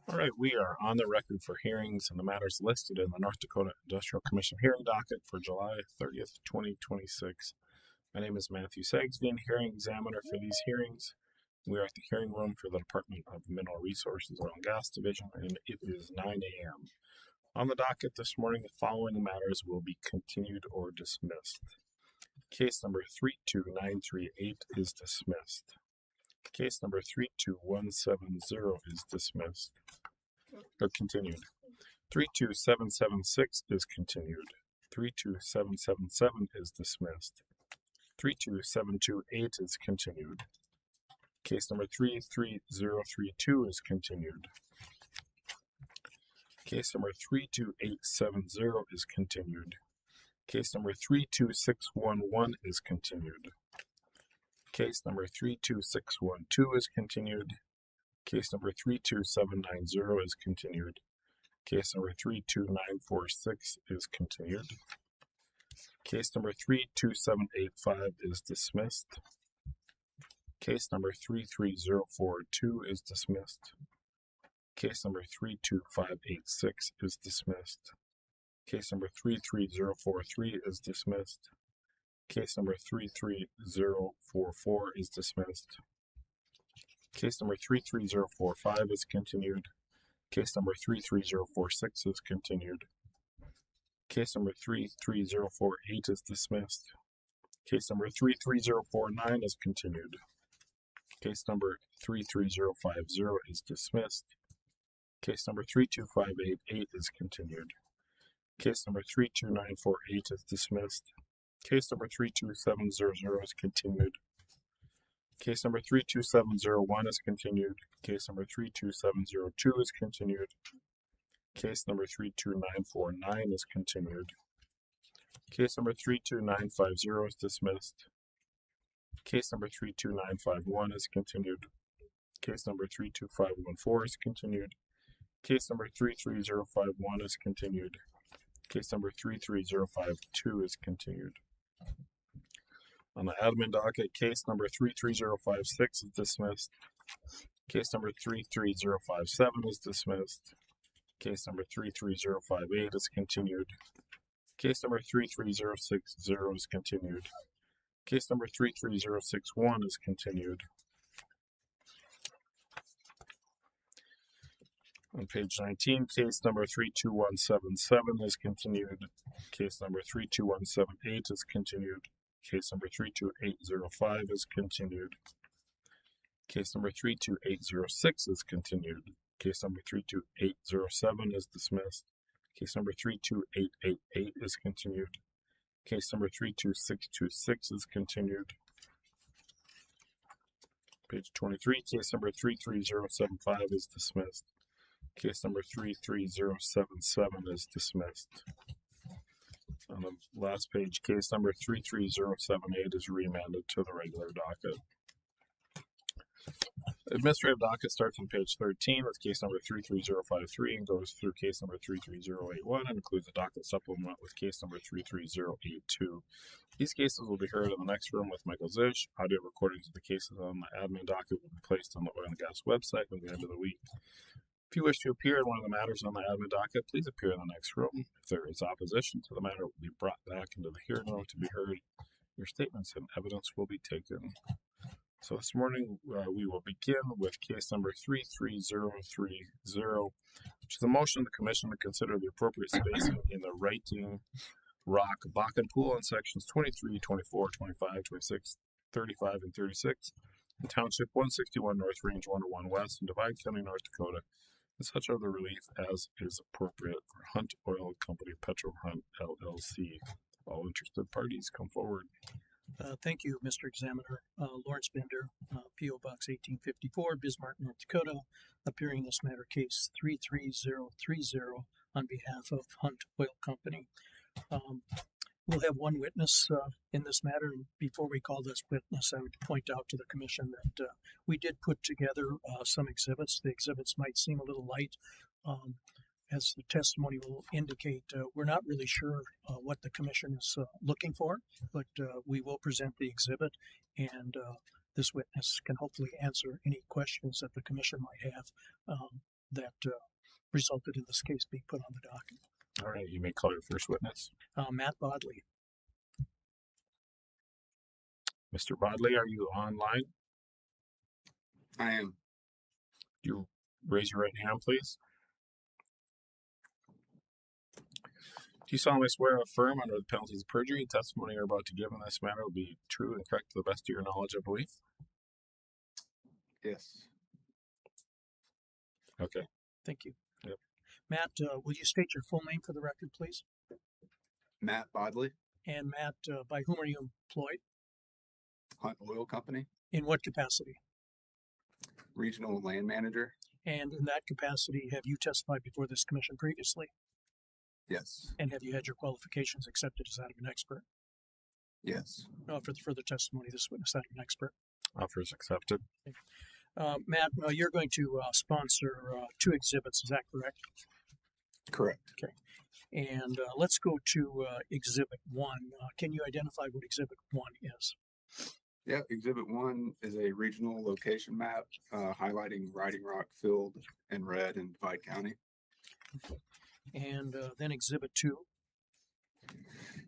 All right, we are on the record for hearings and the matters listed in the North Dakota Industrial Commission hearing docket for July 30th, 2026. My name is Matthew Sagsveen, hearing examiner for these hearings. We are at the hearing room for the Department of Mineral Resources Oil and Gas Division, and it is 9 a.m. On the docket this morning, the following matters will be continued or dismissed. Case number 32938 is dismissed. Case number 32170 is dismissed. Or continued. 32776 is continued. 32777 is dismissed. 32728 is continued. Case number 33032 is continued. Case number 32870 is continued. Case number 32611 is continued. Case number 32612 is continued. Case number 32790 is continued. Case number 32946 is continued. Case number 32785 is dismissed. Case number 33042 is dismissed. Case number 32586 is dismissed. Case number 33043 is dismissed. Case number 33044 is dismissed. Case number 33045 is continued. Case number 33046 is continued. Case number 33048 is dismissed. Case number 33049 is continued. Case number 33050 is dismissed. Case number 32588 is continued. Case number 32948 is dismissed. Case number 32700 is continued. Case number 32701 is continued. Case number 32702 is continued. Case number 32949 is continued. Case number 32950 is dismissed. Case number 32951 is continued. Case number 32514 is continued. Case number 33051 is continued. Case number 33052 is continued. On the admin docket, case number 33056 is dismissed. Case number 33057 is dismissed. Case number 33058 is continued. Case number 33060 is continued. Case number 33061 is continued. On page 19, case number 32177 is continued. Case number 32178 is continued. Case number 32805 is continued. Case number 32806 is continued. Case number 32807 is dismissed. Case number 32888 is continued. Case number 32626 is continued. Page 23, case number 33075 is dismissed. Case number 33077 is dismissed. On the last page, case number 33078 is remanded to the regular docket. Administrative docket starts on page 13 with case number 33053 and goes through case number 33081 and includes a docket supplement with case number 33082. These cases will be heard in the next room with Michael Zish. Audio recordings of the cases on the admin docket will be placed on the Oil and Gas website by the end of the week. If you wish to appear in one of the matters on the admin docket, please appear in the next room. If there is opposition to the matter, it will be brought back into the hearing room to be heard. Your statements and evidence will be taken. So this morning, we will begin with case number 33030, which is a motion of the Commission to consider the appropriate spacing in the Writing Rock Bakken Pool in sections 23, 24, 25, 26, 35, and 36 in Township 161 North, Range 101 West, in Divide County, North Dakota, and such other relief as is appropriate for Hunt Oil Company Petro Hunt LLC. All interested parties come forward. Thank you, Mr. Examiner. Lawrence Bender, P.O. Box 1854, Bismarck, North Dakota, appearing in this matter, case 33030, on behalf of Hunt Oil Company. We'll have one witness in this matter. And before we call this witness, I would point out to the Commission that we did put together some exhibits. The exhibits might seem a little light. As the testimony will indicate, we're not really sure what the Commission is looking for, but we will present the exhibit, and this witness can hopefully answer any questions that the Commission might have. that resulted in this case being put on the docket. All right, you may call your first witness. Matt Bodley. Mr. Bodley, are you online? I am. Do you raise your right hand, please? Do you solemnly swear or affirm under the penalties of perjury the testimony you're about to give in this matter will be true and correct to the best of your knowledge and belief? Yes. Okay. Thank you. Yep. Matt, will you state your full name for the record, please? Matt Bodley, And Matt, by whom are you employed? Hunt Oil Company, In what capacity? Regional Land Manager. And in that capacity, have you testified before this commission previously? Yes. And have you had your qualifications accepted as that of an expert? Yes. No, for the further testimony, this witness that of an expert. Offer is accepted. Matt, you're going to sponsor 2 exhibits, is that correct? Correct. And let's go to Exhibit 1. Can you identify what Exhibit 1 is? Yeah. Exhibit 1 is a regional location map highlighting Riding Rock Field in red in Divide County. And then Exhibit 2.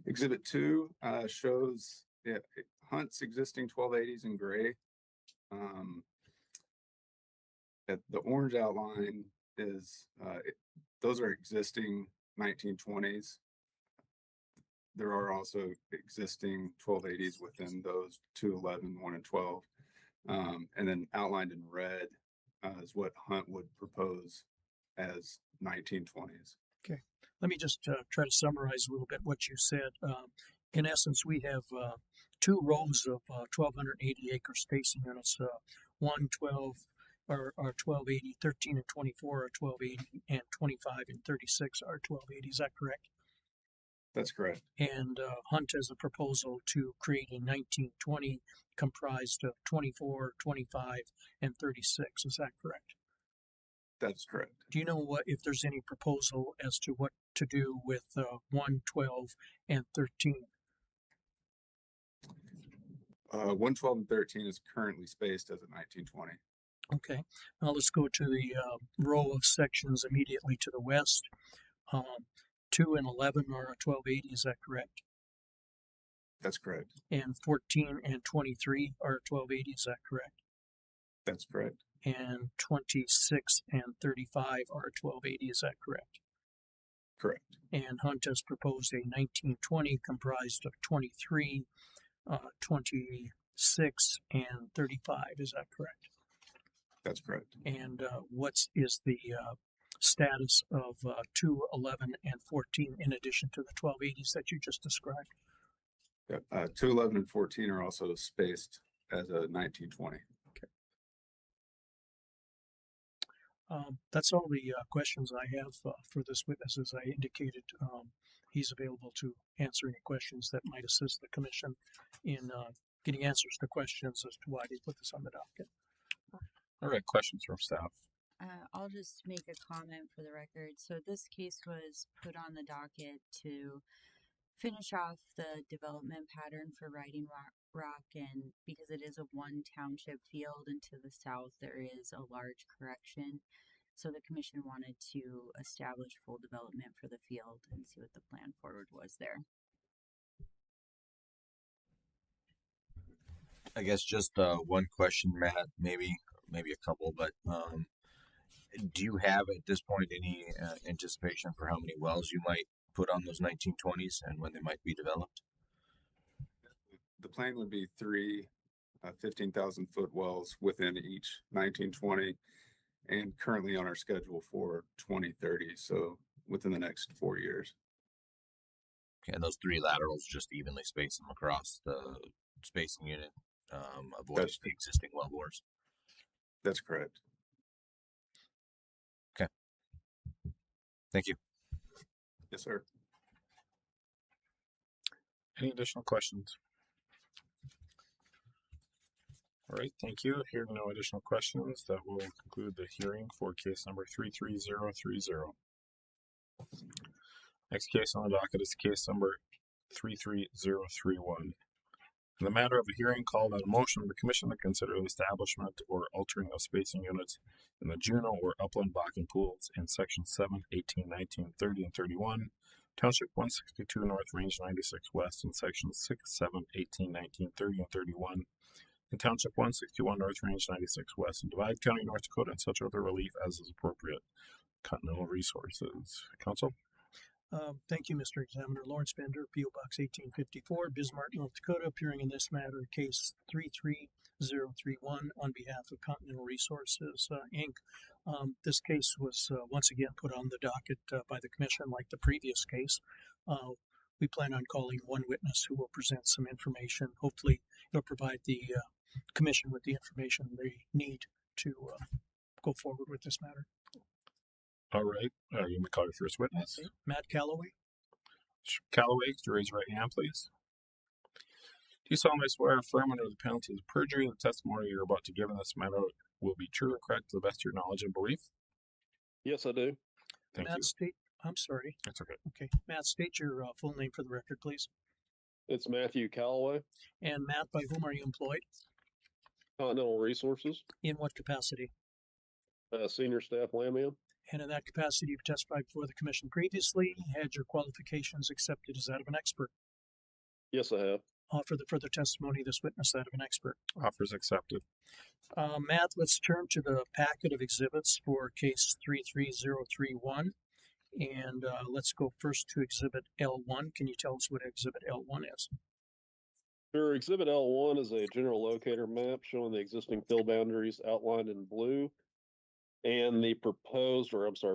Exhibit 2 shows Hunt's existing 1280s in gray. The orange outline is those are existing 1920s. There are also existing 1280s within those 211, 1, and 12. And then outlined in red is what Hunt would propose as 1920s. Okay. Let me just try to summarize a little bit what you said. In essence, we have 2 rows of 1,280 acre spacing units. 1, 12, or 1280, 13 and 24 are 1280, and 25 and 36 are 1280. Is that correct? That's correct. And Hunt has a proposal to create a 1920 comprised of 24, 25, and 36. Is that correct? That's correct. Do you know if there's any proposal as to what to do with 1, 12, and 13? 112 and 13 is currently spaced as a 1920. Okay, now let's go to the row of sections immediately to the west. 2 and 11 are 1280, is that correct? That's correct. And 14 and 23 are 1280, is that correct? That's correct. And 26 and 35 are 1280, is that correct? Correct. And Hunt has proposed a 1920 comprised of 23, 26, and 35, is that correct? That's correct. And what is the status of 2, 11, and 14 in addition to the 1280s that you just described? 2, 11, and 14 are also spaced as a 1920. That's all the questions I have for this witness. As I indicated, he's available to answer any questions that might assist the commission in getting answers to questions as to why they put this on the docket. All right, questions from staff. I'll just make a comment for the record. So this case was put on the docket to finish off the development pattern for Riding Rock, and because it is a 1 township field, and to the south there is a large correction. So the commission wanted to establish full development for the field and see what the plan forward was there. I guess just one question, Matt, maybe a couple, but do you have at this point any anticipation for how many wells you might put on those 1920s and when they might be developed? The plan would be 3 15,000 foot wells within each 1920, and currently on our schedule for 2030. So within the next 4 years. Okay, and those 3 laterals just evenly space them across the spacing unit, avoid the existing well bores. That's correct. Okay. Thank you. Yes, sir. Any additional questions? All right, thank you. Hearing no additional questions, that will conclude the hearing for case number 33030. Next case on the docket is case number 33031. In the matter of a hearing called on a motion of the commission to consider the establishment or altering of spacing units in the Juneau or upland Bakken pools in section 7, 18, 19, 30, and 31, Township 162 North, Range 96 West, in sections 6, 7, 18, 19, 30, and 31, in Township 161 North, Range 96 West, in Divide County, North Dakota, and such other relief as is appropriate. Continental Resources. Council? Thank you, Mr. Examiner. Lawrence Bender, P.O. Box 1854, Bismarck, North Dakota, appearing in this matter, case 33031 on behalf of Continental Resources, Inc. This case was once again put on the docket by the commission like the previous case. We plan on calling one witness who will present some information. Hopefully, he'll provide the commission with the information they need to go forward with this matter. All right. You may call your first witness. Matt Calloway. Calloway, could you raise your right hand, please? Do you solemnly swear or affirm under the penalty of perjury the testimony you're about to give in this matter will be true and correct to the best of your knowledge and belief? Yes, I do. Thank Matt, you. I'm sorry. That's okay. Okay. Matt, state your full name for the record, please. It's Matthew Calloway, And Matt, by whom are you employed? Continental Resources, In what capacity? Senior Staff Landman. And in that capacity, you've testified before the commission previously, had your qualifications accepted as that of an expert. Yes, I have. Offer the further testimony of this witness that of an expert. Offers accepted. Matt, let's turn to the packet of exhibits for case 33031. And let's go first to exhibit L1. Can you tell us what exhibit L1 is? Sure. Exhibit L1 is a general locator map showing the existing fill boundaries outlined in blue and the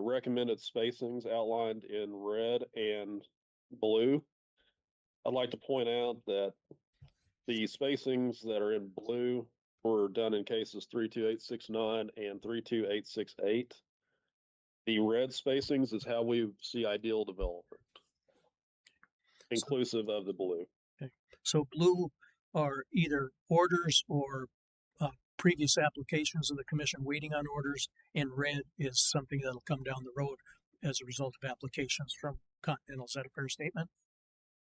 recommended spacings outlined in red and blue. I'd like to point out that the spacings that are in blue were done in cases 32869 and 32868. The red spacings is how we see ideal development, inclusive of the blue. Okay. So blue are either orders or previous applications of the commission waiting on orders, and red is something that'll come down the road as a result of applications from Continental. Is that a fair statement?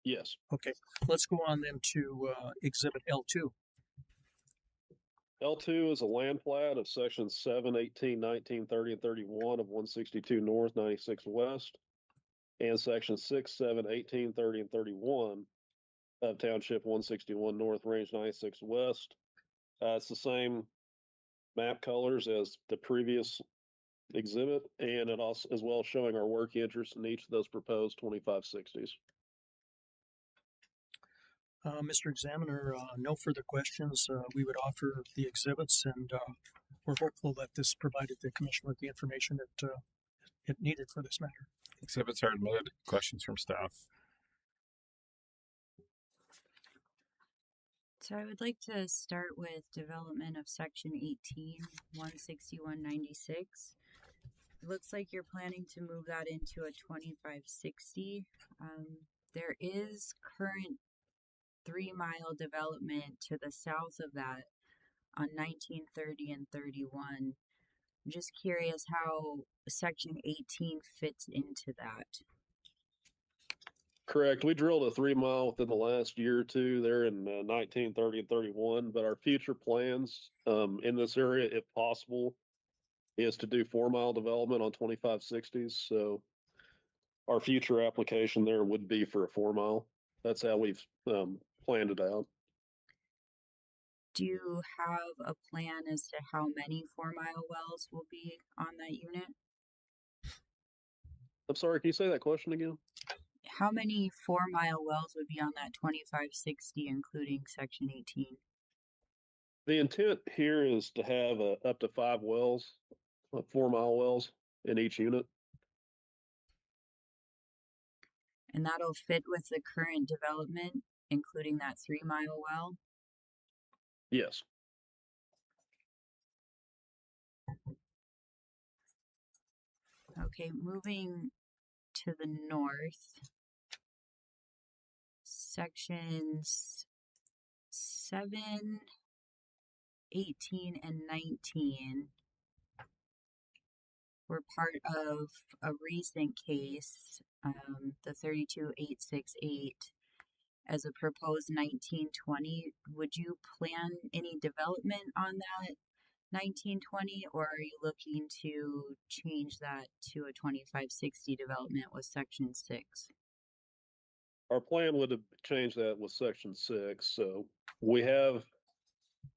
Yes. Okay. Let's go on then to exhibit L2. L2 is a land plat of sections 7, 18, 19, 30, and 31 of 162 North, 96 West, and sections 6, 7, 18, 30, and 31 of Township 161 North, Range 96 West. It's the same map colors as the previous exhibit, and it also as well showing our work interest in each of those proposed 2560s. Mr. Examiner, no further questions. We would offer the exhibits, and we're hopeful that this provided the commission with the information that it needed for this matter. Exhibits are admitted. Questions from staff? So I would like to start with development of section 18, 16196. It looks like you're planning to move that into a 2560. There is current 3-mile development to the south of that on 1930 and 31. I'm just curious how section 18 fits into that. Correct. We drilled a 3-mile within the last year or two there in 1930 and 31, but our future plans in this area, if possible, is to do 4-mile development on 2560s. So our future application there would be for a 4-mile. That's how we've planned it out. Do you have a plan as to how many 4-mile wells will be on that unit? I'm sorry, can you say that question again? How many 4-mile wells would be on that 2560, including section 18? The intent here is to have up to 5 wells, 4-mile wells in each unit. And that'll fit with the current development, including that 3-mile well? Yes. Okay, moving to the north, sections 7, 18, and 19 were part of a recent case, the 32868, as a proposed 1920. Would you plan any development on that 1920, or are you looking to change that to a 2560 development with section 6? Our plan would have changed that with section 6. So we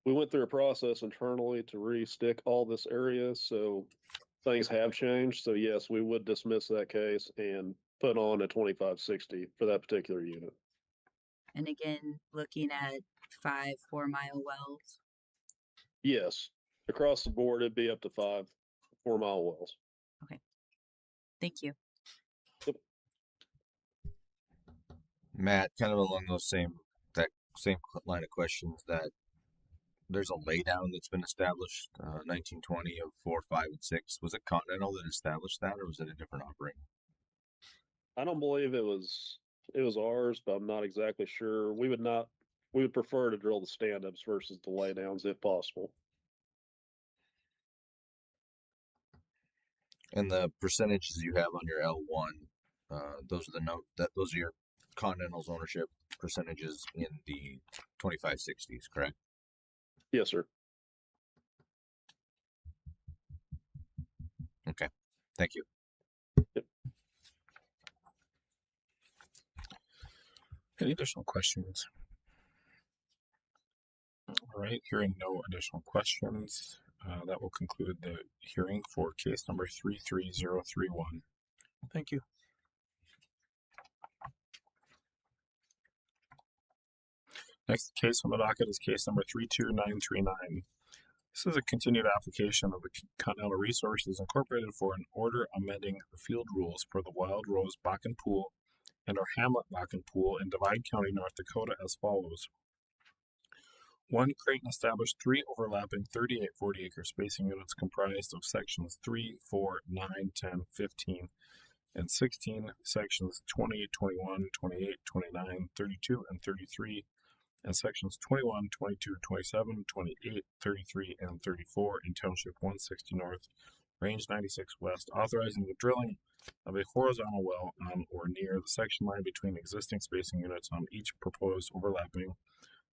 went through a process internally to re-stick all this area. So things have changed. So yes, we would dismiss that case and put on a 2560 for that particular unit. And again, looking at 5 4-mile wells. Yes, across the board, it'd be up to 5 4-mile wells. Thank you. Matt, kind of along those same line of questions, that there's a laydown that's been established, 1920 of 4, 5, and 6. Was it Continental that established that, or was it a different operator? I don't believe it was ours, but I'm not exactly sure. We would prefer to drill the stand-ups versus the laydowns if possible. And the percentages you have on your L1, those are your Continental's ownership percentages in the 2560s, correct? Yes, sir. Okay, thank you. Any additional questions? All right, hearing no additional questions, that will conclude the hearing for case number 33031. Thank you. Next case on the docket is case number 32939. This is a continued application of the Continental Resources Incorporated for an order amending the field rules for the Wild Rose Bakken Pool and our Hamlet Bakken Pool in Divide County, North Dakota as follows. 1. Creighton established 3 overlapping 38 40-acre spacing units comprised of sections 3, 4, 9, 10, 15, and 16, sections 20, 21, 28, 29, 32, and 33, and sections 21, 22, 27, 28, 33, and 34 in Township 160 North, Range 96 West, authorizing the drilling of a horizontal well on or near the section line between existing spacing units on each proposed overlapping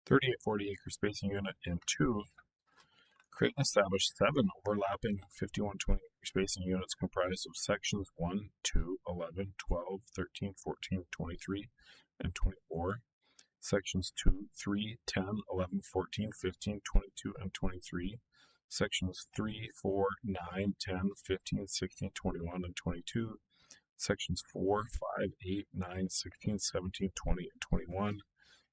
38 40-acre spacing unit, and 2. Creighton established 7 overlapping 51 20-acre spacing units comprised of sections 1, 2, 11, 12, 13, 14, 23, and 24, sections 2, 3, 10, 11, 14, 15, 22, and 23, sections 3, 4, 9, 10, 15, 16, 21, and 22, sections 4, 5, 8, 9, 16, 17, 20, and 21,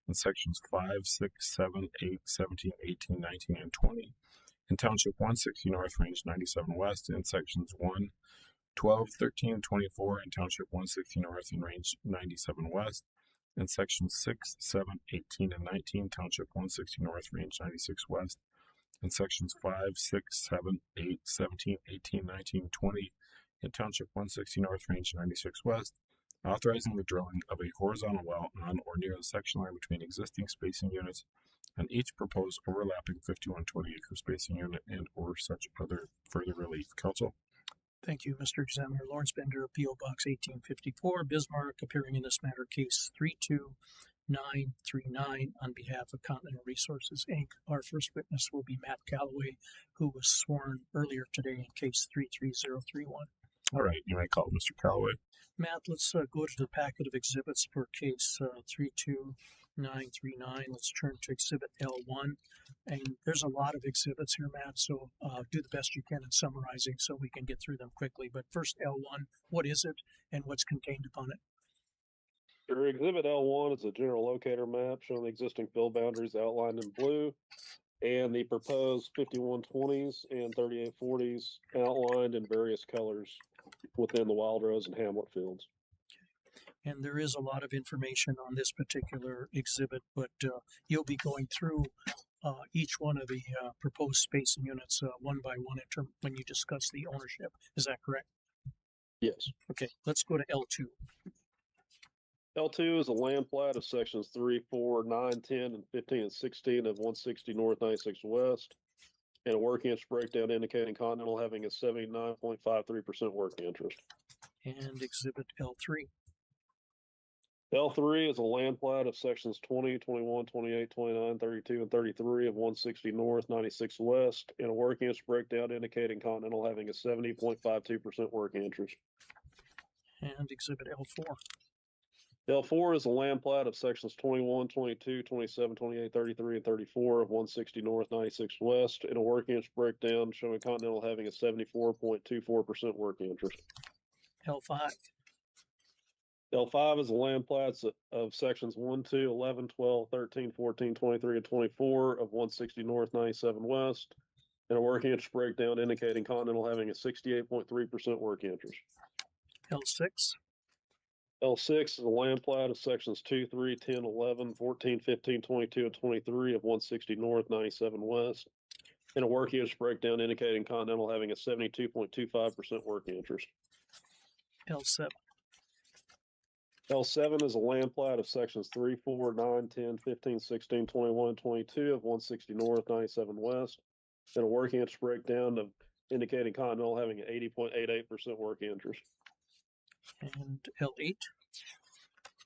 and sections 5, 6, 7, 8, 17, 18, 19, and 20, in Township 160 North, Range 97 West, in sections 1, 12, 13, 24, in Township 160 North and Range 97 West, in sections 6, 7, 18, and 19, Township 160 North, Range 96 West, in sections 5, 6, 7, 8, 17, 18, 19, 20, in Township 160 North, Range 96 West, authorizing the drilling of a horizontal well on or near the section line between existing spacing units and each proposed overlapping 51 20-acre spacing unit and or such other further relief. Council. Thank you, Mr. Examiner. Lawrence Bender, P.O. Box 1854, Bismarck, appearing in this matter, case 32939 on behalf of Continental Resources, Inc. Our first witness will be Matt Calloway, who was sworn earlier today in case 33031. All right, you may call Mr. Calloway. Matt, let's go to the packet of exhibits for case 32939. Let's turn to exhibit L1. And there's a lot of exhibits here, Matt, so do the best you can in summarizing so we can get through them quickly. But first, L1, what is it and what's contained upon it? Your exhibit L1 is a general locator map showing the existing field boundaries outlined in blue and the proposed 5120s and 3840s outlined in various colors within the Wild Rose and Hamlet fields. And there is a lot of information on this particular exhibit, but you'll be going through each one of the proposed spacing units one by one when you discuss the ownership. Is that correct? Yes. Okay, let's go to L2. L2 is a land plat of sections 3, 4, 9, 10, and 15 and 16 of 160 North, 96 West, and a work interest breakdown indicating Continental having a 79.53% work interest. And exhibit L3. L3 is a land plat of sections 20, 21, 28, 29, 32, and 33 of 160 North, 96 West, and a working interest breakdown indicating Continental having a 70.52% working interest. And Exhibit L4. L4 is a land plat of sections 21, 22, 27, 28, 33, and 34 of 160 North, 96 West, and a working interest breakdown showing Continental having a 74.24% working interest. L5. L5 is a land plats of sections 1, 2, 11, 12, 13, 14, 23, and 24 of 160 North, 97 West, and a working interest breakdown indicating Continental having a 68.3% working interest. L6. L6 is a land plat of sections 2, 3, 10, 11, 14, 15, 22, and 23 of 160 North, 97 West, and a working interest breakdown indicating Continental having a 72.25% working interest. L7. L7 is a land plat of sections 3, 4, 9, 10, 15, 16, 21, 22 of 160 North, 97 West, and a working interest breakdown of indicating Continental having an 80.88% working interest. And L8.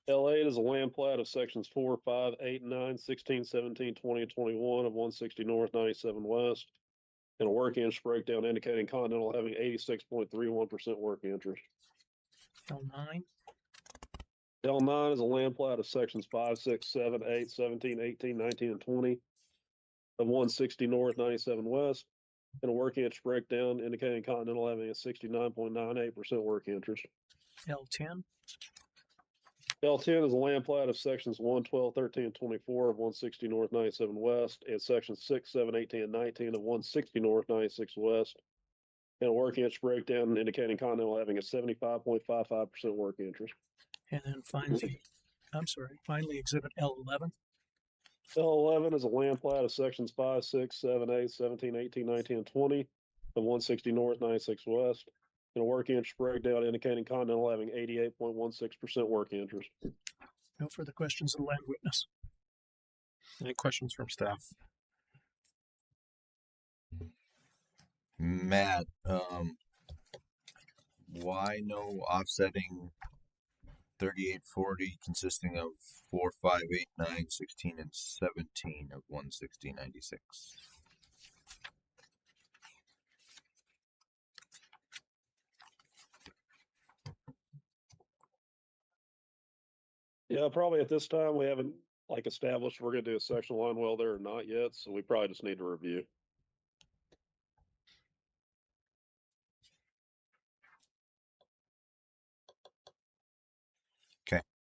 L8 is a land plat of sections 4, 5, 8, 9, 16, 17, 20, and 21 of 160 North, 97 West, and a working interest breakdown indicating Continental having 86.31% working interest. L9. L9 is a land plat of sections 5, 6, 7, 8, 17, 18, 19, and 20 of 160 North, 97 West, and a working interest breakdown indicating Continental having a 69.98% working interest. L10. L10 is a land plat of sections 1, 12, 13, and 24 of 160 North, 97 West, and sections 6, 7, 18, and 19 of 160 North, 96 West, and a working interest breakdown indicating Continental having a 75.55% working interest. And then finally, Exhibit L11. L11 is a land plat of sections 5, 6, 7, 8, 17, 18, 19, and 20 of 160 North, 96 West, and a working interest breakdown indicating Continental having 88.16% working interest. No further questions of the land witness. Any questions from staff? Matt, why no offsetting 3840 consisting of 4, 5, 8, 9, 16, and 17 of 160, 96? Yeah, probably at this time, we haven't established we're gonna do a section line well there or not yet, so we probably just need to review.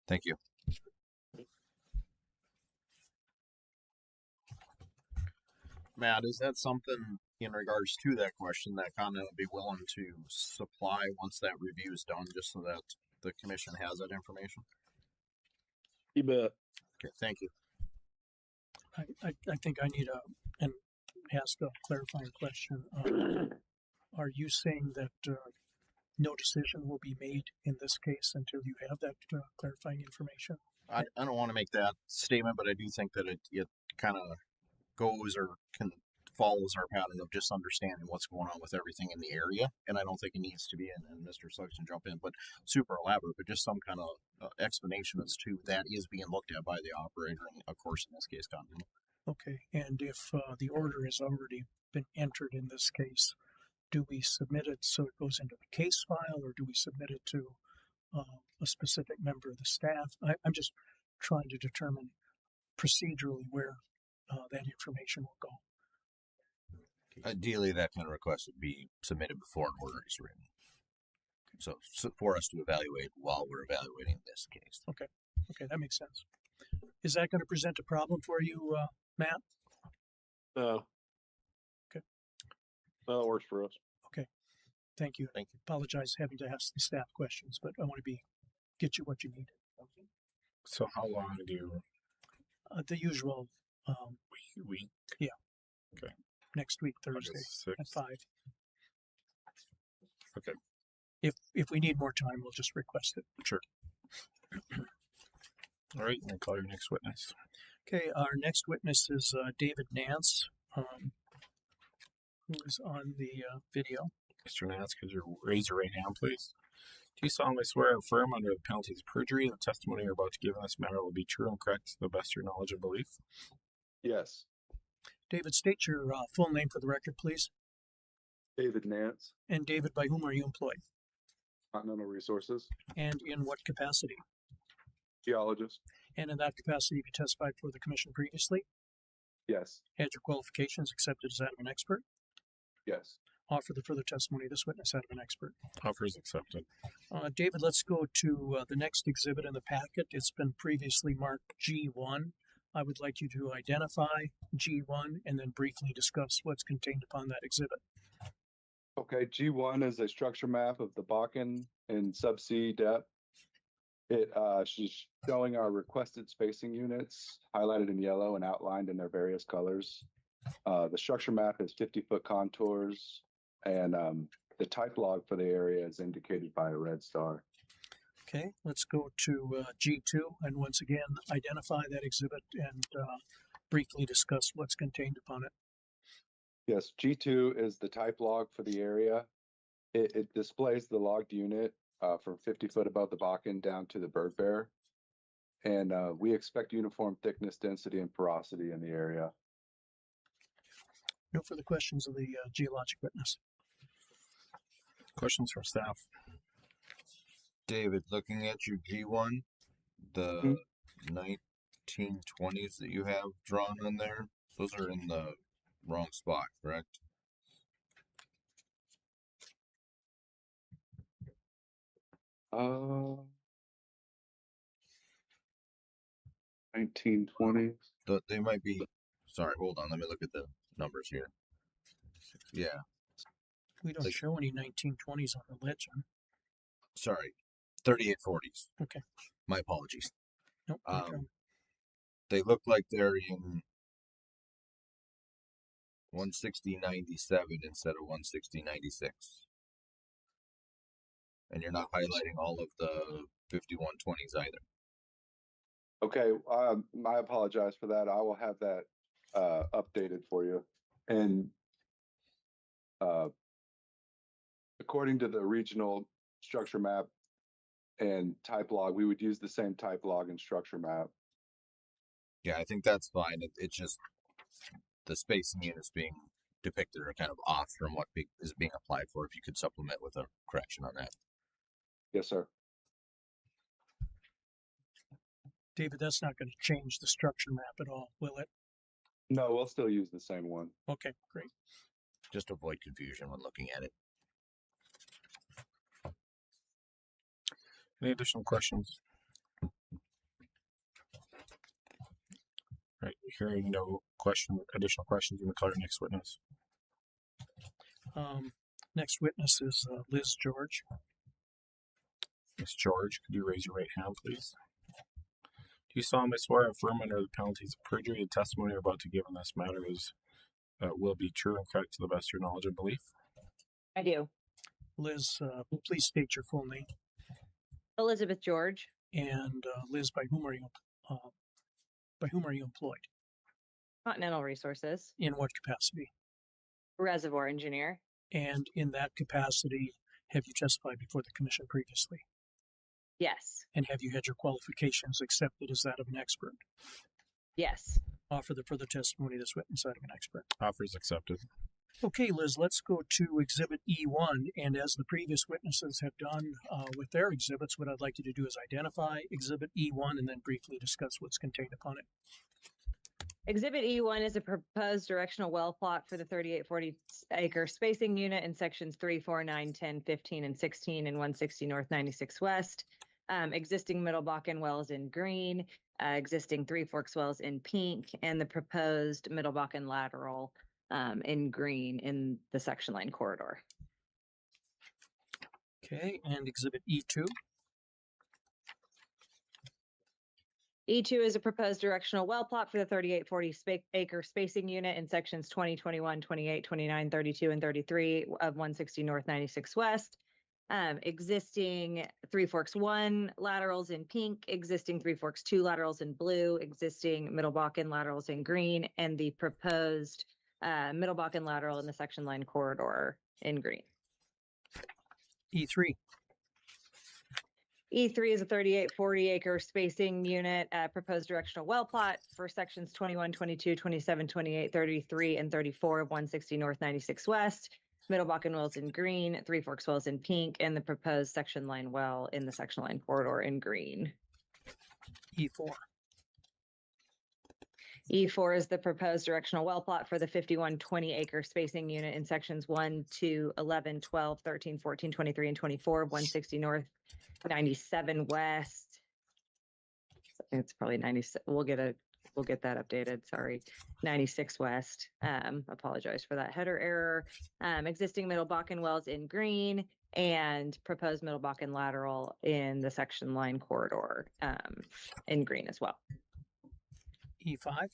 Thank you. Matt, is that something in regards to that question that Continental would be willing to supply once that review is done, just so that the commission has that information? You bet. Okay, thank you. I think I need ask a clarifying question. Are you saying that no decision will be made in this case until you have that clarifying information? I don't want to make that statement, but I do think that it kind of goes or follows our pattern of just understanding what's going on with everything in the area. And I don't think it needs to be, and Mr. Suggs can jump in, but super elaborate, but just some kind of explanation as to that is being looked at by the operator, and of course, in this case, Continental. Okay, and if the order has already been entered in this case, do we submit it so it goes into the case file, or do we submit it to a specific member of the staff? I'm just trying to determine procedurally where that information will go. Ideally, that kind of request would be submitted before an order is written. So for us to evaluate while we're evaluating this case. Okay, that makes sense. Is that going to present a problem for you, Matt? No. Okay. No, that works for us. Okay. Thank you. Thank you. Apologize having to ask the staff questions, but I want to get you what you need. So how long do you? The usual Week. next week, Thursday August at 6th. 5. Okay. If we need more time, we'll just request it. Sure. All right, and call your next witness. Okay, our next witness is David Nance, who is on the video. Mr. Nance, could you raise your right hand, please? Do you solemnly swear or affirm under the penalties of perjury the testimony you're about to give in this matter will be true and correct to the best of your knowledge and belief? Yes. David, state your full name for the record, please. David Nance, And David, by whom are you employed? Continental Resources, And in what capacity? geologist. And in that capacity, have you testified before the commission previously? Yes. Had your qualifications accepted as that of an expert? Yes. Offer the further testimony of this witness that of an expert. Offer is accepted. David, let's go to the next exhibit in the packet. It's been previously marked G1. I would like you to identify G1 and then briefly discuss what's contained upon that exhibit. Okay, G1 is a structure map of the Bakken in subsea depth. It is showing our requested spacing units highlighted in yellow and outlined in their various colors. The structure map is 50-foot contours, and the type log for the area is indicated by a red star. Okay, let's go to G2 and once again identify that exhibit and briefly discuss what's contained upon it. Yes, G2 is the type log for the area. It displays the logged unit from 50 foot above the Bakken down to the Bird Bear. And we expect uniform thickness, density, and porosity in the area. No further questions of the geologic witness. Questions from staff? David, looking at your G1, the 1920s that you have drawn on there, those are in the wrong spot, correct? Uh, 1920s. They might be. Sorry, hold on. Let me look at the numbers here. Yeah, We don't Like- show any 1920s on the legend. sorry, 3840s. Okay. My apologies. Nope. Okay. They look like they're in 160.97 instead of 160.96. And you're not highlighting all of the 5120s either. Okay, I apologize for that. I will have that updated for you. And according to the regional structure map and type log, we would use the same type log and structure map. Yeah, I think that's fine. It's just the spacing units being depicted are kind of off from what is being applied for. If you could supplement with a correction on that. Yes, sir. David, that's not going to change the structure map at all, will it? No, we'll still use the same one. Okay, great. Just to avoid confusion when looking at it. Any additional questions? Right, hearing no additional questions, we call our next witness. Next witness is Liz George. Ms. George, could you raise your right hand, please? Do you solemnly swear or affirm under the penalties of perjury the testimony you're about to give in this matter will be true and correct to the best of your knowledge and belief? I do. Liz, please state your full name. Elizabeth George, And Liz, by whom are you employed? Continental Resources, In what capacity? reservoir engineer. And in that capacity, have you testified before the commission previously? Yes. And have you had your qualifications accepted as that of an expert? Yes. Offer the further testimony of this witness that of an expert. Offer is accepted. Okay, Liz, let's go to Exhibit E1. And as the previous witnesses have done with their exhibits, what I'd like you to do is identify Exhibit E1 and then briefly discuss what's contained upon it. Exhibit E1 is a proposed directional well plot for the 3840 acre spacing unit in sections 3, 4, 9, 10, 15, and 16 and 160 North 96 West. Existing Middle Bakken wells in green, existing Three Forks wells in pink, and the proposed Middle Bakken lateral in green in the section line corridor. Okay, and Exhibit E2. E2 is a proposed directional well plot for the 3840 acre spacing unit in sections 20, 21, 28, 29, 32, and 33 of 160 North 96 West. Existing Three Forks 1 laterals in pink, existing Three Forks 2 laterals in blue, existing Middle Bakken laterals in green, and the proposed Middle Bakken lateral in the section line corridor in green. E3. E3 is a 3840 acre spacing unit, proposed directional well plot for sections 21, 22, 27, 28, 33, and 34 of 160 North 96 West. Middle Bakken wells in green, Three Forks wells in pink, and the proposed section line well in the section line corridor in green. E4. E4 is the proposed directional well plot for the 5120 acre spacing unit in sections 1, 2, 11, 12, 13, 14, 23, and 24 of 160 North 97 West. It's probably 96. We'll get that updated. Sorry. 96 West. Apologize for that header error. Existing Middle Bakken wells in green and proposed Middle Bakken lateral in the section line corridor in green as well. E5.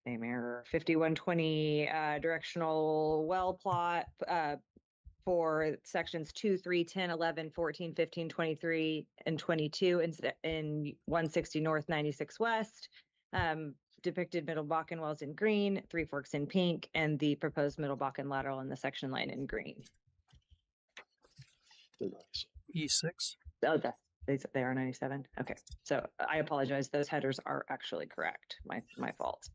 Same error. 5120 directional well plot for sections 2, 3, 10, 11, 14, 15, 23, and 22 in 160 North 96 West. Depicted Middle Bakken wells in green, Three Forks in pink, and the proposed Middle Bakken lateral in the section line in green. Nice. E6. Oh, they are 97. Okay, so I apologize. Those headers are actually correct. My fault.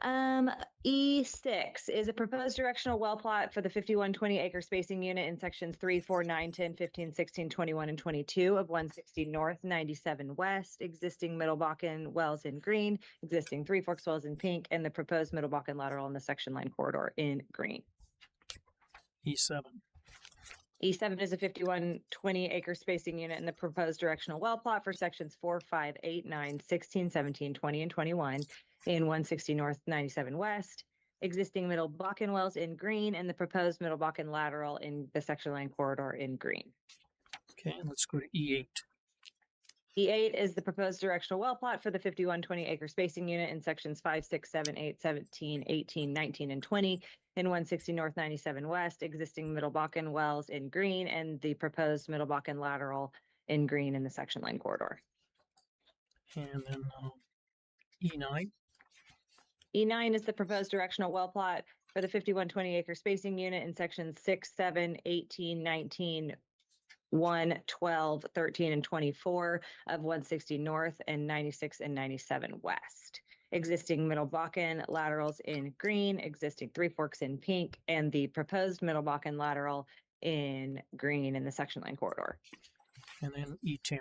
E6 is a proposed directional well plot for the 5120 acre spacing unit in sections 3, 4, 9, 10, 15, 16, 21, and 22 of 160 North 97 West. Existing Middle Bakken wells in green, existing Three Forks wells in pink, and the proposed Middle Bakken lateral in the section line corridor in green. E7. E7 is a 5120 acre spacing unit in the proposed directional well plot for sections 4, 5, 8, 9, 16, 17, 20, and 21 in 160 North 97 West. Existing Middle Bakken wells in green and the proposed Middle Bakken lateral in the section line corridor in green. Okay, let's go to E8. E8 is the proposed directional well plot for the 5120 acre spacing unit in sections 5, 6, 7, 8, 17, 18, 19, and 20 in 160 North 97 West. Existing Middle Bakken wells in green and the proposed Middle Bakken lateral in green in the section line corridor. And then E9. E9 is the proposed directional well plot for the 5120 acre spacing unit in sections 6, 7, 18, 19, 1, 12, 13, and 24 of 160 North and 96 and 97 West. Existing Middle Bakken laterals in green, existing Three Forks in pink, and the proposed Middle Bakken lateral in green in the section line corridor. And then E10.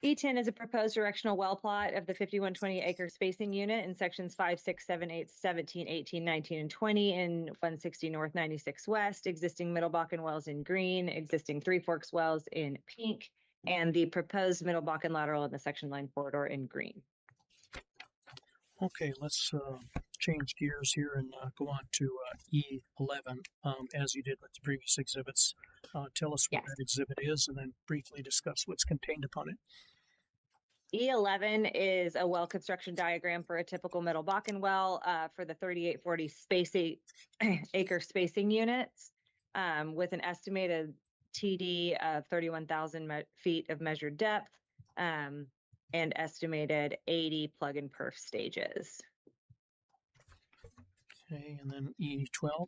E10 is a proposed directional well plot of the 5120 acre spacing unit in sections 5, 6, 7, 8, 17, 18, 19, and 20 in 160 North 96 West. Existing Middle Bakken wells in green, existing Three Forks wells in pink, and the proposed Middle Bakken lateral in the section line corridor in green. Okay, let's change gears here and go on to E11, as you did with the previous exhibits. Tell us what Yes. that exhibit is and then briefly discuss what's contained upon it. E11 is a well construction diagram for a typical Middle Bakken well for the 3840 acre spacing units with an estimated TD of 31,000 feet of measured depth and estimated 80 plug and perf stages. Okay, and then E12.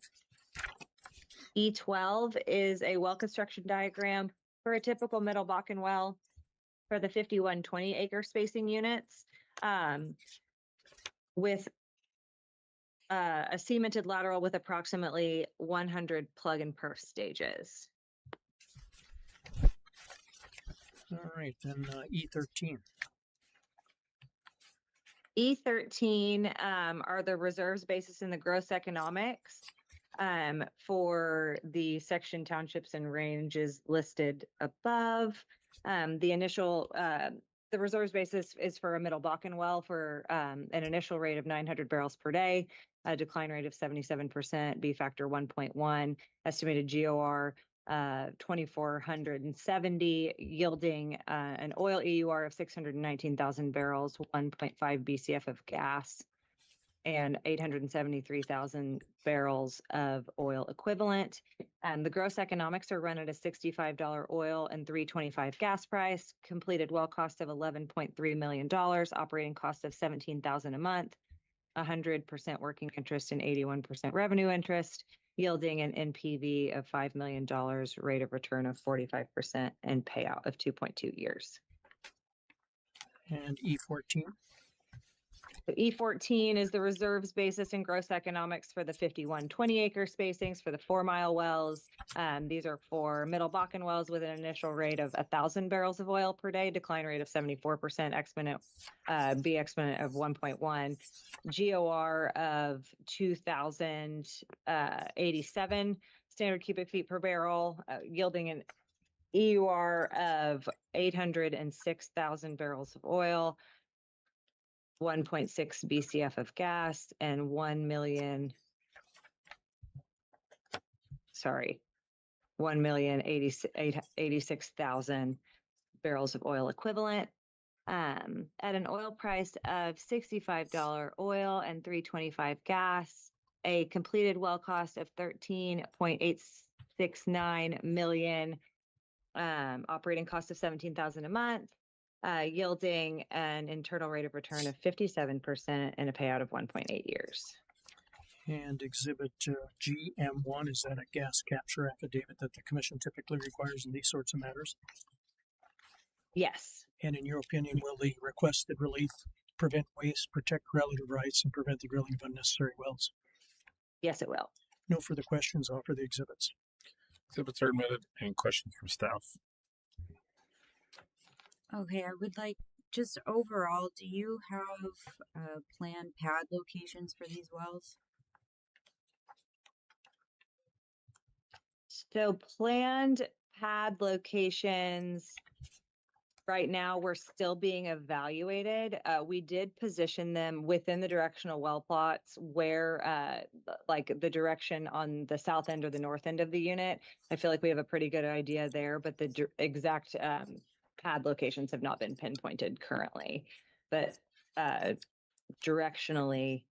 E12 is a well construction diagram for a typical Middle Bakken well for the 5120 acre spacing units with a cemented lateral with approximately 100 plug and perf stages. All right, then E13. E13 are the reserves basis in the gross economics for the section townships and ranges listed above. The initial, the reserves basis is for a Middle Bakken well for an initial rate of 900 barrels per day, a decline rate of 77%, B factor 1.1, estimated GOR 2,470, yielding an oil EUR of 619,000 barrels, 1.5 BCF of gas, and 873,000 barrels of oil equivalent. The gross economics are run at a $65 oil and $3.25 gas price, completed well cost of $11.3 million, operating cost of $17,000 a month, 100% working interest and 81% revenue interest, yielding an NPV of $5 million, rate of return of 45%, and payout of 2.2 years. And E14. So E14 is the reserves basis and gross economics for the 51 20-acre spacings for the 4-mile wells. These are for Middle Bakken wells with an initial rate of 1,000 barrels of oil per day, decline rate of 74%, exponent, B exponent of 1.1, GOR of 2,087 standard cubic feet per barrel, yielding an EUR of 806,000 barrels of oil, 1.6 BCF of gas, and 1,086,000 barrels of oil equivalent. At an oil price of $65 oil and $3.25 gas, a completed well cost of $13.869 million, operating cost of $17,000 a month, yielding an internal rate of return of 57% and a payout of 1.8 years. And Exhibit GM1, is that a gas capture affidavit that the commission typically requires in these sorts of matters? Yes. And in your opinion, will the requested relief prevent waste, protect relative rights, and prevent the drilling of unnecessary wells? Yes, it will. No further questions. Offer the exhibits. Exhibits are admitted. Any questions from staff? Okay, I would like, just overall, do you have planned pad locations for these wells? So planned pad locations, right now, we're still being evaluated. We did position them within the directional well plots where, like the direction on the south end or the north end of the unit. I feel like we have a pretty good idea there, but the exact pad locations have not been pinpointed currently. But directionally,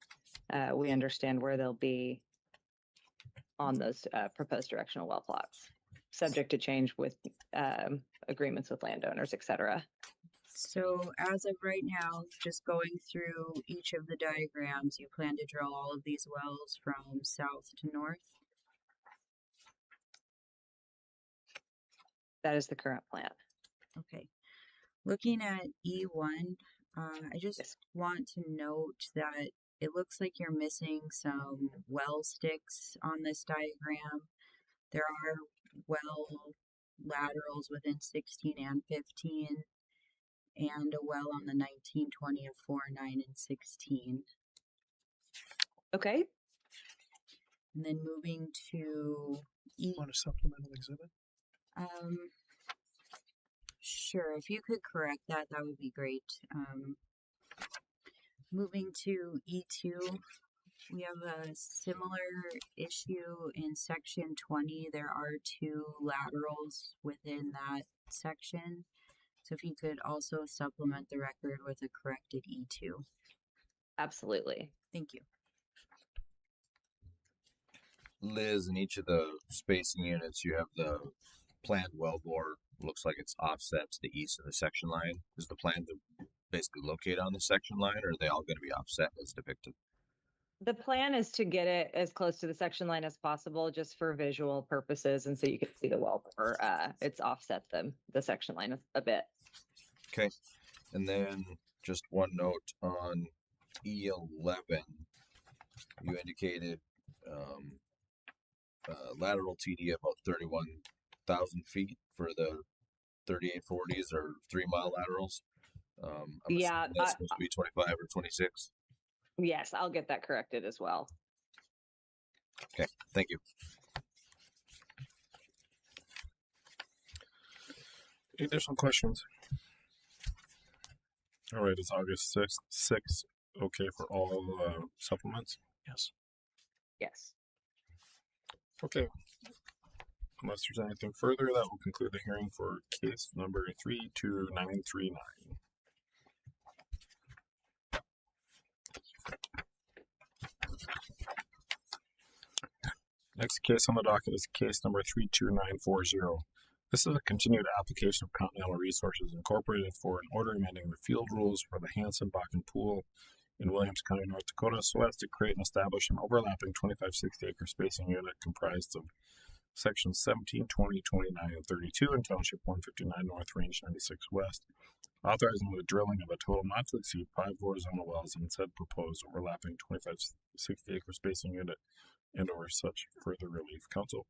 we understand where they'll be on those proposed directional well plots, subject to change with agreements with landowners, et cetera. So as of right now, just going through each of the diagrams, you plan to drill all of these wells from south to north? That is the current plan. Okay. Looking at E1, I just want to note that it looks like you're missing some well sticks on this diagram. There are well laterals within 16 and 15, and a well on the 19, 20 of 4, 9, and 16. Okay. And then moving to E. Want a supplemental exhibit? Sure, if you could correct that, that would be great. Moving to E2, we have a similar issue in section 20. There are 2 laterals within that section. So if you could also supplement the record with a corrected E2. Absolutely. Thank you. Liz, in each of the spacing units, you have the planned wellbore. Looks like it's offset to the east of the section line. Is the plan to basically locate on the section line, or are they all going to be offset as depicted? The plan is to get it as close to the section line as possible, just for visual purposes, and so you can see the wellbore. It's offset the section line a bit. Okay, and then just one note on E11. You indicated lateral TD about 31,000 feet for the 3840s or 3-mile laterals. Yeah, that's supposed to be 25 or 26. Yes, I'll get that corrected as well. Okay, thank you. Any additional questions? All right, it's August 6th. Okay for all supplements? Yes. Yes. Okay. Unless there's anything further, that will conclude the hearing for case number 32939. Next case on the docket is case number 32940. This is a continued application of Continental Resources Incorporated for an order amending the field rules for the Hanson Bakken Pool in Williams County, North Dakota, so as to create and establish an overlapping 2560 acre spacing unit comprised of sections 17, 20, 29, and 32 in Township 159 North, Range 96 West, authorizing the drilling of a total not to exceed 5 horizontal wells in said proposed overlapping 2560 acre spacing unit and or such further relief. Council.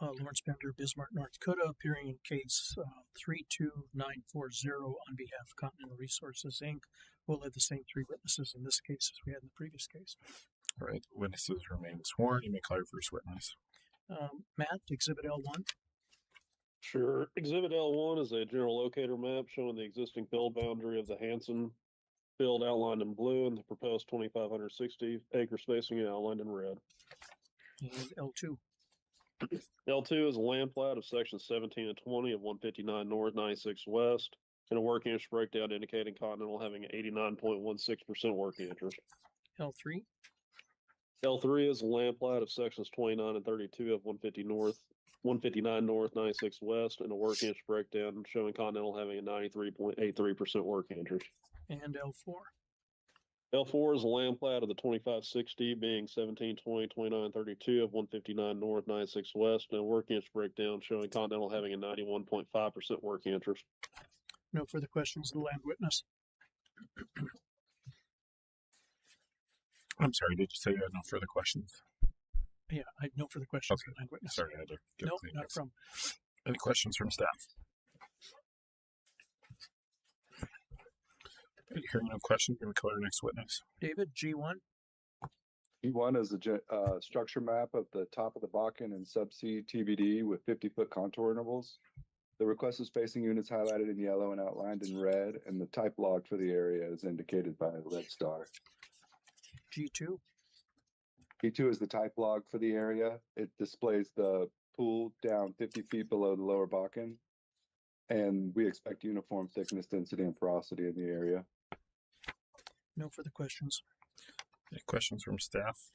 Lawrence Bender, Bismarck, North Dakota, appearing in case 32940 on behalf of Continental Resources, Inc. We'll have the same three witnesses in this case as we had in the previous case. All right, witnesses remain sworn. You may call your first witness. Matt, Exhibit L1. Sure. Exhibit L1 is a general locator map showing the existing field boundary of the Hanson field outlined in blue and the proposed 2,560 acre spacing outlined in red. And L2. L2 is a land plat of sections 17 and 20 of 159 North, 96 West, and a working interest breakdown indicating Continental having an 89.16% working interest. L3. L3 is a land plat of sections 29 and 32 of 159 North, 96 West, and a working interest breakdown showing Continental having a 93.83% working interest. And L4. L4 is a land plat of the 2560 being 17, 20, 29, 32 of 159 North, 96 West, and a working interest breakdown showing Continental having a 91.5% working interest. No further questions of the land witness. I'm sorry, did you say you had no further questions? Yeah, I no further questions of Okay. the land witness. Sorry, I had to get No, clean not mix. from. Any questions from staff? Hearing no questions, going to call our next witness. David, G1. E1 is a structure map of the top of the Bakken and subsea TBD with 50-foot contour intervals. The requested spacing units highlighted in yellow and outlined in red, and the type log for the area is indicated by a red star. G2. E2 is the type log for the area. It displays the pool down 50 feet below the lower Bakken, and we expect uniform thickness, density, and porosity in the area. No further questions. Any questions from staff?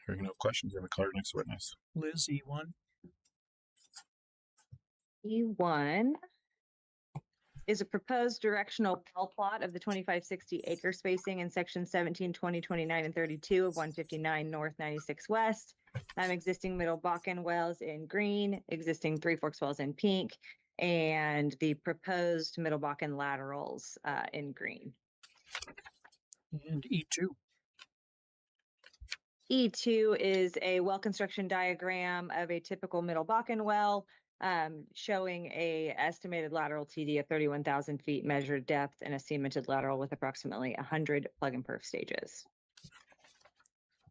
Hearing no questions, going to call our next witness. Liz, E1. E1 is a proposed directional well plot of the 2560 acre spacing in section 17, 20, 29, and 32 of 159 North, 96 West. Existing Middle Bakken wells in green, existing Three Forks wells in pink, and the proposed Middle Bakken laterals in green. And E2. E2 is a well construction diagram of a typical Middle Bakken well, showing a estimated lateral TD of 31,000 feet measured depth and a cemented lateral with approximately 100 plug and perf stages.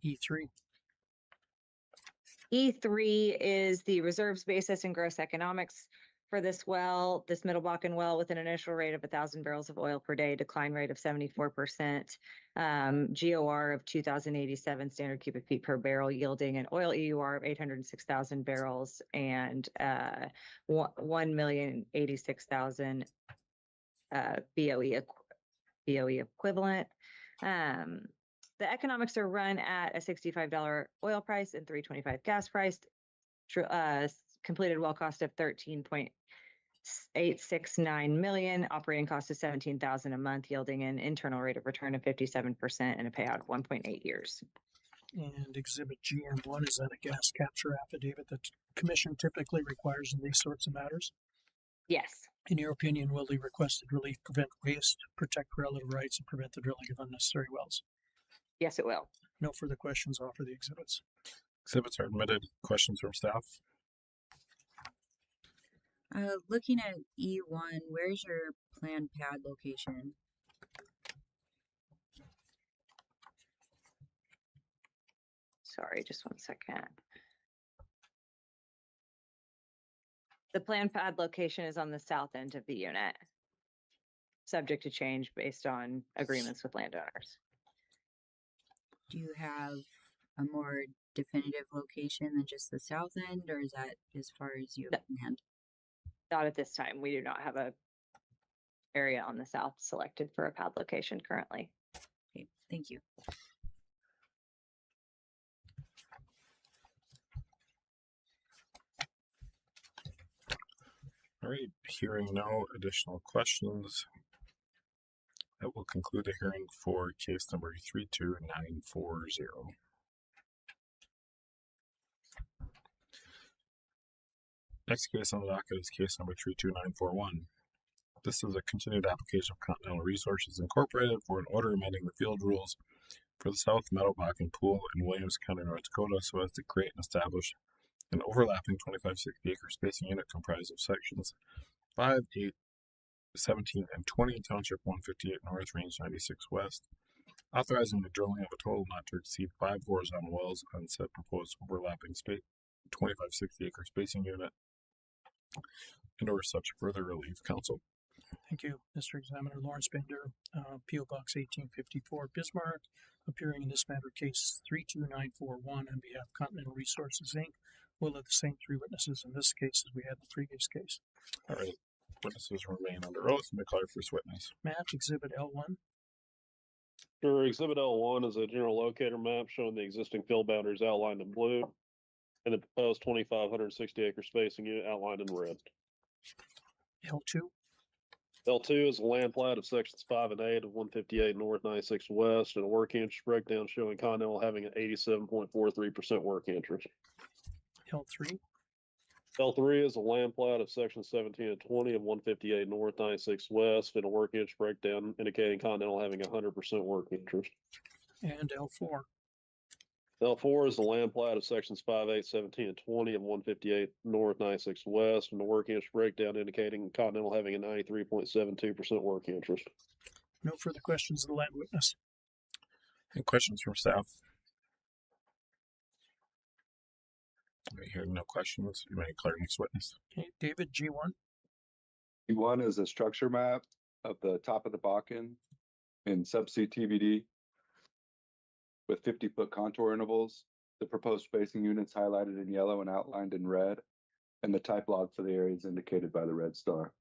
E3. E3 is the reserves basis and gross economics for this well, this Middle Bakken well, with an initial rate of 1,000 barrels of oil per day, decline rate of 74%, GOR of 2,087 standard cubic feet per barrel, yielding an oil EUR of 806,000 barrels and 1,086,000 BOE equivalent. The economics are run at a $65 oil price and $3.25 gas price. Completed well cost of $13.869 million. Operating cost of $17,000 a month, yielding an internal rate of return of 57% and a payout of 1.8 years. And Exhibit GM1, is that a gas capture affidavit that the Commission typically requires in these sorts of matters? Yes. In your opinion, will the requested relief prevent waste, protect relative rights, and prevent the drilling of unnecessary wells? Yes, it will. No further questions. Offer the exhibits. Exhibits are admitted. Questions from staff? Looking at E1, where's your planned pad location? Sorry, just one second. The planned pad location is on the south end of the unit, subject to change based on agreements with landowners. Do you have a more definitive location than just the south end, or is that as far as you have planned? Not at this time. We do not have a area on the south selected for a pad location currently. Okay, thank you. All right, hearing no additional questions, That will conclude the hearing for case number 32940. Next case on the docket is case number 32941. This is a continued application of Continental Resources Incorporated for an order amending the field rules for the South Meadowbakken Pool in Williams County, North Dakota, so as to create and establish an overlapping 2560-acre spacing unit comprised of sections 5, 8, 17, and 20, Township 158 North, Range 96 West, authorizing the drilling of a total not to exceed 5 horizontal wells on said proposed overlapping 2560-acre spacing unit, and or such further relief. Council. Thank you, Mr. Examiner. Lawrence Bender, P.O. Box 1854, Bismarck, appearing in this matter, case 32941 on behalf of Continental Resources, Inc. We'll have the same three witnesses in this case as we had in the previous case. All right. Witnesses remain under oath and declare first witness. Matt, Exhibit L1. Sure. Exhibit L1 is a general locator map showing the existing field boundaries outlined in blue and the proposed 2,560-acre spacing unit outlined in red. L2. L2 is a land plat of sections 5 and 8 of 158 North, 96 West, and a work interest breakdown showing Continental having an 87.43% work interest. L3. L3 is a land plat of sections 17 and 20 of 158 North, 96 West, and a work interest breakdown indicating Continental having 100% work interest. And L4. L4 is the land plat of sections 5, 8, 17, and 20 of 158 North, 96 West, and the work interest breakdown indicating Continental having a 93.72% work interest. No further questions of the land witness. Any questions from staff? I hear no questions. You may declare next witness. Okay, David, G1. G1 is a structure map of the top of the Bakken in subsea TVD with 50-foot contour intervals. The proposed spacing units highlighted in yellow and outlined in red, and the type log for the area is indicated by the red star.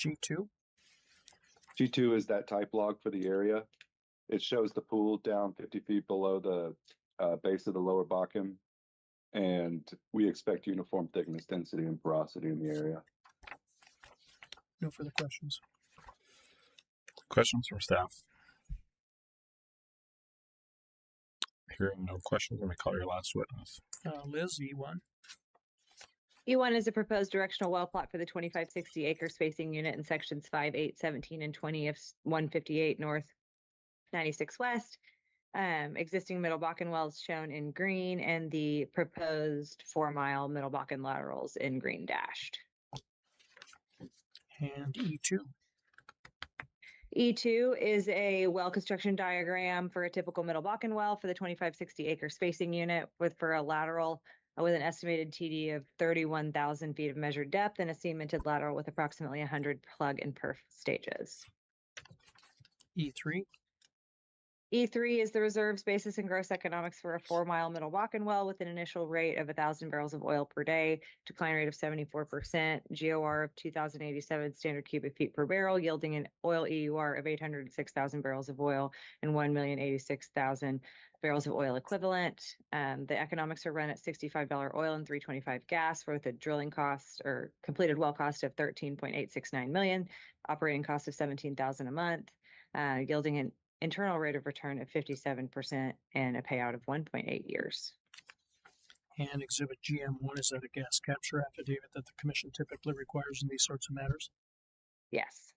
G2. G2 is that type log for the area. It shows the pool down 50 feet below the base of the lower Bakken, and we expect uniform thickness, density, and porosity in the area. No further questions. Questions from staff? Hearing no questions, let me call your last witness. Liz, E1. E1 is a proposed directional well plot for the 2560-acre spacing unit in sections 5, 8, 17, and 20 of 158 North, 96 West. Existing Middle Bakken wells shown in green and the proposed 4-mile Middle Bakken laterals in green dashed. And E2. E2 is a well construction diagram for a typical Middle Bakken well for the 2560-acre spacing unit for a lateral with an estimated TD of 31,000 feet of measured depth and a cemented lateral with approximately 100 plug and perf stages. E3. E3 is the reserves basis and gross economics for a 4-mile Middle Bakken well with an initial rate of 1,000 barrels of oil per day, decline rate of 74%, GOR of 2,087 standard cubic feet per barrel, yielding an oil EUR of 806,000 barrels of oil and 1,086,000 barrels of oil equivalent. The economics are run at $65 oil and $3.25 gas with a drilling cost or completed well cost of $13.869 million, operating cost of $17,000 a month, yielding an internal rate of return of 57% and a payout of 1.8 years. And Exhibit GM1 is that a gas capture affidavit that the Commission typically requires in these sorts of matters? Yes.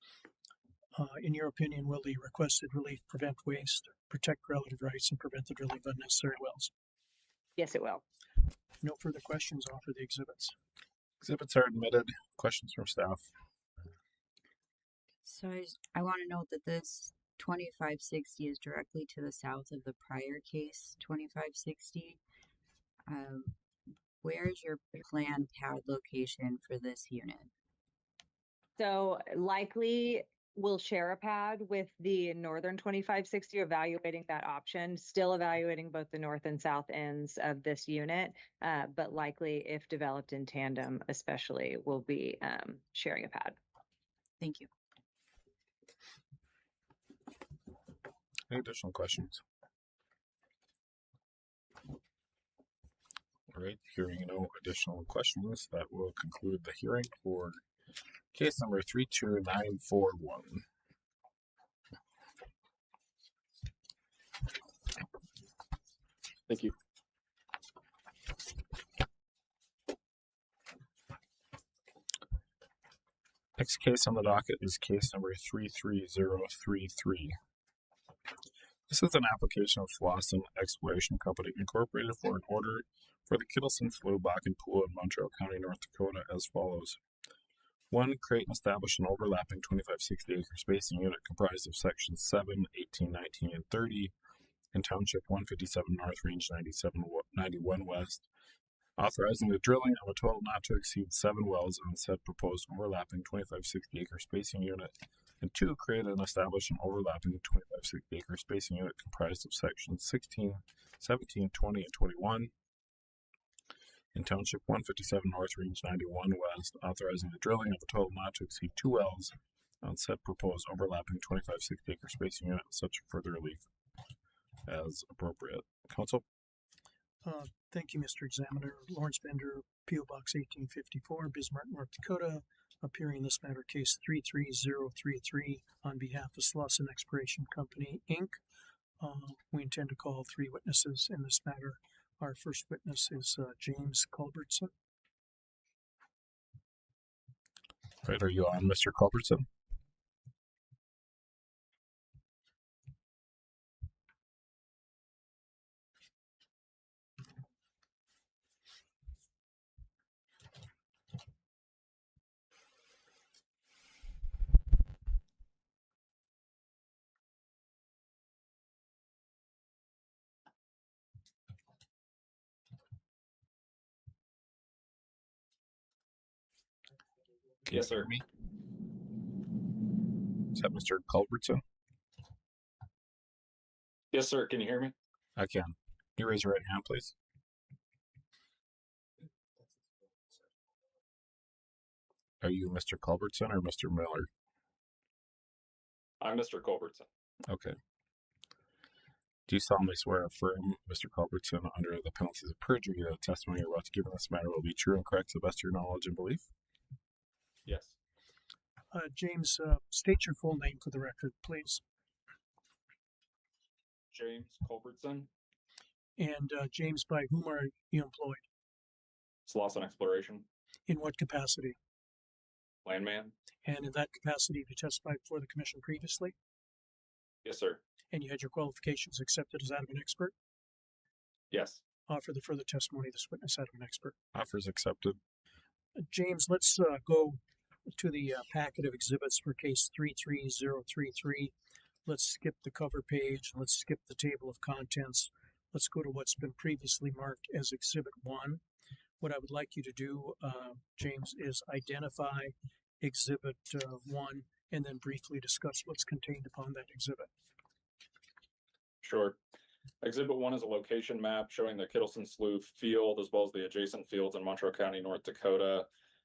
In your opinion, will the requested relief prevent waste, protect relative rights, and prevent the drilling of unnecessary wells? Yes, it will. No further questions. Offer the exhibits. Exhibits are admitted. Questions from staff? So I want to note that this 2560 is directly to the south of the prior case, 2560. Where is your planned pad location for this unit? So likely we'll share a pad with the northern 2560, evaluating that option, still evaluating both the north and south ends of this unit, but likely if developed in tandem, especially, we'll be sharing a pad. Thank you. Any additional questions? All right, hearing no additional questions, that will conclude the hearing for case number 32941. Thank you. Next case on the docket is case number 33033. This is an application of Flosson Exploration Company Incorporated for an order for the Kittleson Flue Bakken Pool in Montreal County, North Dakota as follows. 1. Create and establish an overlapping 2560 acre spacing unit comprised of sections 7, 18, 19, and 30 in Township 157 North, Range 91 West, authorizing the drilling of a total not to exceed 7 wells on said proposed overlapping 2560 acre spacing unit. And 2. Create and establish an overlapping 2560 acre spacing unit comprised of sections 16, 17, 20, and 21 in Township 157 North, Range 91 West, authorizing the drilling of a total not to exceed 2 wells on said proposed overlapping 2560 acre spacing unit, with such further relief as appropriate. Council? Thank you, Mr. Examiner. Lawrence Bender, P.O. Box 1854, Bismarck, North Dakota, appearing in this matter case 33033 on behalf of Slauson Exploration Company, Inc. We intend to call 3 witnesses in this matter. Our first witness is James Culbertson. Right, are you on, Mr. Culbertson? Yes, sir. Me? Is that Mr. Culbertson? Yes, sir. Can you hear me? I can. Can you raise your right hand, please? Are you Mr. Culbertson or Mr. Miller? I'm Mr. Culbertson. Okay. Do you solemnly swear or affirm, Mr. Culbertson, under the penalties of perjury, that the testimony you're about to give in this matter will be true and correct to the best of your knowledge and belief? Yes. James, state your full name for the record, please. James Culbertson, And James, by whom are you employed? Slauson Exploration, In what capacity? Landman. And in that capacity, have you testified before the commission previously? Yes, sir. And you had your qualifications accepted as that of an expert? Yes. Offer the further testimony of this witness out of an expert. Offers accepted. James, let's go to the packet of exhibits for case 33033. Let's skip the cover page. Let's skip the table of contents. Let's go to what's been previously marked as Exhibit 1. What I would like you to do, James, is identify Exhibit 1 and then briefly discuss what's contained upon that exhibit. Sure. Exhibit 1 is a location map showing the Kittleson Slough field as well as the adjacent fields in Montreal County, North Dakota.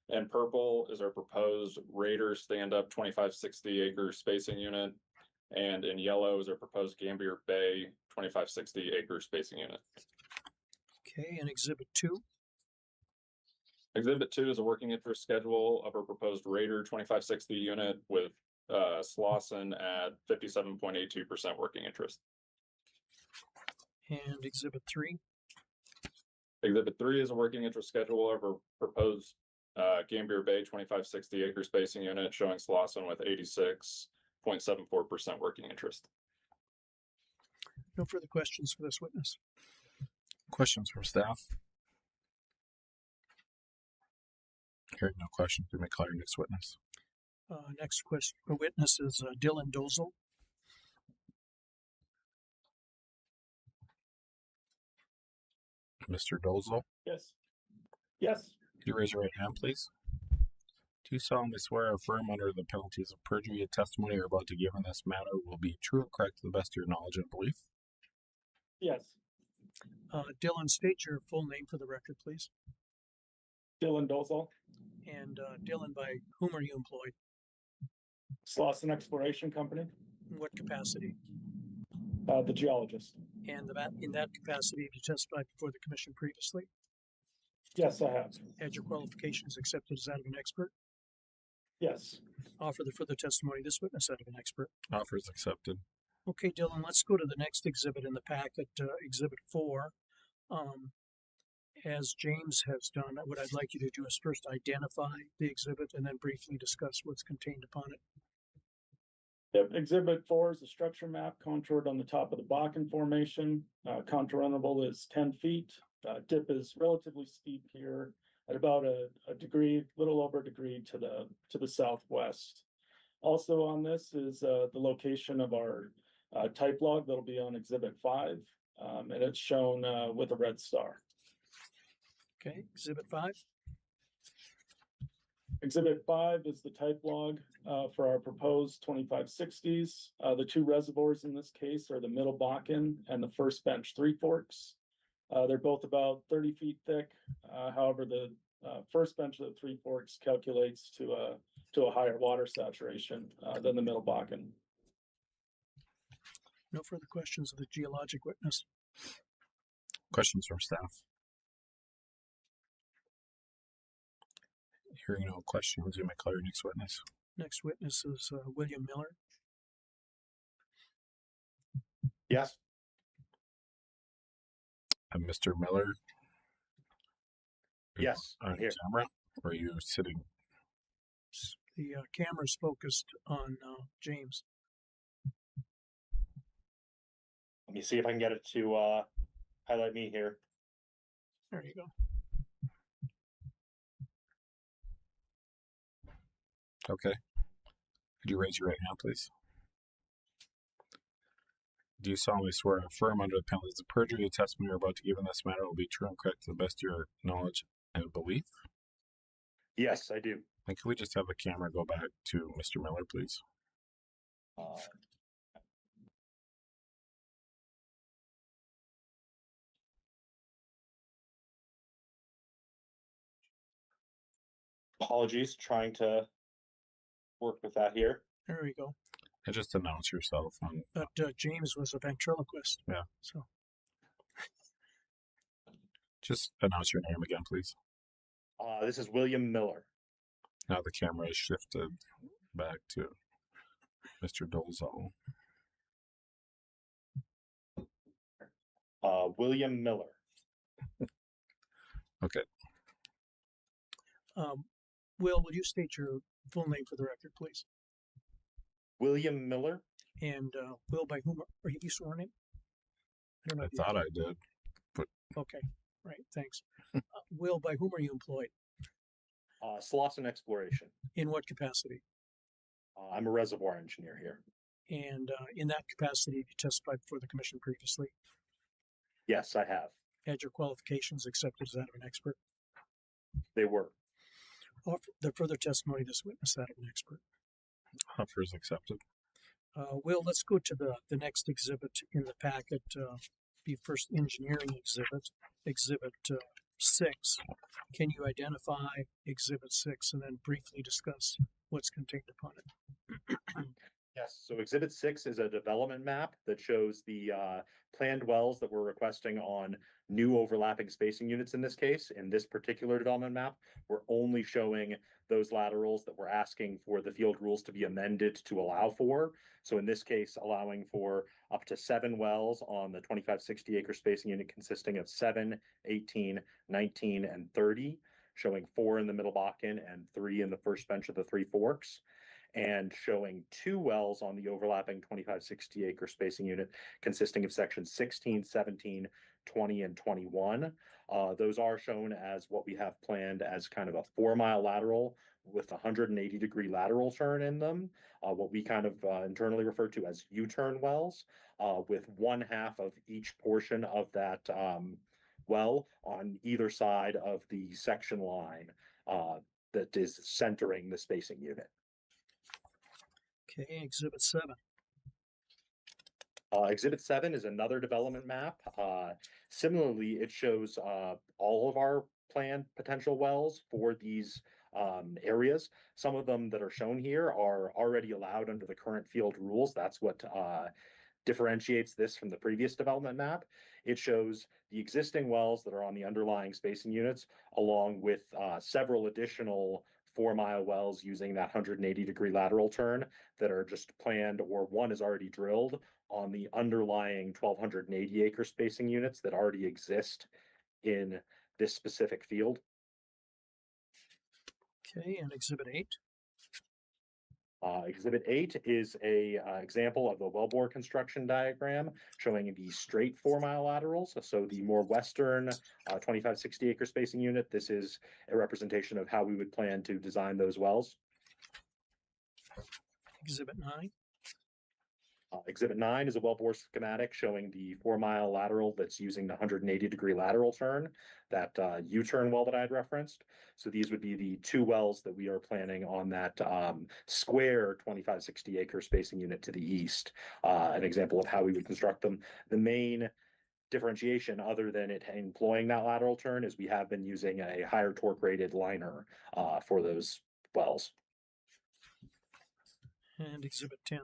In purple is our proposed Raider stand-up 2560 acre spacing unit. And in yellow is our proposed Gambier Bay 2560 acre spacing unit. Okay, and Exhibit 2. Exhibit 2 is a working interest schedule of our proposed Raider 2560 unit with Slauson at 57.82% working interest. And Exhibit 3. Exhibit 3 is a working interest schedule of our proposed Gambier Bay 2560 acre spacing unit showing Slauson with 86.74% working interest. No further questions for this witness. Questions from staff? Hearing no questions, we may call your next witness. Next witness is Dylan Dozel. Mr. Dozel, Yes. Yes. could you raise your right hand, please? Do you solemnly swear or affirm under the penalties of perjury the testimony you're about to give in this matter will be true and correct to the best of your knowledge and belief? Yes. Dylan, state your full name for the record, please. Dylan Dozel, And Dylan, by whom are you employed? Slauson Exploration Company, In what capacity? the geologist. And in that capacity, have you testified before the commission previously? Yes, I have. Had your qualifications accepted as that of an expert? Yes. Offer the further testimony of this witness out of an expert. Offers accepted. Okay, Dylan, let's go to the next exhibit in the packet, Exhibit 4. As James has done, what I'd like you to do is first identify the exhibit and then briefly discuss what's contained upon it. Yep, Exhibit 4 is a structure map contoured on the top of the Bakken Formation. Contour interval is 10 feet. Dip is relatively steep here at about a degree, little over a degree to the southwest. Also on this is the location of our type log that'll be on Exhibit 5, and it's shown with a red star. Okay, Exhibit 5. Exhibit 5 is the type log for our proposed 2560s. The two reservoirs in this case are the Middle Bakken and the First Bench Three Forks. They're both about 30 feet thick. However, the First Bench of the Three Forks calculates to a higher water saturation than the Middle Bakken. No further questions of the geologic witness. Questions from staff? Hearing no questions, you may call your next witness. Next witness is William Miller. Yes. Mr. Miller? Yes, On I'm here. camera? Or are you sitting? The camera's focused on James. Let me see if I can get it to highlight me here. There you go. Okay. Could you raise your right hand, please? Do you solemnly swear and affirm under the penalties of perjury the testimony you're about to give in this matter will be true and correct to the best of your knowledge and belief? Yes, I do. And can we just have the camera go back to Mr. Miller, please? Apologies, trying to work with that here. There we go. And just announce yourself on. But James was a ventriloquist. Yeah. So Just announce your name again, please. This is William Miller. Now the camera is shifted back to Mr. Dolezal. William Miller. Okay. Will you state your full name for the record, please? William Miller. And Will, by whom are you sworn in? I don't know. I if you- thought I did. Okay, right. Thanks. Will, by whom are you employed? Slauson Exploration. In what capacity? I'm a reservoir engineer here. And in that capacity, you testified before the commission previously. Yes, I have. Had your qualifications accepted as that of an expert? They were. Offer the further testimony this witness that of an expert. Offer is accepted. Will, let's go to the next exhibit in the packet. Be first engineering exhibit, Exhibit 6. Can you identify Exhibit 6 and then briefly discuss what's contained upon it? Yes, so Exhibit 6 is a development map that shows the planned wells that we're requesting on new overlapping spacing units in this case. In this particular development map, we're only showing those laterals that we're asking for the field rules to be amended to allow for. So in this case, allowing for up to 7 wells on the 2560 acre spacing unit consisting of 7, 18, 19, and 30, showing 4 in the Middle Bakken and 3 in the First Bench of the Three Forks, and showing 2 wells on the overlapping 2560 acre spacing unit consisting of sections 16, 17, 20, and 21. Those are shown as what we have planned as kind of a 4-mile lateral with 180-degree lateral turn in them, what we kind of internally refer to as U-turn wells, with 1/2 of each portion of that well on either side of the section line that is centering the spacing unit. Okay, Exhibit 7. Exhibit 7 is another development map. Similarly, it shows all of our planned potential wells for these areas. Some of them that are shown here are already allowed under the current field rules. That's what differentiates this from the previous development map. It shows the existing wells that are on the underlying spacing units, along with several additional 4-mile wells using that 180-degree lateral turn that are just planned, or one is already drilled on the underlying 1,280 acre spacing units that already exist in this specific field. Okay, and Exhibit 8. Exhibit 8 is a example of the wellbore construction diagram showing the straight 4-mile laterals. So the more western 2560 acre spacing unit, this is a representation of how we would plan to design those wells. Exhibit 9. Exhibit 9 is a wellbore schematic showing the 4-mile lateral that's using the 180-degree lateral turn, that U-turn well that I had referenced. So these would be the 2 wells that we are planning on that square 2560 acre spacing unit to the east. An example of how we would construct them. The main differentiation, other than it employing that lateral turn, is we have been using a higher torque rated liner for those wells. And Exhibit 10.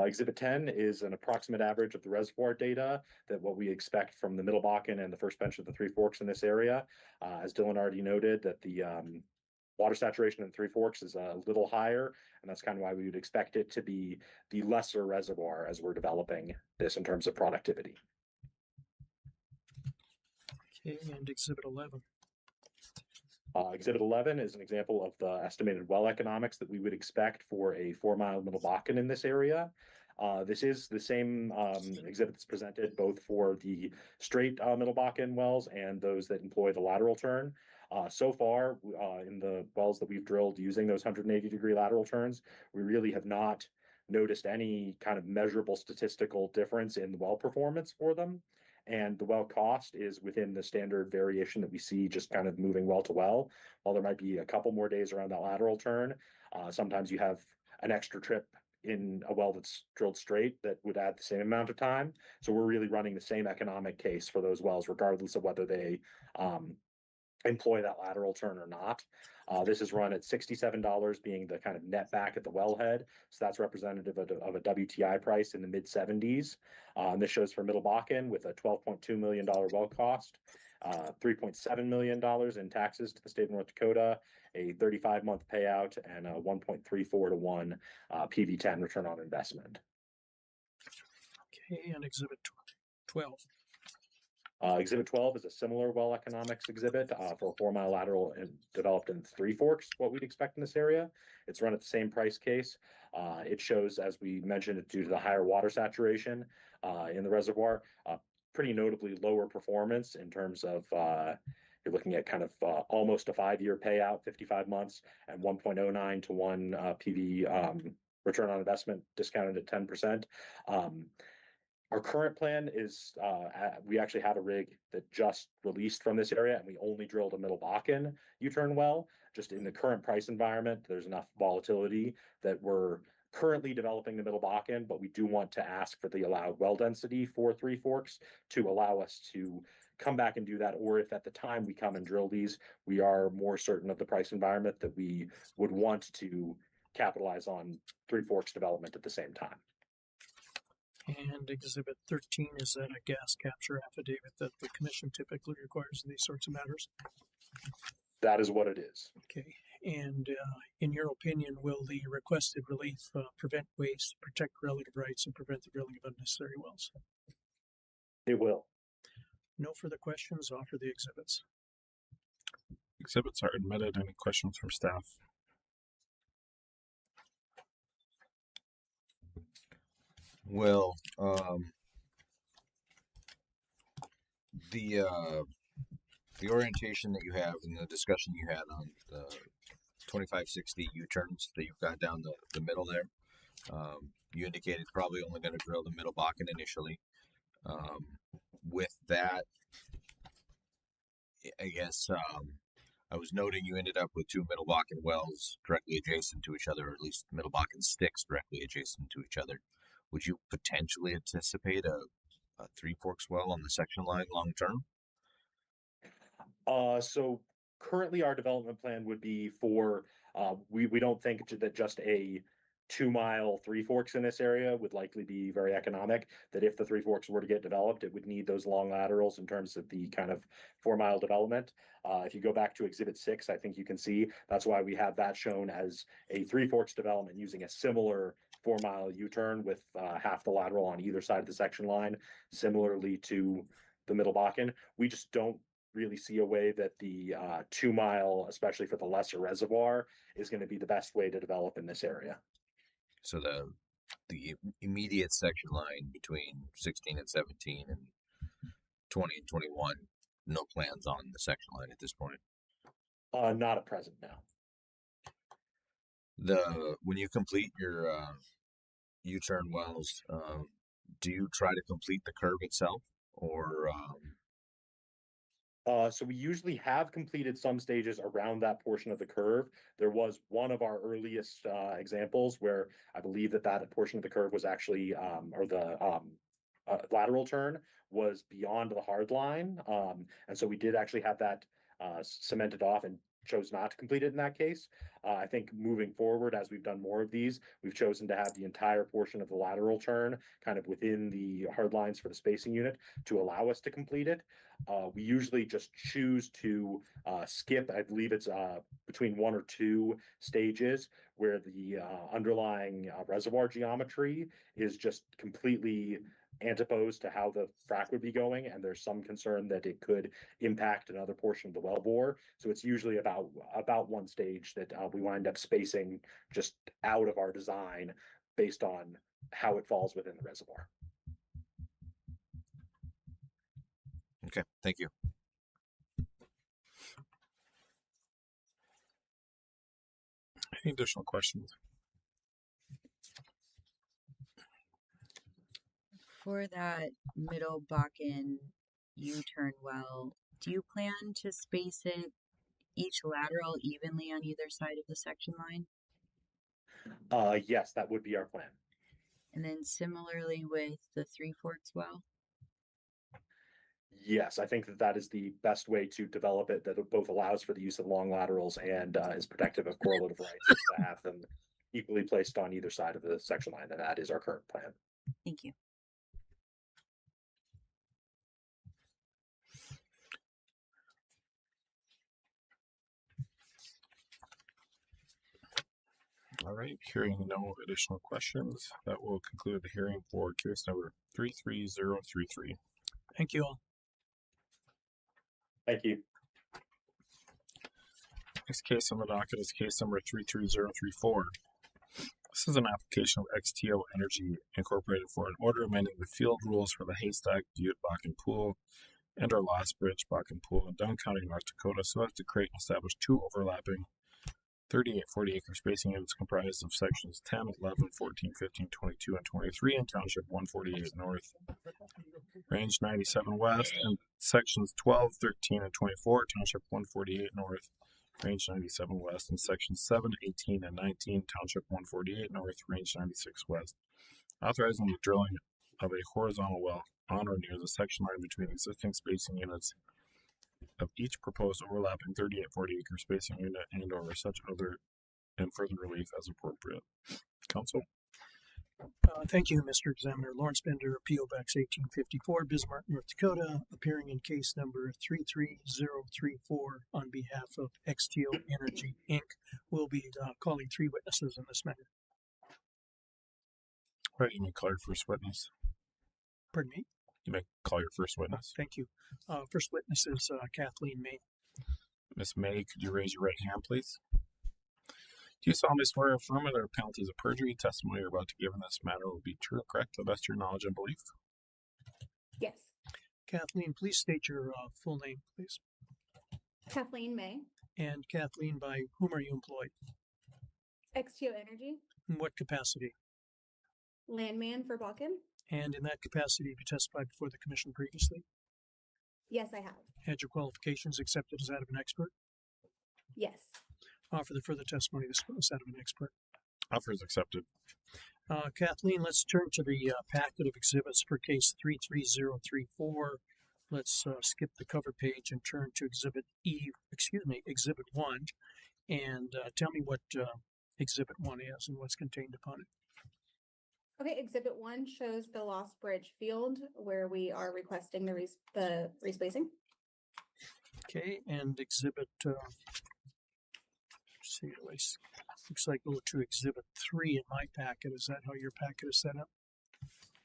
Exhibit 10 is an approximate average of the reservoir data that what we expect from the Middle Bakken and the first bench of the Three Forks in this area. As Dylan already noted, that the water saturation in Three Forks is a little higher, and that's kind of why we would expect it to be the lesser reservoir as we're developing this in terms of productivity. Okay, and Exhibit 11. Exhibit 11 is an example of the estimated well economics that we would expect for a 4-mile Middle Bakken in this area. This is the same exhibit that's presented both for the straight Middle Bakken wells and those that employ the lateral turn. So far, in the wells that we've drilled using those 180-degree lateral turns, we really have not noticed any kind of measurable statistical difference in the well performance for them. And the well cost is within the standard variation that we see just kind of moving well to well. While there might be a couple more days around that lateral turn, sometimes you have an extra trip in a well that's drilled straight that would add the same amount of time. So we're really running the same economic case for those wells, regardless of whether they employ that lateral turn or not. This is run at $67 being the kind of net back at the wellhead. So that's representative of a WTI price in the mid 70s. This shows for Middle Bakken with a $12.2 million well cost, $3.7 million in taxes to the state of North Dakota, a 35-month payout, and a 1.34 to 1 PV10 return on investment. Okay, and Exhibit 12. Exhibit 12 is a similar well economics exhibit for a 4-mile lateral and developed in Three Forks, what we'd expect in this area. It's run at the same price case. It shows, as we mentioned, due to the higher water saturation in the reservoir, pretty notably lower performance in terms of you're looking at kind of almost a 5-year payout, 55 months, and 1.09 to 1 PV return on investment discounted at 10%. Our current plan is we actually have a rig that just released from this area, and we only drilled a Middle Bakken U-turn well. Just in the current price environment, there's enough volatility that we're currently developing the Middle Bakken, but we do want to ask for the allowed well density for Three Forks to allow us to come back and do that. Or if at the time we come and drill these, we are more certain of the price environment that we would want to capitalize on Three Forks development at the same time. And Exhibit 13 is that a gas capture affidavit that the commission typically requires in these sorts of matters? That is what it is. Okay, and in your opinion, will the requested relief prevent waste, protect relative rights, and prevent the drilling of unnecessary wells? It will. No further questions. Offer the exhibits. Exhibits are admitted. Any questions from staff? Well, the orientation that you have and the discussion you had on the 2560 U-turns that you've got down the middle there, you indicated probably only going to drill the Middle Bakken initially. With that, I guess I was noting you ended up with 2 Middle Bakken wells directly adjacent to each other, or at least Middle Bakken sticks directly adjacent to each other. Would you potentially anticipate a Three Forks well on the section line long term? So currently our development plan would be for, we don't think that just a 2-mile Three Forks in this area would likely be very economic. That if the Three Forks were to get developed, it would need those long laterals in terms of the kind of 4-mile development. If you go back to Exhibit 6, I think you can see that's why we have that shown as a Three Forks development using a similar 4-mile U-turn with half the lateral on either side of the section line, similarly to the Middle Bakken. We just don't really see a way that the 2-mile, especially for the lesser reservoir, is going to be the best way to develop in this area. So the immediate section line between 16 and 17 and 20 and 21, no plans on the section line at this point. Not at present now. When you complete your U-turn wells, do you try to complete the curve itself, or so we usually have completed some stages around that portion of the curve. There was one of our earliest examples where I believe that portion of the curve was actually, or the lateral turn was beyond the hard line. And so we did actually have that cemented off and chose not to complete it in that case. I think moving forward, as we've done more of these, we've chosen to have the entire portion of the lateral turn kind of within the hard lines for the spacing unit to allow us to complete it. We usually just choose to skip, I believe it's between 1 or 2 stages where the underlying reservoir geometry is just completely antipose to how the frac would be going, and there's some concern that it could impact another portion of the wellbore. So it's usually about 1 stage that we wind up spacing just out of our design based on how it falls within the reservoir. okay? Thank you. Any additional questions? For that Middle Bakken U-turn well, do you plan to space it each lateral evenly on either side of the section line? Yes, that would be our plan. And then similarly with the Three Forks well? Yes, I think that is the best way to develop it, that it both allows for the use of long laterals and is protective of correlative rights, is to have them equally placed on either side of the section line, and that is our current plan. Thank you. All right, hearing no additional questions, that will conclude the hearing for case number 33033. Thank you all. Thank you. Next case on the docket is case number 33034. This is an application of XTO Energy Incorporated for an order amending the field rules for the Haystack Butte Bakken Pool and our Lost Bridge Bakken Pool in Dunn County, North Dakota, so as to create and establish 2 overlapping 38-40 acre spacing units comprised of sections 10, 11, 14, 15, 22, and 23 in Township 148 North, Range 97 West, and sections 12, 13, and 24, Township 148 North, Range 97 West, and sections 7, 18, and 19, Township 148 North, Range 96 West, authorizing the drilling of a horizontal well on or near the section line between existing spacing units of each proposed overlapping 38-40 acre spacing unit and or such other and further relief as appropriate. Council. Thank you, Mr. Examiner. Lawrence Bender, P.O. Box 1854, Bismarck, North Dakota, appearing in case number 33034 on behalf of XTO Energy, Inc. We'll be calling 3 witnesses in this matter. All right, you may call your first witness. Pardon me? You may call your first witness. Thank you. First witness is Kathleen May. Miss May, could you raise your right hand, please? Do you solemnly swear or affirm under penalties of perjury testimony you're about to give in this matter will be true and correct to the best of your knowledge and belief? Yes. Kathleen, please state your full name, please. Kathleen May, And Kathleen, by whom are you employed? XTO Energy, In what capacity? landman for Bakken. And in that capacity, have you testified before the commission previously? Yes, I have. Had your qualifications accepted as that of an expert? Yes. Offer the further testimony as that of an expert. Offer is accepted. Kathleen, let's turn to the packet of exhibits for case 33034. Let's skip the cover page and turn to exhibit Exhibit 1. And tell me what Exhibit 1 is and what's contained upon it. Okay, exhibit 1 shows the Lost Bridge field where we are requesting the respacing. Okay, and exhibit, looks like go to exhibit 3 in my packet. Is that how your packet is set up?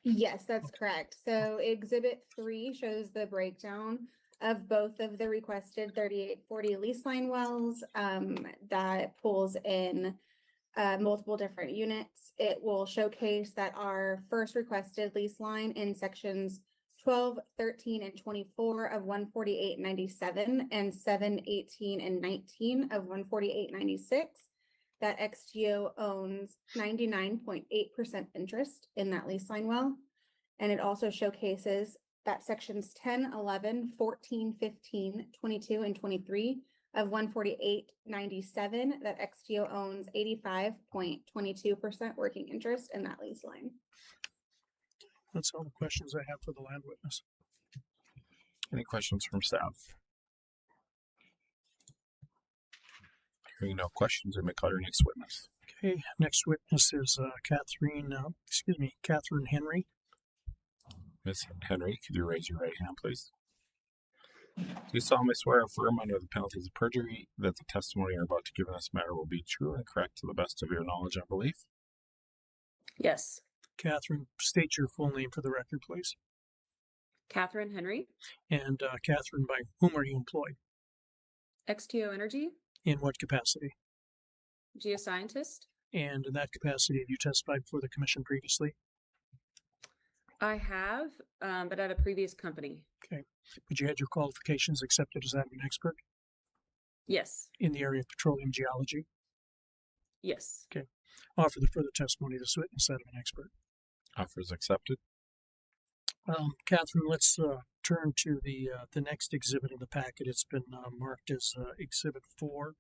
Yes, that's correct. So exhibit 3 shows the breakdown of both of the requested 3840 lease line wells that pulls in multiple different units. It will showcase that our first requested lease line in sections 12, 13, and 24 of 148.97 and 7, 18, and 19 of 148.96, that XTO owns 99.8% interest in that lease line well. And it also showcases that sections 10, 11, 14, 15, 22, and 23 of 148.97, that XTO owns 85.22% working interest in that lease line. That's all the questions I have for the land witness. Any questions from staff? Hearing no questions, I may call your next witness. Okay, next witness is Catherine Henry. Ms. Henry, could you raise your right hand, please? Do you solemnly swear or affirm under the penalties of perjury that the testimony you're about to give in this matter will be true and correct to the best of your knowledge and belief? Yes. Catherine, state your full name for the record, please. Catherine Henry. And Catherine, by whom are you employed? XTO Energy. In what capacity? Geoscientist. And in that capacity, have you testified before the commission previously? I have, but at a previous company. Okay. But you had your qualifications accepted as that of an expert? Yes. In the area of petroleum geology? Yes. Okay. Offer the further testimony of this witness that of an expert. Offer is accepted. Catherine, let's turn to the next exhibit in the packet. It's been marked as Exhibit 4.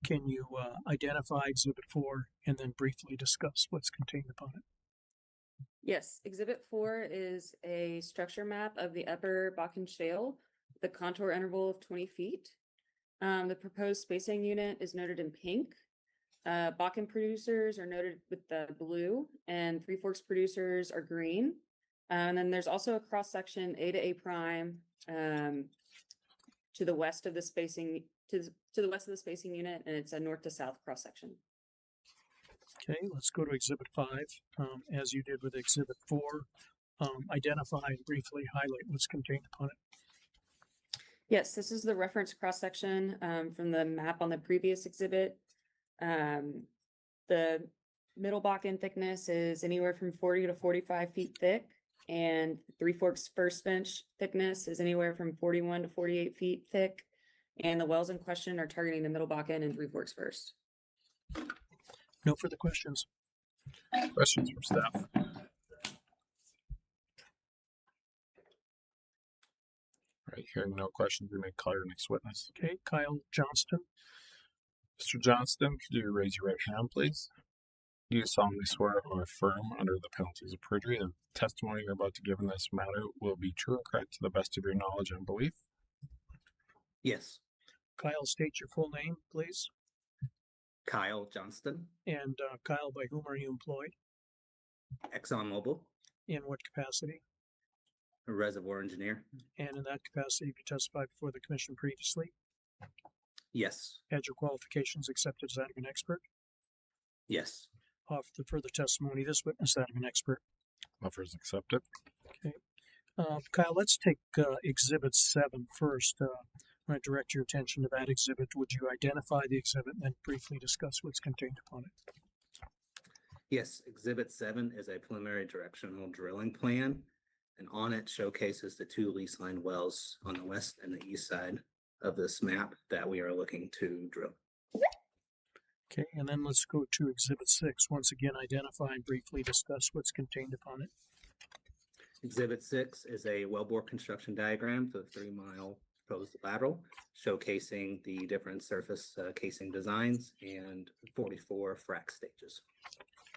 Can you identify Exhibit 4 and then briefly discuss what's contained upon it? Yes. Exhibit 4 is a structure map of the Upper Bakken Shale, the contour interval of 20 feet. The proposed spacing unit is noted in pink. Bakken producers are noted with the blue, and Three Forks producers are green. And then there's also a cross section A to A prime to the west of the spacing to the west of the spacing unit, and it's a north to south cross section. Okay, let's go to Exhibit 5. As you did with Exhibit 4, identify and briefly highlight what's contained upon it. Yes, this is the reference cross section from the map on the previous exhibit. The middle Bakken thickness is anywhere from 40 to 45 feet thick, and Three Forks first bench thickness is anywhere from 41 to 48 feet thick. And the wells in question are targeting the middle Bakken and Three Forks first. No further questions. Questions from staff? All right, hearing no questions, we may call your next witness. Okay, Kyle Johnston. Mr. Johnston, could you raise your right hand, please? Do you solemnly swear or affirm under the penalties of perjury that the testimony you're about to give in this matter will be true and correct to the best of your knowledge and belief? Yes. Kyle, state your full name, please. Kyle Johnston. And Kyle, by whom are you employed? ExxonMobil. In what capacity? A reservoir engineer. And in that capacity, have you testified before the commission previously? Yes. Had your qualifications accepted as that of an expert? Yes. Offer the further testimony of this witness that of an expert. Offer is accepted. Okay. Kyle, let's take Exhibit 7 first. I'm going to direct your attention to that exhibit. Would you identify the exhibit and then briefly discuss what's contained upon it? Yes. Exhibit 7 is a preliminary directional drilling plan, and on it showcases the two lease line wells on the west and the east side of this map that we are looking to drill. Okay, and then let's go to Exhibit 6. Once again, identify and briefly discuss what's contained upon it. Exhibit 6 is a wellbore construction diagram for the 3-mile proposed lateral, showcasing the different surface casing designs and 44 frac stages.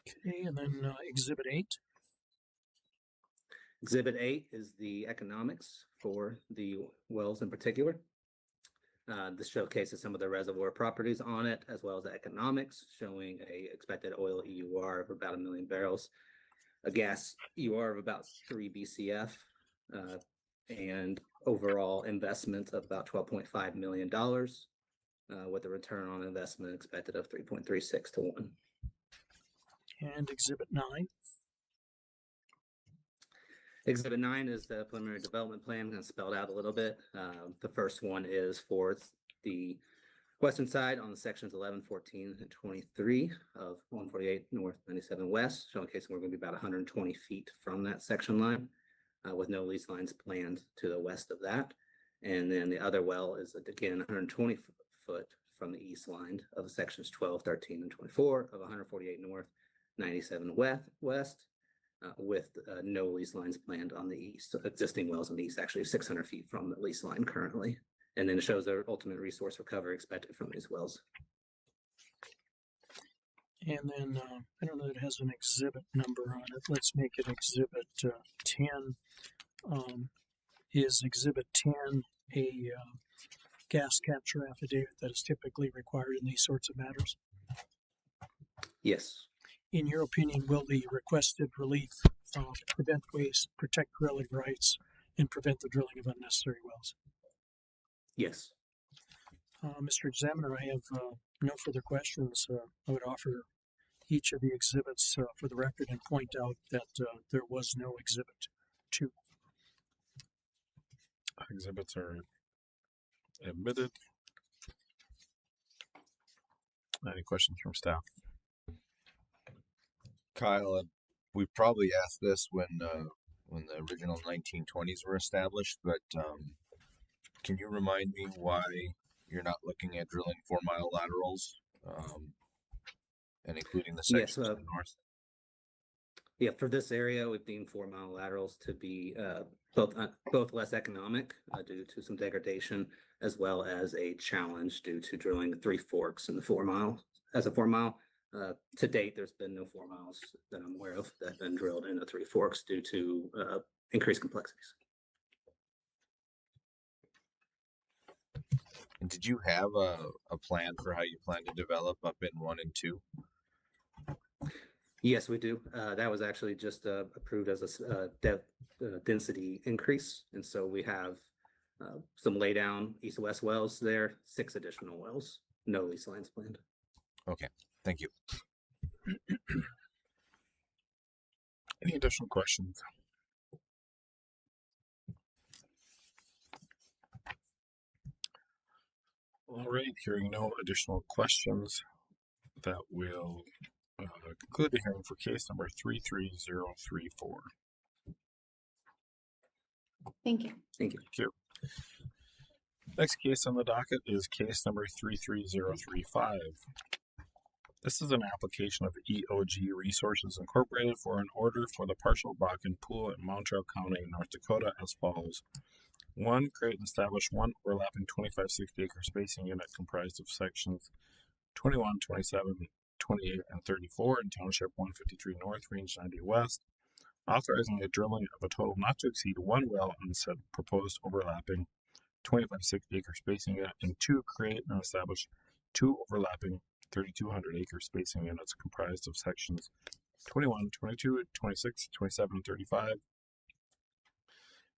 Okay, and then Exhibit 8. Exhibit 8 is the economics for the wells in particular. This showcases some of the reservoir properties on it, as well as the economics, showing a expected oil EUR of about 1 million barrels, a gas EUR of about 3 BCF, and overall investment of about $12.5 million, with a return on investment expected of 3.36 to 1. And Exhibit 9. Exhibit 9 is the preliminary development plan, and spelled out a little bit. The first one is for the western side on the sections 11, 14, and 23 of 148 North 97 West, showcasing we're going to be about 120 feet from that section line, with no lease lines planned to the west of that. And then the other well is again 120 foot from the east line of sections 12, 13, and 24 of 148 North 97 West. With no lease lines planned on the east. So existing wells on the east actually 600 feet from the lease line currently. And then it shows their ultimate resource recovery expected from these wells. And then I don't know that it has an exhibit number on it. Let's make it Exhibit 10. Is Exhibit 10 a gas capture affidavit that is typically required in these sorts of matters? Yes. In your opinion, will the requested relief prevent waste, protect relative rights, and prevent the drilling of unnecessary wells? Yes. Mr. Examiner, I have no further questions. I would offer each of the exhibits for the record and point out that there was no Exhibit 2. Exhibits are admitted. Any questions from staff? Kyle, we probably asked this when the original 1920s were established, but can you remind me why you're not looking at drilling 4-mile laterals and including the sections to the north? Yeah, for this area, we've deemed 4-mile laterals to be both less economic due to some degradation, as well as a challenge due to drilling the 3 forks in the 4-mile. As a 4-mile, to date, there's been no 4 miles that I'm aware of that have been drilled in the 3 forks due to increased complexities. And did you have a plan for how you plan to develop up in 1 and 2? Yes, we do. That was actually just approved as a density increase. And so we have some laydown east-west wells there, 6 additional wells, no lease lines planned. Okay, thank you. Any additional questions? All right, hearing no additional questions, that will conclude the hearing for case number 33034. Thank you. Thank you. Thank you. Next case on the docket is case number 33035. This is an application of EOG Resources Incorporated for an order for the partial Bakken pool in Mountrail County, North Dakota as follows. 1, create and establish one overlapping 2560 acre spacing unit comprised of sections 21, 27, 28, and 34 in Township 153 North, Range 90 West, authorizing the drilling of a total not to exceed 1 well on said proposed overlapping 2560 acre spacing unit, and 2, create and establish 2 overlapping 3,200 acre spacing units comprised of sections 21, 22, 26, 27, and 35,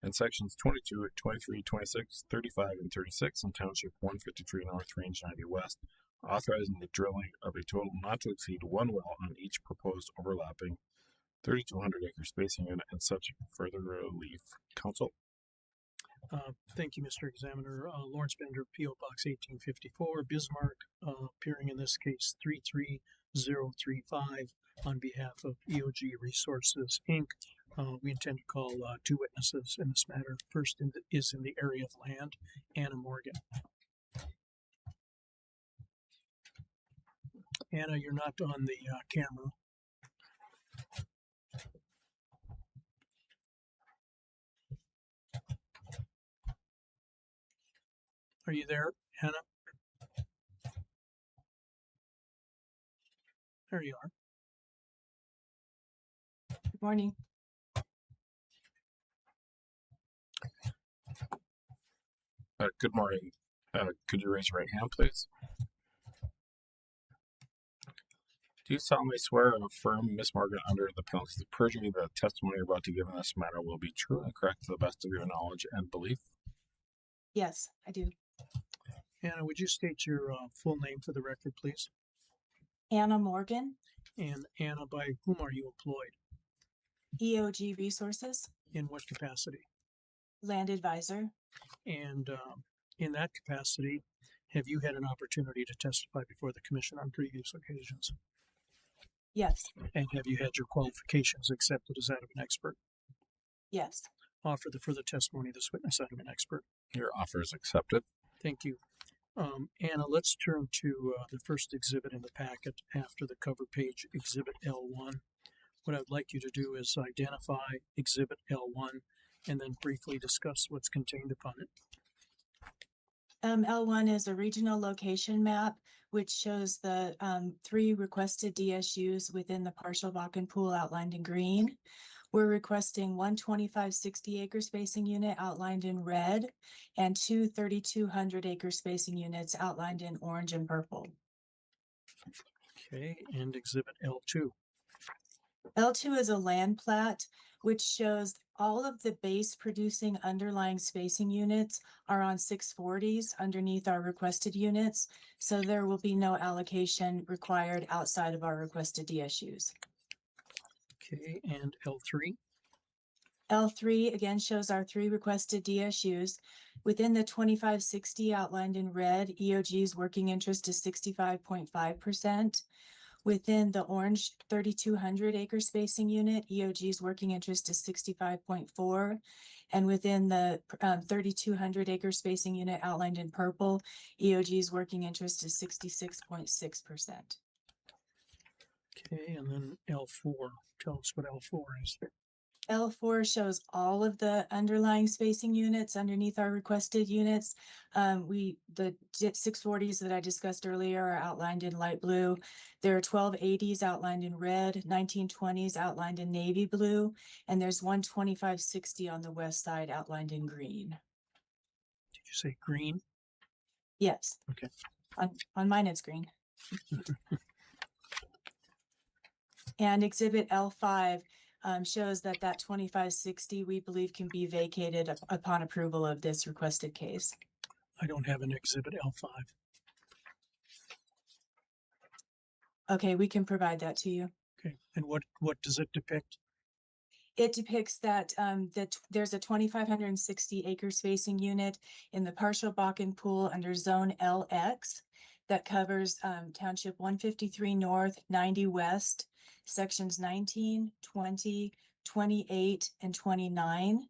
and sections 22, 23, 26, 35, and 36 in Township 153 North, Range 90 West, authorizing the drilling of a total not to exceed 1 well on each proposed overlapping 3,200 acre spacing unit and such further relief. Council? Thank you, Mr. Examiner. Lawrence Bender, P.O. Box 1854, Bismarck, appearing in this case 33035 on behalf of EOG Resources, Inc. We intend to call 2 witnesses in this matter. First is in the area of land, Anna Morgan. Anna, you're not on the camera. Are you there, Anna? There you are. Good morning. Good morning. Could you raise your right hand, please? Do you solemnly swear or affirm, Ms. Morgan, under the penalties of perjury, that the testimony you're about to give in this matter will be true and correct to the best of your knowledge and belief? Yes, I do. Anna, would you state your full name for the record, please? Anna Morgan, And Anna, by whom are you employed? EOG Resources, In what capacity? Land Advisor. And in that capacity, have you had an opportunity to testify before the commission on previous occasions? Yes, And have you had your qualifications accepted as that of an expert? yes. Offer the further testimony of this witness that of an expert. Your offer is accepted. Thank you. Anna, let's turn to the first exhibit in the packet after the cover page, Exhibit L1. What I'd like you to do is identify Exhibit L1 and then briefly discuss what's contained upon it. L1 is a regional location map, which shows the 3 requested DSUs within the partial Bakken pool outlined in green. We're requesting one 2560 acre spacing unit outlined in red and 2 3200 acre spacing units outlined in orange and purple. Okay, and Exhibit L2. L2 is a land plat, which shows all of the base producing underlying spacing units are on 640s underneath our requested units. So there will be no allocation required outside of our requested DSUs. Okay, and L3. L3 again shows our 3 requested DSUs. Within the 2560 outlined in red, EOG's working interest is 65.5%. Within the orange 3200 acre spacing unit, EOG's working interest is 65.4. And within the 3200 acre spacing unit outlined in purple, EOG's working interest is 66.6%. Okay, and then L4. Tell us what L4 is. L4 shows all of the underlying spacing units underneath our requested units. The 640s that I discussed earlier are outlined in light blue. There are 1280s outlined in red, 1920s outlined in navy blue, and there's one 2560 on the west side outlined in green. Did you say green? Yes. Okay. On mine it's green. And Exhibit L5 shows that 2560 we believe can be vacated upon approval of this requested case. I don't have an Exhibit L5. Okay, we can provide that to you. Okay, and what does it depict? It depicts that there's a 2,560 acre spacing unit in the partial Bakken pool under Zone LX that covers Township 153 North, 90 West, sections 19, 20, 28, and 29.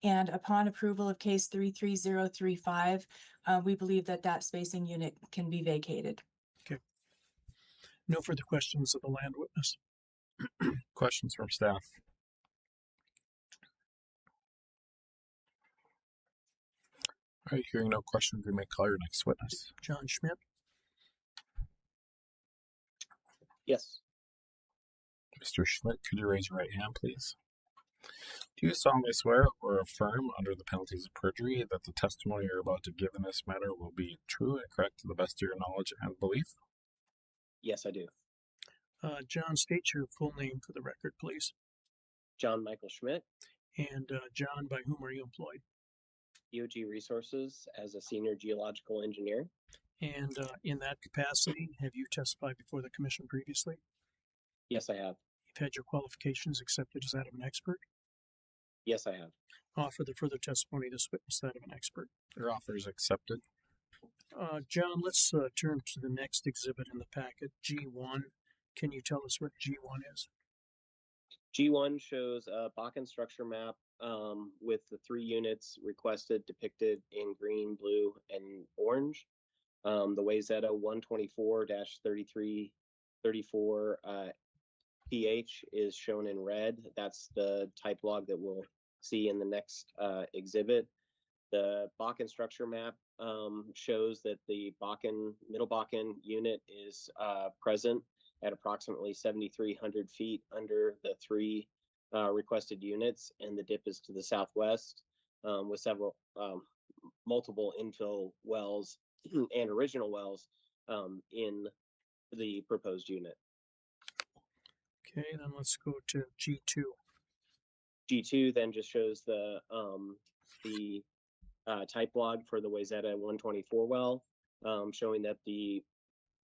And upon approval of case 33035, we believe that spacing unit can be vacated. Okay. No further questions of the land witness. Questions from staff? All right, hearing no questions, we may call your next witness. John Schmidt. Yes. Mr. Schmidt, could you raise your right hand, please? Do you solemnly swear or affirm, under the penalties of perjury, that the testimony you're about to give in this matter will be true and correct to the best of your knowledge and belief? Yes, I do. John, state your full name for the record, please. John Michael Schmidt, And John, by whom are you employed? EOG Resources, as a senior geological engineer. And in that capacity, have you testified before the commission previously? Yes, I have. You've had your qualifications accepted as that of an expert? Yes, I have. Offer the further testimony of this witness that of an expert. Your offer is accepted. John, let's turn to the next exhibit in the packet, G1. Can you tell us what G1 is? G1 shows a Bakken structure map with the 3 units requested depicted in green, blue, and orange. The Wayzata 124-3334 PH is shown in red. That's the type log that we'll see in the next exhibit. The Bakken structure map shows that the Middle Bakken unit is present at approximately 7,300 feet under the 3 requested units, and the dip is to the southwest with several multiple infill wells and original wells in the proposed unit. Okay, then let's go to G2. G2 then just shows the type log for the Wayzata 124 well, showing that the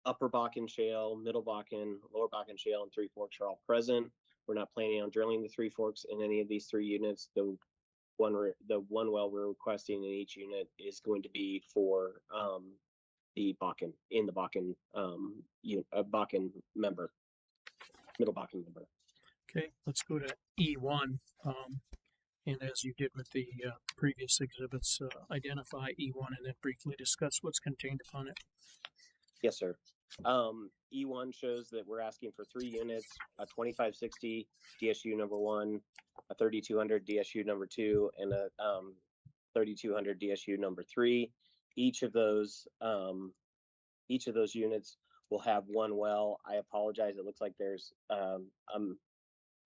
Upper Bakken Shale, Middle Bakken, Lower Bakken Shale, and Three Forks are all present. We're not planning on drilling the Three Forks in any of these three units. The one well we're requesting in each unit is going to be for the Bakken, in the Bakken Bakken member, Middle Bakken member. Okay, let's go to E1. And as you did with the previous exhibits, identify E1 and then briefly discuss what's contained upon it. Yes, sir. E1 shows that we're asking for 3 units, a 2560 DSU number 1, a 3200 DSU number 2, and a 3200 DSU number 3. Each of those units will have 1 well. I apologize. It looks like there's a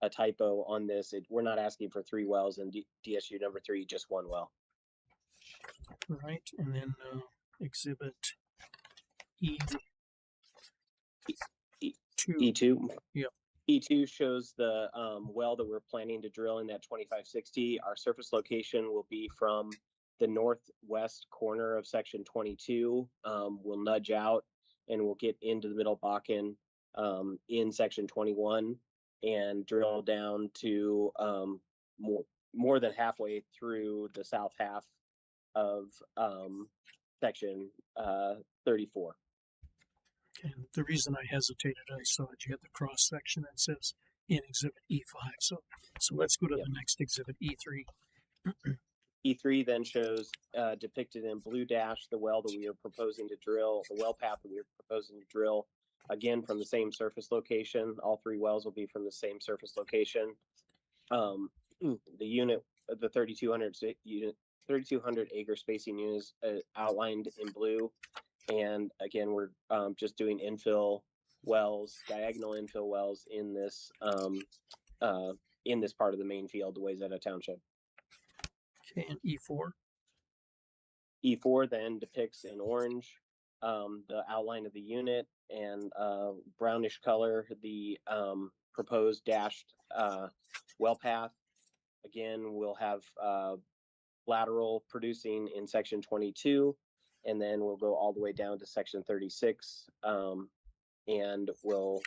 typo on this. We're not asking for 3 wells in DSU number 3, just 1 well. All right, and then exhibit E2. E2. Yep. E2 shows the well that we're planning to drill in that 2560. Our surface location will be from the northwest corner of section 22. We'll nudge out and we'll get into the Middle Bakken in section 21 and drill down to more than halfway through the south half of section 34. Okay. The reason I hesitated, I saw that you had the cross section that says in exhibit E5. So let's go to the next exhibit, E3. E3 then shows depicted in blue dash the well that we are proposing to drill, the well path that we are proposing to drill, again from the same surface location. All 3 wells will be from the same surface location. The unit, the 3,200 acre spacing units outlined in blue. And again, we're just doing infill wells, diagonal infill wells in this part of the main field, the Wayzata Township. Okay, and E4. E4 then depicts in orange the outline of the unit, and brownish color the proposed dashed well path. Again, we'll have lateral producing in section 22, and then we'll go all the way down to section 36, and we'll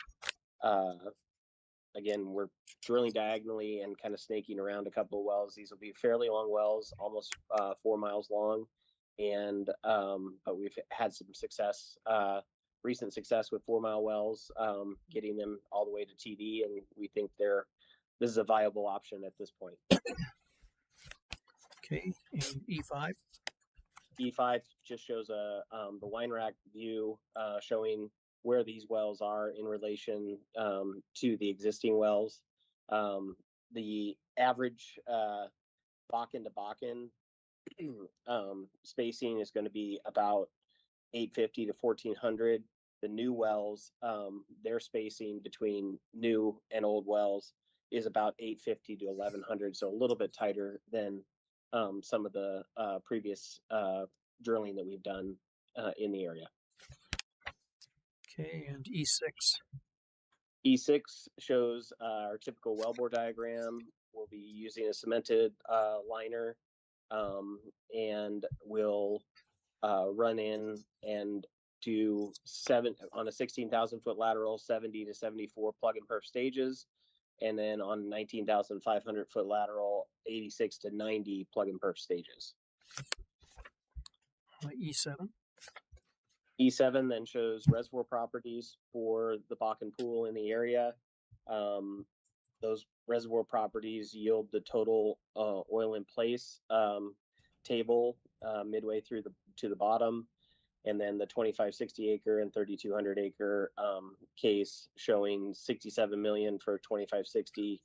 again, we're drilling diagonally and kind of snaking around a couple of wells. These will be fairly long wells, almost 4 miles long, and but we've had some success, recent success with 4-mile wells, getting them all the way to TD, and we think this is a viable option at this point. Okay, and E5. E5 just shows the line rack view showing where these wells are in relation to the existing wells. The average Bakken to Bakken spacing is going to be about 850 to 1400. The new wells, their spacing between new and old wells is about 850 to 1100, so a little bit tighter than some of the previous drilling that we've done in the area. Okay, and E6. E6 shows our typical wellbore diagram. We'll be using a cemented liner, and we'll run in and do on a 16,000 foot lateral, 70 to 74 plug and perf stages. And then on 19,500 foot lateral, 86 to 90 plug and perf stages. E7. E7 then shows reservoir properties for the Bakken pool in the area. Those reservoir properties yield the total oil in place table midway through to the bottom, and then the 2560 acre and 3200 acre case showing 67 million for 2560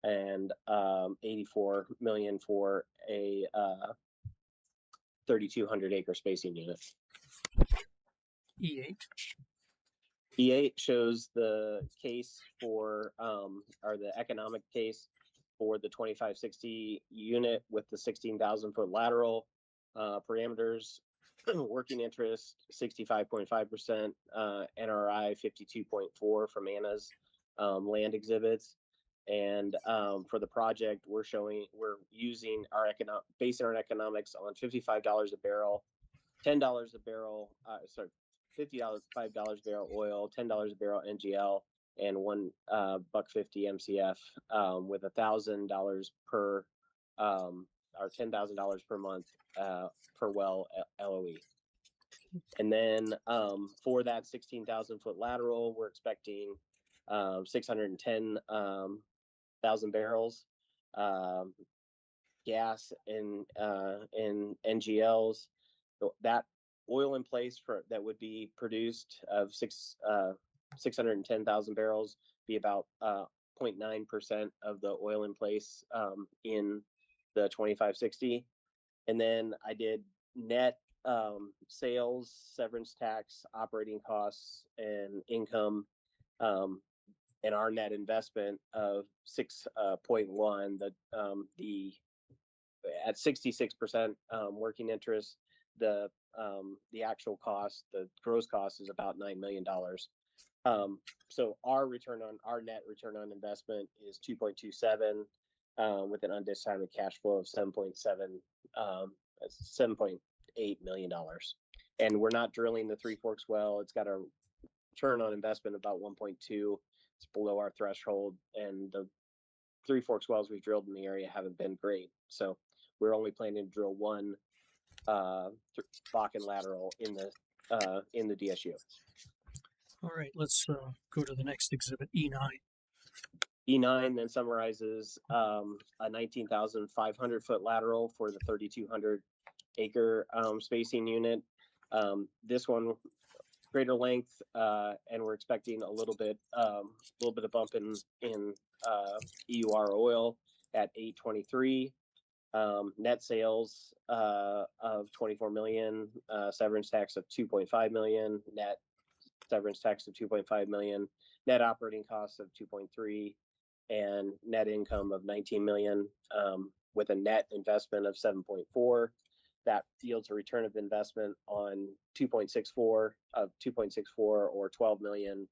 and 84 million for a 3200 acre spacing unit. E8. E8 shows the case for, or the economic case for the 2560 unit with the 16,000 foot lateral. parameters, working interest 65.5%, NRI 52.4 from Anna's land exhibits. And for the project, we're using basing our economics on $55 a barrel, $10 a barrel, $5 a barrel oil, $10 a barrel NGL, and $1.50 MCF, with $1,000 per or $10,000 per month per well LOE. And then for that 16,000 foot lateral, we're expecting 610,000 barrels, gas and NGLs. That oil in place that would be produced of 610,000 barrels be about 0.9% of the oil in place in the 2560. And then I did net sales, severance tax, operating costs, and income, and our net investment of 6.1. At 66% working interest, the actual cost, the gross cost, is about $9 million. So our net return on investment is 2.27, with an undiscounted cash flow of $7.8 million. And we're not drilling the Three Forks well. It's got a return on investment about 1.2. It's below our threshold, and the Three Forks wells we've drilled in the area haven't been great. So we're only planning to drill one Bakken lateral in the DSU. All right, let's go to the next exhibit, E9. E9 then summarizes a 19,500 foot lateral for the 3,200 acre spacing unit. This one greater length, and we're expecting a little bit of bump in EUR oil at 823. Net sales of 24 million, severance tax of 2.5 million, net severance tax of 2.5 million, net operating costs of 2.3, and net income of 19 million, with a net investment of 7.4. That yields a return of investment on 2.64 or 12 million,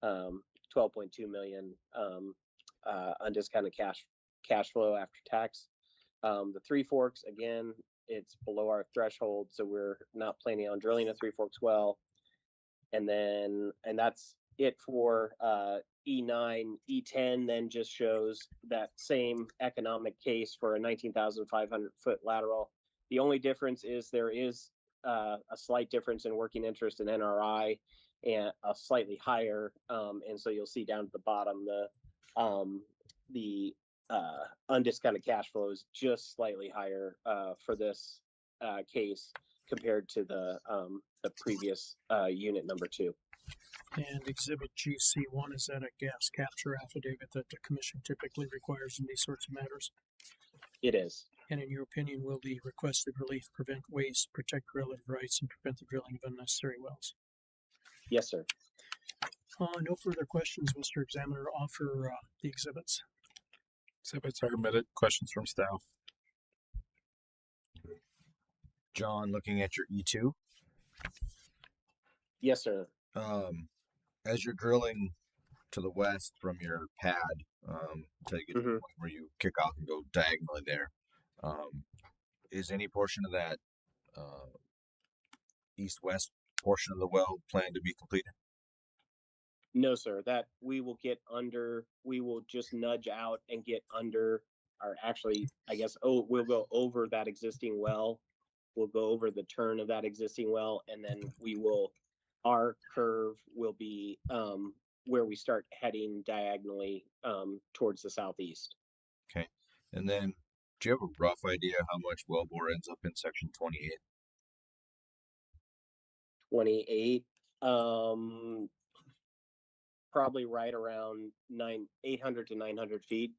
12.2 million undiscounted cash flow after tax. The Three Forks, again, it's below our threshold, so we're not planning on drilling a Three Forks well. And that's it for E9. E10 then just shows that same economic case for a 19,500 foot lateral. The only difference is there is a slight difference in working interest in NRI, and a slightly higher. And so you'll see down at the bottom the undiscounted cash flow is just slightly higher for this case compared to the previous unit number 2. And exhibit GC1, is that a gas capture affidavit that the commission typically requires in these sorts of matters? It is. And in your opinion, will the requested relief prevent waste, protect relative rights, and prevent the drilling of unnecessary wells? Yes, sir. No further questions, Mr. Examiner. Offer the exhibits. Exhibits are admitted. Questions from staff? John, looking at your E2. Yes, sir. As you're drilling to the west from your pad, until you get to the point where you kick off and go diagonally there, is any portion of that east-west portion of the well planned to be completed? No, sir. That we will just nudge out and get under, or actually, I guess, we'll go over that existing well. We'll go over the turn of that existing well, and then our curve will be where we start heading diagonally towards the southeast. Okay. And then, do you have a rough idea how much wellbore ends up in section 28? 28, probably right around 800 to 900 feet.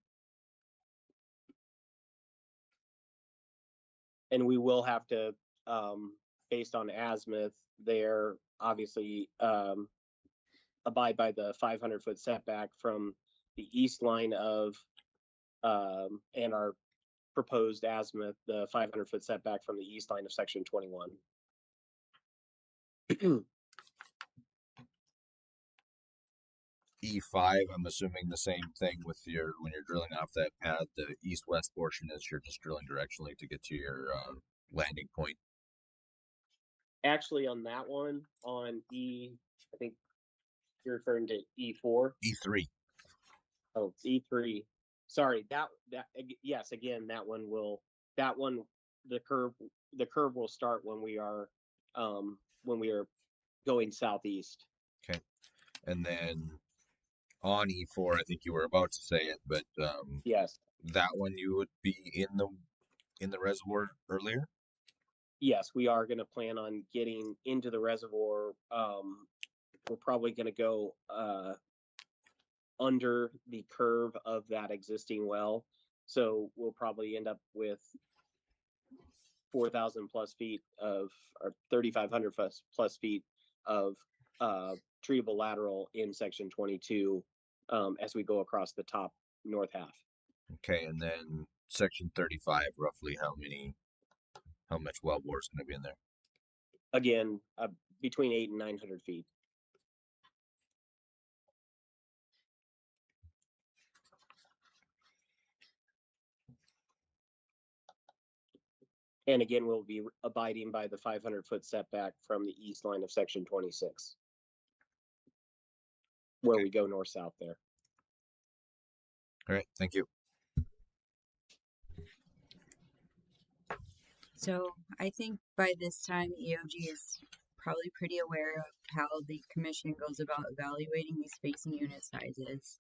And we will have to, based on azimuth, there obviously abide by the 500 foot setback from the east line of and our proposed azimuth, the 500-foot setback from the east line of section 21. E5, I'm assuming the same thing with when you're drilling off that pad, the east-west portion is you're just drilling directionally to get to your landing point. Actually, on that one, on I think you're referring to E4. E3. Oh, E3. Sorry, yes, again, the curve will start when we are going southeast. Okay. And then on E4, I think you were about to say it, but yes, that one you would be in the reservoir earlier? Yes, we are going to plan on getting into the reservoir. We're probably going to go under the curve of that existing well. So we'll probably end up with 4,000 plus feet or 3,500 plus feet of treatable lateral in section 22 as we go across the top north half. Okay, and then section 35, roughly how much well bore is going to be in there? Again, between 800 and 900 feet. And again, we'll be abiding by the 500-foot setback from the east line of section 26, where we go north-south there. All right, thank you. So I think by this time, EOG is probably pretty aware of how the commission goes about evaluating these spacing unit sizes.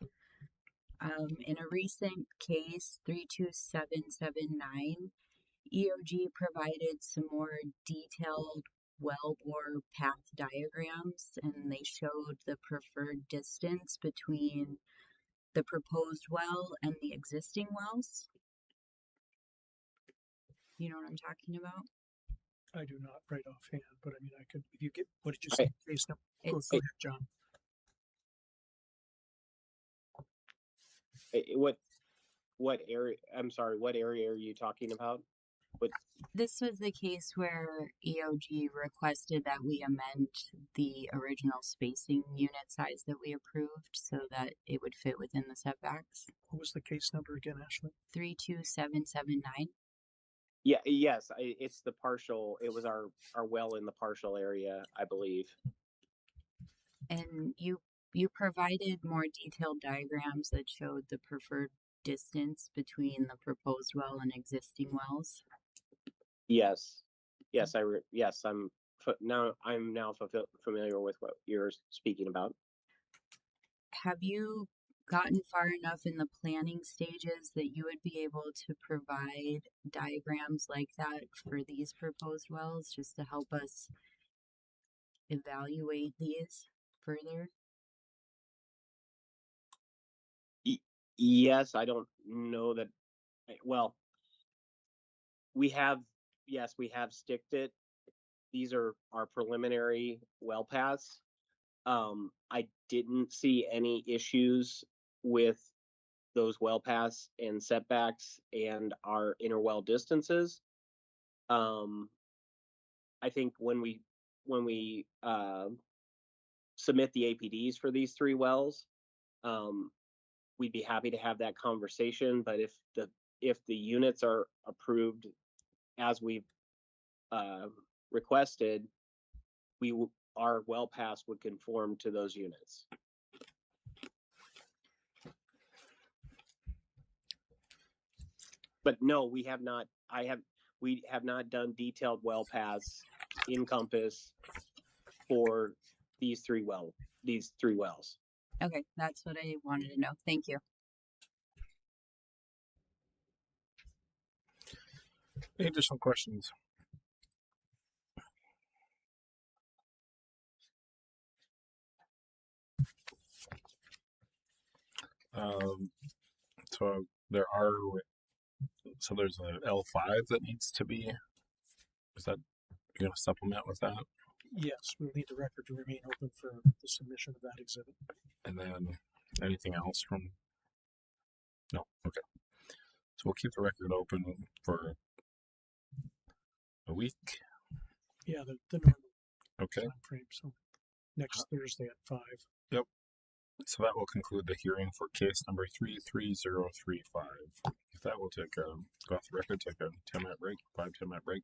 In a recent case, 32779, EOG provided some more detailed well-bore path diagrams, and they showed the preferred distance between the proposed well and the existing wells. You know what I'm talking about? I do not right offhand, but I mean, I could, if you get, what did you say? Case number? Go ahead, John. What area? I'm sorry. What area are you talking about? This was the case where EOG requested that we amend the original spacing unit size that we approved so that it would fit within the setbacks. What was the case number again, Ashley? 32779. Yeah. Yes. It's the partial. It was our well in the partial area, I believe. And you provided more detailed diagrams that showed the preferred distance between the proposed well and existing wells. Yes. I'm now familiar with what you're speaking about. Have you gotten far enough in the planning stages that you would be able to provide diagrams like that for these proposed wells just to help us evaluate these further? Yes, I don't know that. Well, we have sticked it. These are our preliminary well paths. I didn't see any issues with those well paths and setbacks and our interwell distances. I think when we submit the APDs for these 3 wells, we'd be happy to have that conversation. But if the units are approved as we've requested, our well pass would conform to those units. But no, we have not. We have not done detailed well paths in Compass for these 3 wells. Okay, that's what I wanted to know. Thank you. Any additional questions? So there's an L5 that needs to be, is that, you're going to supplement with that? Yes, we'll need the record to remain open for the submission of that exhibit. And then anything else from, no, okay. So we'll keep the record open for a week. Yeah, the normal Okay. time frame. So next Thursday at 5. Yep. So that will conclude the hearing for case number 33035. If that will take go off the record, take a 10-minute break, 5-10-minute break.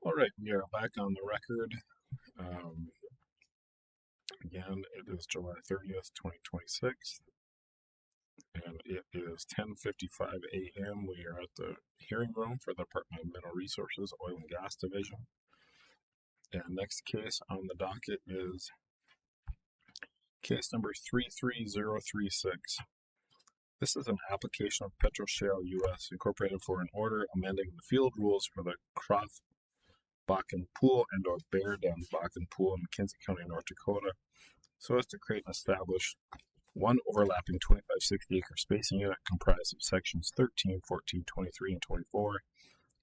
All right, we are back on the record. Again, it is July 30th, 2026, and it is 10:55 a.m. We are at the hearing room for the Department of Mineral Resources, Oil and Gas Division. And next case on the docket is case number 33036. This is an application of Petroshale US Incorporated for an order amending the field rules for the Croft Bakken Pool and or Bear Den Bakken Pool in McKenzie County, North Dakota, so as to create and establish one overlapping 2560 acre spacing unit comprised of sections 13, 14, 23, and 24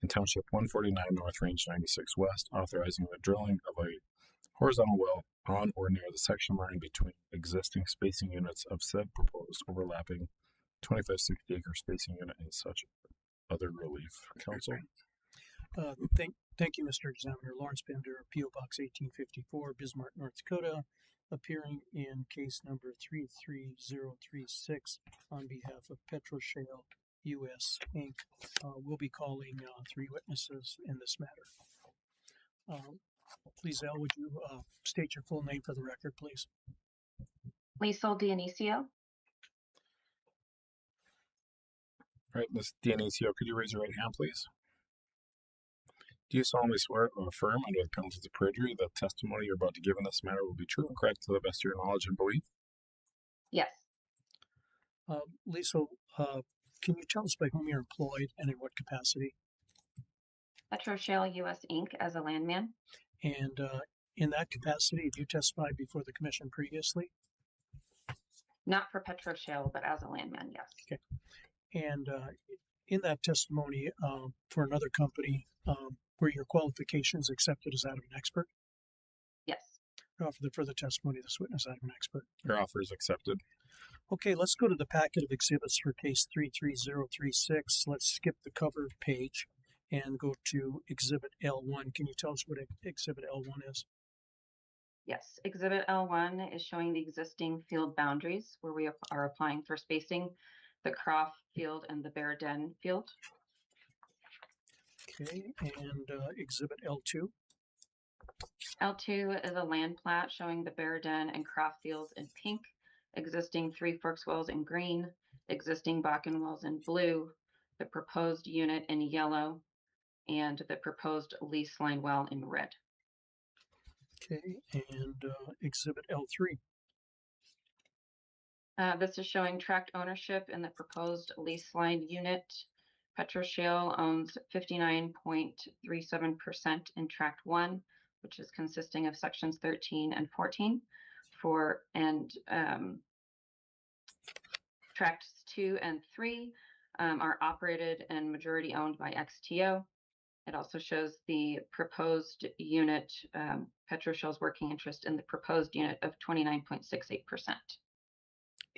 in Township 149 North, Range 96 West, authorizing the drilling of a horizontal well on or near the section line between existing spacing units of said proposed overlapping 2560 acre spacing unit and such other relief. Council. Thank you, Mr. Examiner. Lawrence Bender, P.O. Box 1854, Bismarck, North Dakota, appearing in case number 33036 on behalf of Petroshale US Inc. We'll be calling 3 witnesses in this matter. Please, Elle, would you state your full name for the record, please? Liesl Dionisio. All right, Ms. Dionisio, could you raise your right hand, please? Do you solemnly swear or affirm under the penalties of perjury that the testimony you're about to give in this matter will be true and correct to the best of your knowledge and belief? Yes. Liesl, can you tell us by whom you're employed and in what capacity? Petroshale US Inc. as a landman. And in that capacity, have you testified before the commission previously? Not for Petroshale, but as a landman, yes. Okay. And in that testimony for another company, were your qualifications accepted as that of an expert? Yes. For the further testimony of this witness, that of an expert. Your offer is accepted. Okay, let's go to the packet of exhibits for case 33036. Let's skip the cover page and go to Exhibit L1. Can you tell us what Exhibit L1 is? Yes. Exhibit L1 is showing the existing field boundaries where we are applying for spacing, the Croft field and the Bear Den field. Okay, and Exhibit L2? L2 is a land plat showing the Bear Den and Croft fields in pink, existing Three Forks wells in green, existing Bakken wells in blue, the proposed unit in yellow, and the proposed lease line well in red. Okay, and Exhibit L3? This is showing tract ownership in the proposed lease line unit. Petroshale owns 59.37% in Tract 1, which is consisting of sections 13 and 14, Tracts 2 and 3 are operated and majority owned by XTO. It also shows the proposed unit, Petroshale's working interest in the proposed unit of 29.68%.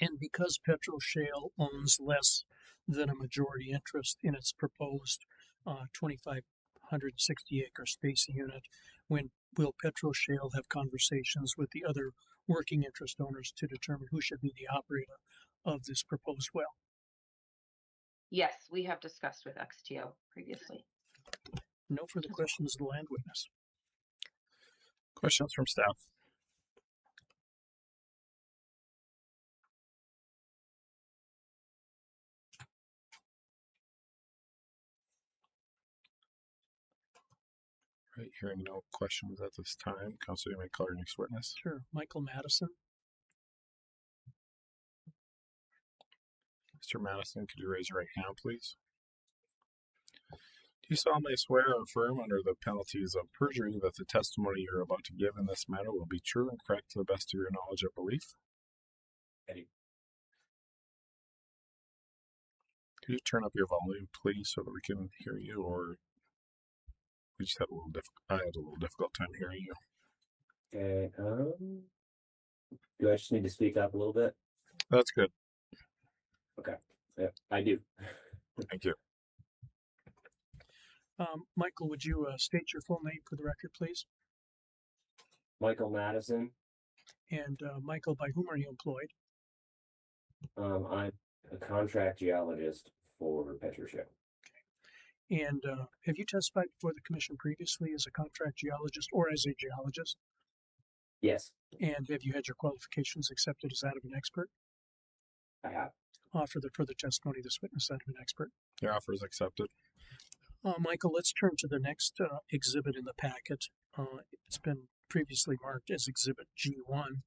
And because Petroshale owns less than a majority interest in its proposed 2,560 acre spacing unit, when will Petroshale have conversations with the other working interest owners to determine who should be the operator of this proposed well? Yes, we have discussed with XTO previously. No further questions of the land witness. Questions from staff? Right, hearing no questions at this time. Council, you may call your next witness. Sure. Michael Madison. Mr. Madison, could you raise your right hand, please? Do you solemnly swear or affirm under the penalties of perjury that the testimony you're about to give in this matter will be true and correct to the best of your knowledge or belief? I do. Could you turn up your volume, please, so that we can hear you, or we just had a little I had a little difficult time hearing you. Okay, do I just need to speak up a little bit? That's good. Okay, yeah, I do. Thank you. Michael, would you state your full name for the record, please? Michael Madison. And Michael, by whom are you employed? I'm a contract geologist for Petroshale. And have you testified before the commission previously as a contract geologist or as a geologist? Yes, And have you had your qualifications accepted as that of an expert? I have. Offer the further testimony of this witness that of an expert. Your offer is accepted. Michael, let's turn to the next exhibit in the packet. It's been previously marked as Exhibit G1.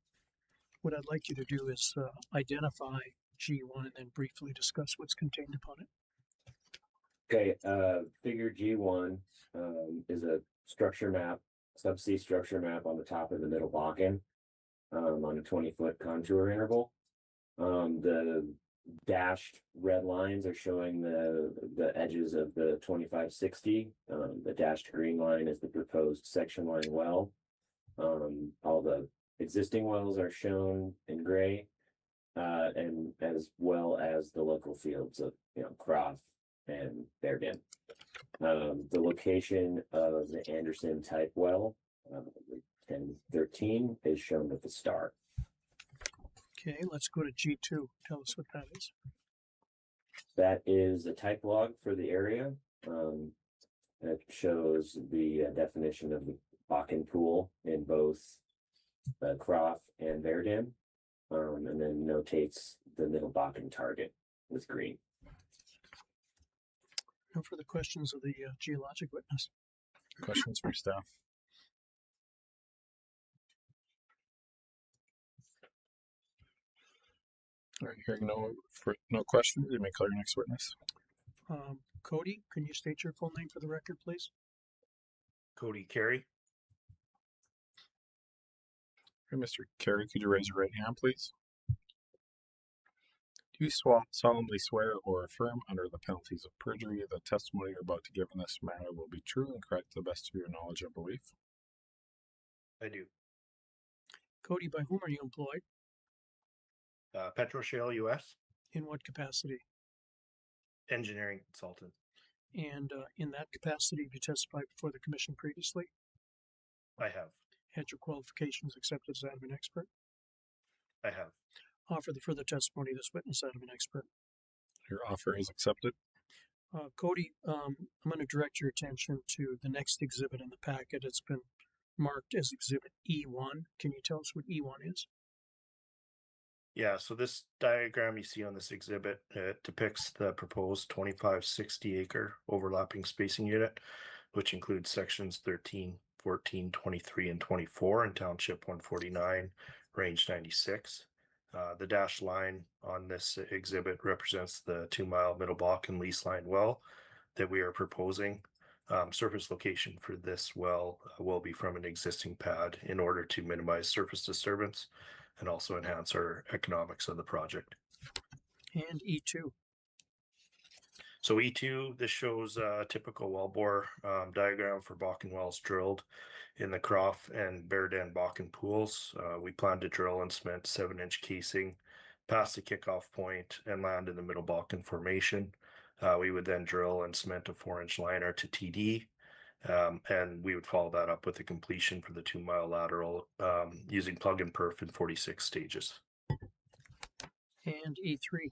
What I'd like you to do is identify G1 and then briefly discuss what's contained upon it. Okay, figure G1 is a structure map, subsea structure map on the top of the Middle Bakken on a 20-foot contour interval. The dashed red lines are showing the edges of the 2560. The dashed green line is the proposed section line well. All the existing wells are shown in gray, and as well as the local fields of Croft and Bearden. The location of the Anderson type well, 1013, is shown with the star. Okay, let's go to G2. Tell us what that is. That is a type log for the area. It shows the definition of the Bakken pool in both Croft and Bearden, and then notates the Middle Bakken target with green. No further questions of the geologic witness. Questions for staff? All right, hearing no questions, you may call your next witness. Cody, can you state your full name for the record, please? Cody Carey. Okay, Mr. Carey, could you raise your right hand, please? Do you solemnly swear or affirm under the penalties of perjury that the testimony you're about to give in this matter will be true and correct to the best of your knowledge and belief? I do. Cody, by whom are you employed? Petroshale US, In what capacity? engineering consultant. And in that capacity, have you testified before the commission previously? I have. Had your qualifications accepted as that of an expert? I have. Offer the further testimony of this witness that of an expert. Your offer is accepted. Cody, I'm going to direct your attention to the next exhibit in the packet. It's been marked as Exhibit E1. Can you tell us what E1 is? Yeah, so this diagram you see on this exhibit, it depicts the proposed 2560 acre overlapping spacing unit, which includes sections 13, 14, 23, and 24 in Township 149, Range 96. The dashed line on this exhibit represents the 2-mile Middle Bakken lease line well that we are proposing. Surface location for this well will be from an existing pad in order to minimize surface disturbance and also enhance our economics of the project. And E2. So E2, this shows a typical wellbore diagram for Bakken wells drilled in the Croft and Bearden Bakken pools. We plan to drill and cement 7-inch casing past the kickoff point and land in the Middle Bakken formation. We would then drill and cement a 4-inch liner to TD, and we would follow that up with a completion for the 2-mile lateral using plug and perf in 46 stages. And E3.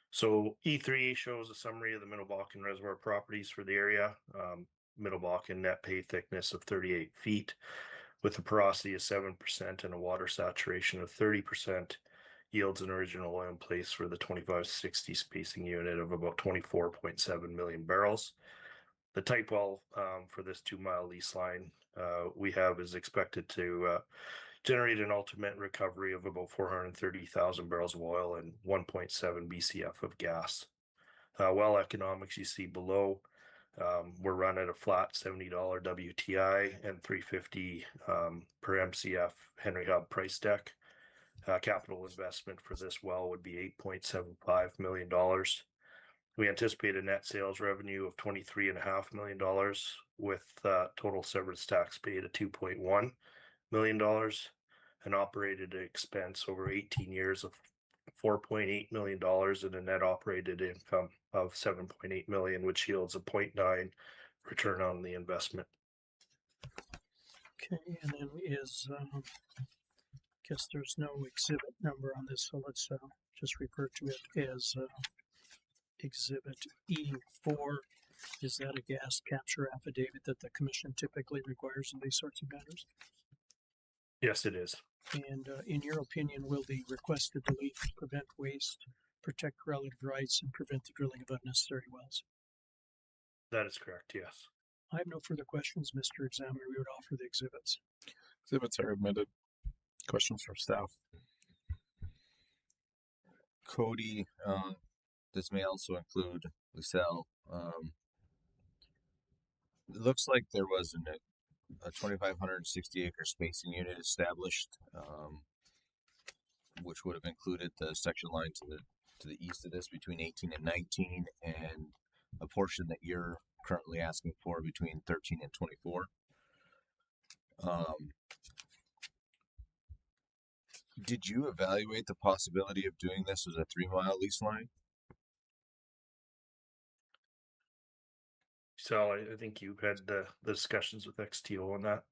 So E3 shows a summary of the Middle Bakken reservoir properties for the area. Middle Bakken net pay thickness of 38 feet with a porosity of 7% and a water saturation of 30%, yields an original oil in place for the 2560 spacing unit of about 24.7 million barrels. The type well for this 2-mile lease line we have is expected to generate an ultimate recovery of about 430,000 barrels of oil and 1.7 BCF of gas. Well economics you see below. We're run at a flat $70 WTI and $3.50 per MCF Henry Hub price deck. Capital investment for this well would be $8.75 million. We anticipate a net sales revenue of $23.5 million with total severance tax paid at $2.1 million, an operated expense over 18 years of $4.8 million and a net operated income of $7.8 million, which yields a 0.9 return on the investment. Okay, and then is, guess there's no exhibit number on this, so let's just refer to it as Exhibit E4. Is that a gas capture affidavit that the commission typically requires in these sorts of matters? Yes, it is. And in your opinion, will the requested relief prevent waste, protect relative rights, and prevent the drilling of unnecessary wells? That is correct. Yes. I have no further questions, Mr. Examiner. We would offer the exhibits. Exhibits are admitted. Questions from staff? Cody, this may also include Lucille. It looks like there was a 2,560 acre spacing unit established, which would have included the section line to the east of this between 18 and 19, and a portion that you're currently asking for between 13 and 24. Did you evaluate the possibility of doing this as a 3-mile lease line? So I think you had the discussions with XTO on that.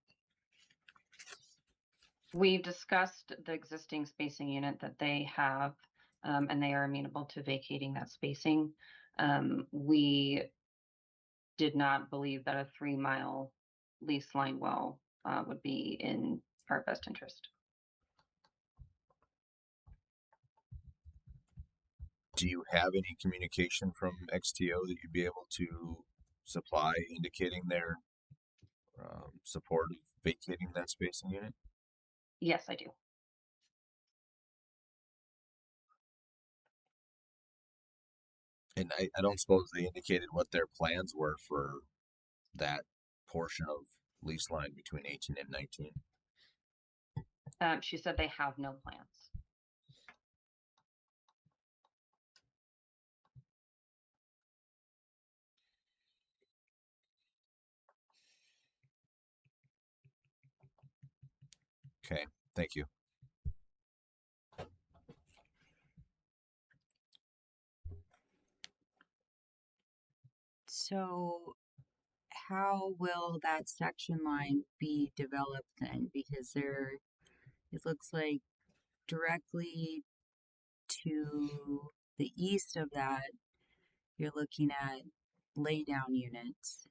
We've discussed the existing spacing unit that they have, and they are amenable to vacating that spacing. We did not believe that a 3-mile lease line well would be in our best interest. Do you have any communication from XTO that you'd be able to supply indicating their support of vacating that spacing unit? Yes, I do. And I don't suppose they indicated what their plans were for that portion of lease line between 18 and 19. She said they have no plans. Okay, thank you. So how will that section line be developed then? Because it looks like directly to the east of that, you're looking at laydown units.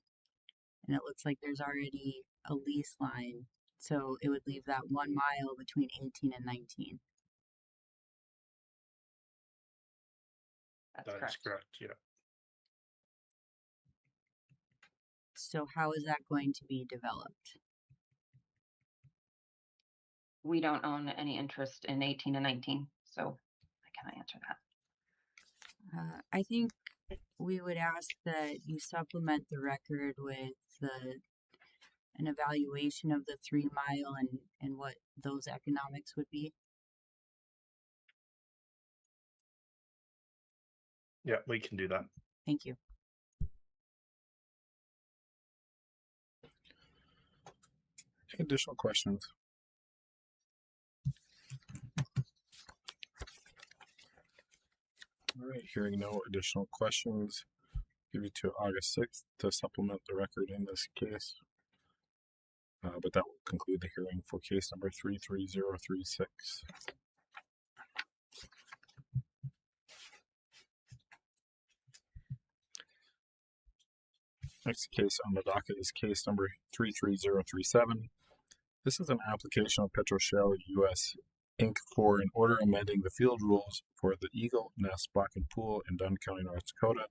And it looks like there's already a lease line. So it would leave that 1 mile between 18 and 19. That's That correct. is correct. Yeah. So how is that going to be developed? We don't own any interest in 18 and 19, so I cannot answer that. I think we would ask that you supplement the record with an evaluation of the 3 mile and what those economics would be. Yeah, we can do that. Thank you. Any additional questions? All right, hearing no additional questions, give you to August 6th to supplement the record in this case. But that will conclude the hearing for case number 33036. Next case on the docket is case number 33037. This is an application of PetroShell US Inc. for an order amending the field rules for the Eagle Nest Bakken Pool in Dunn County, North Dakota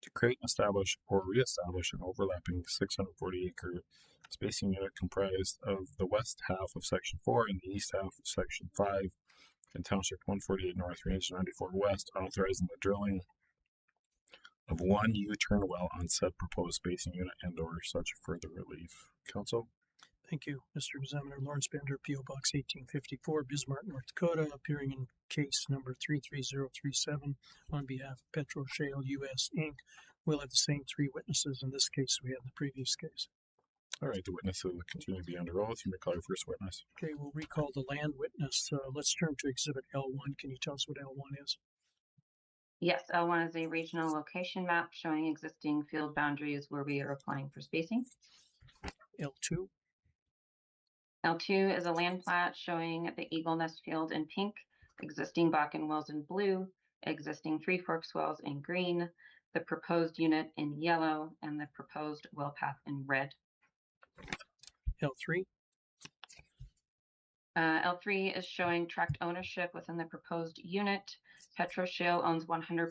to create, establish, or reestablish an overlapping 640-acre spacing unit comprised of the west half of Section 4 and the east half of Section 5 in Township 148 North, Range 94 West, authorizing the drilling of 1 U-turn well on said proposed spacing unit and or such further relief. Council? Thank you, Mr. Examiner. Lawrence Bender, P.O. Box 1854, Bismarck, North Dakota, appearing in case number 33037 on behalf of PetroShell US Inc. We'll have the same 3 witnesses in this case we had in the previous case. All right, the witnesses will continue to be under oath. You may call your first witness. Okay, we'll recall the land witness. Let's turn to Exhibit L1. Can you tell us what L1 is? Yes, L1 is a regional location map showing existing field boundaries where we are applying for spacing. L2. L2 is a land plat showing the Eagle Nest field in pink, existing Bakken wells in blue, existing Three Forks wells in green, the proposed unit in yellow, and the proposed well path in red. L3, L3 is showing tract ownership within the proposed unit. PetroShale owns 100%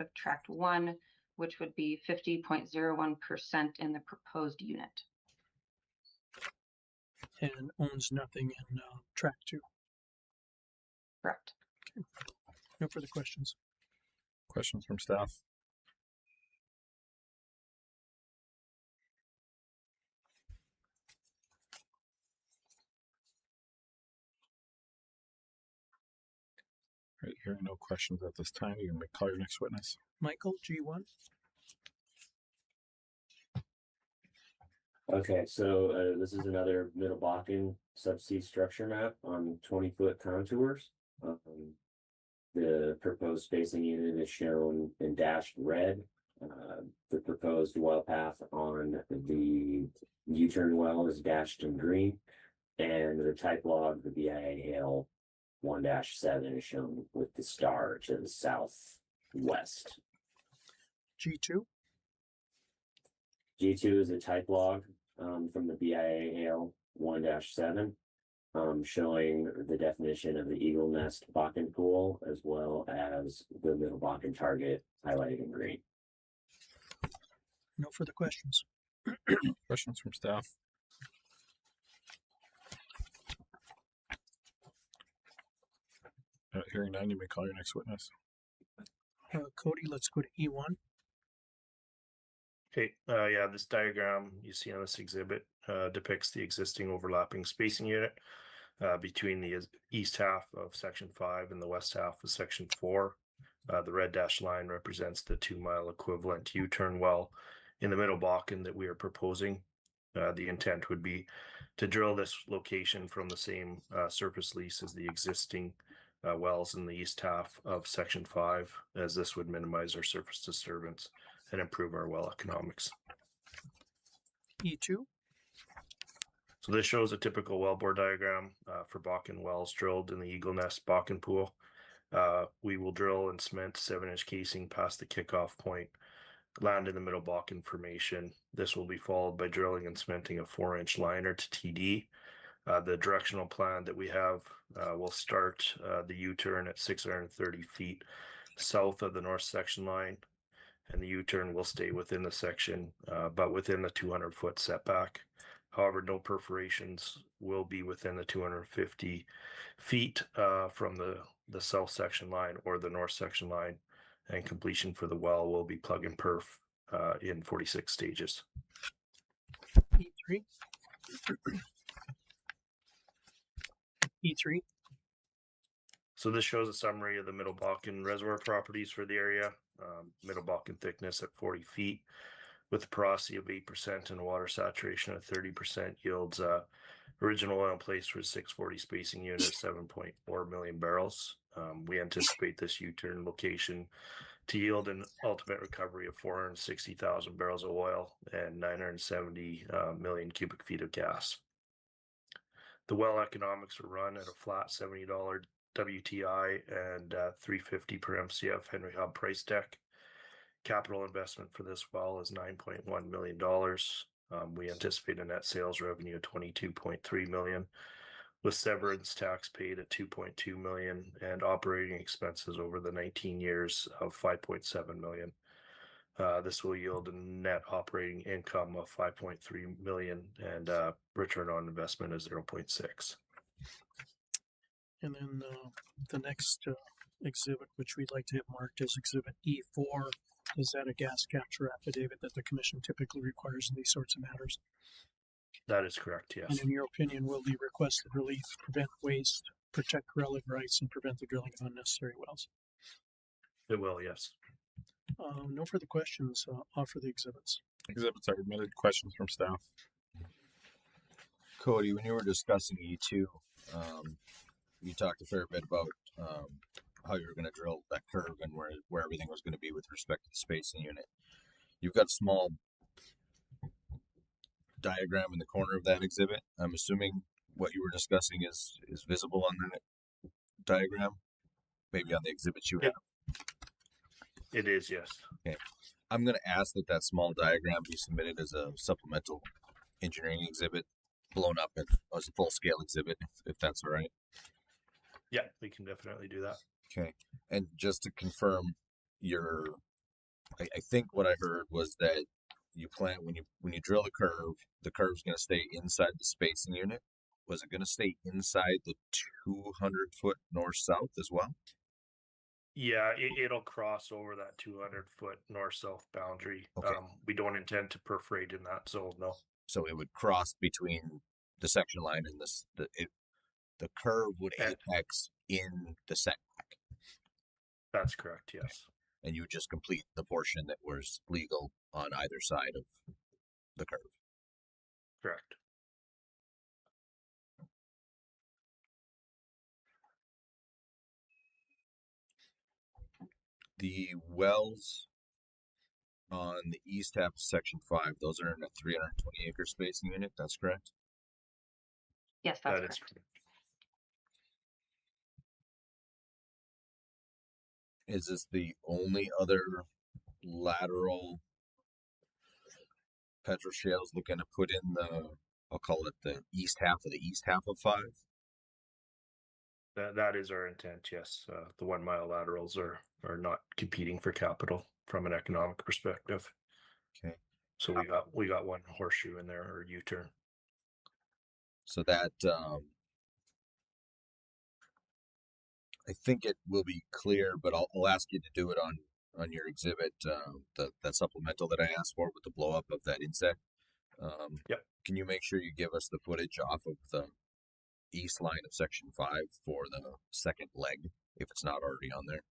of tract 1, which would be 50.01% in the proposed unit. and owns nothing in track 2. Correct. Okay. No further questions. Questions from staff? All right, hearing no questions at this time, you can call your next witness. Michael, G1. Okay, so this is another Middle Bakken subsea structure map on 20-foot contours. The proposed spacing unit is shown in dashed red. The proposed well path on the U-turn well is dashed in green, and the type log, the BIAL 1-7, is shown with the star to the southwest. G2. G2 is a type log from the BIAL 1-7, showing the definition of the Eagle Nest Bakken pool, as well as the Middle Bakken target highlighted in green. No further questions. Questions from staff? Hearing none, you may call your next witness. Cody, let's go to E1. Okay, yeah, this diagram you see on this exhibit depicts the existing overlapping spacing unit between the east half of section 5 and the west half of section 4. The red dashed line represents the 2-mile equivalent U-turn well in the Middle Bakken that we are proposing. The intent would be to drill this location from the same surface lease as the existing wells in the east half of section 5, as this would minimize our surface disturbance and improve our well economics. E2. So this shows a typical wellbore diagram for Bakken wells drilled in the Eagle Nest Bakken pool. We will drill and cement 7-inch casing past the kickoff point, land in the Middle Bakken formation. This will be followed by drilling and cementing a 4-inch liner to TD. The directional plan that we have will start the U-turn at 630 feet south of the north section line, and the U-turn will stay within the section, but within the 200-foot setback. However, no perforations will be within the 250 feet from the south section line or the north section line, and completion for the well will be plug and perf in 46 stages. E3. E3. So this shows a summary of the Middle Bakken reservoir properties for the area. Middle Bakken thickness at 40 feet with a porosity of 8% and water saturation of 30% yields original oil in place for 640 spacing unit, 7.4 million barrels. We anticipate this U-turn location to yield an ultimate recovery of 460,000 barrels of oil and 970 million cubic feet of gas. The well economics were run at a flat $70 WTI and $3.50 per MCF Henry Hub price deck. Capital investment for this well is $9.1 million. We anticipate a net sales revenue of $22.3 million, with severance tax paid at $2.2 million and operating expenses over the 19 years of $5.7 million. This will yield a net operating income of $5.3 million and return on investment is 0.6. And then the next exhibit, which we'd like to have marked as Exhibit E4, is that a gas capture affidavit that the commission typically requires in these sorts of matters? That is correct, yes. And in your opinion, will the requested relief prevent waste, protect correlative rights, and prevent the drilling of unnecessary wells? It will, yes. No further questions. Offer the exhibits. Exhibits are admitted. Questions from staff? Cody, when you were discussing E2, you talked a fair bit about how you were going to drill that curve and where everything was going to be with respect to the spacing unit. You've got a small diagram in the corner of that exhibit. I'm assuming what you were discussing is visible on that diagram, maybe on the exhibits you have. It is, yes. Okay. I'm going to ask that that small diagram be submitted as a supplemental engineering exhibit, blown up as a full scale exhibit, if that's all right. Yeah, we can definitely do that. Okay. And just to confirm, I think what I heard was that you plan when you drill a curve, the curve's going to stay inside the spacing unit. Was it going to stay inside the 200-foot north-south as well? Yeah, it'll cross over that 200-foot north-south boundary. Okay. We don't intend to perforate in that zone, no. So it would cross between the section line and the curve would apex in the setback. That's correct, yes. And you would just complete the portion that was legal on either side of the curve. Correct. The wells on the east half of section 5, those are in a 320 acre spacing unit, that's correct? Yes, that's That is correct. Is this the only other lateral Petroshale's looking to put in I'll call it the east half of 5? That is our intent, yes. The 1 mile laterals are not competing for capital from an economic perspective. Okay. So we got one horseshoe in there, or U-turn. So that I think it will be clear, but I'll ask you to do it on your exhibit, that supplemental that I asked for with the blow up of that insect. Yep. Can you make sure you give us the footage off of the east line of section 5 for the second leg, if it's not already on there?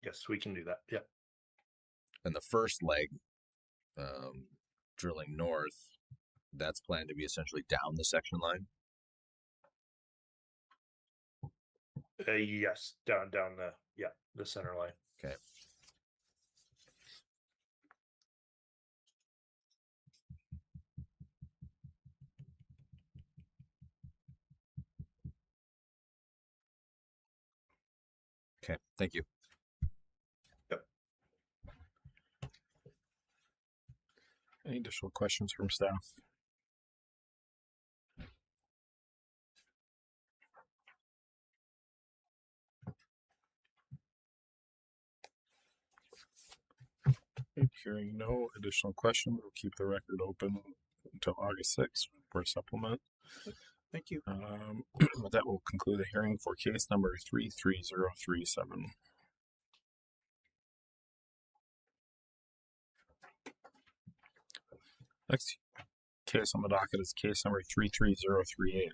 Yes, we can do that. Yeah. And the first leg, drilling north, that's planned to be essentially down the section line. Yes, down the center line. Okay. Okay, thank you. Yep. Any additional questions from staff? Hearing no additional questions, we'll keep the record open until August 6th for a supplement. Thank you. That will conclude the hearing for case number 33037. Next case on the docket is case number 33038.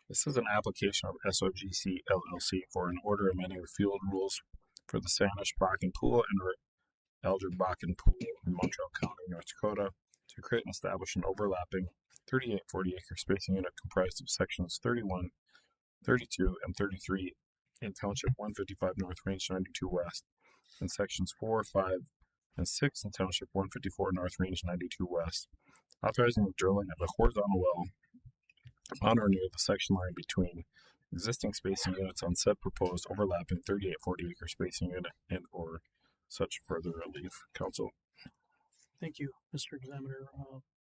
This is an application of SOGC LLC for an order amending the field rules for the Sanish Bakken Pool and Elder Bakken Pool in Montreal County, North Dakota, to create and establish an overlapping 3840 acre spacing unit comprised of sections 31, 32, and 33 in Township 155 North, Range 92 West, and sections 4, 5, and 6 in Township 154 North, Range 92 West, authorizing the drilling of a horizontal well on or near the section line between existing spacing units on said proposed overlapping 3840 acre spacing unit and or such further relief. Council. Thank you, Mr. Examiner.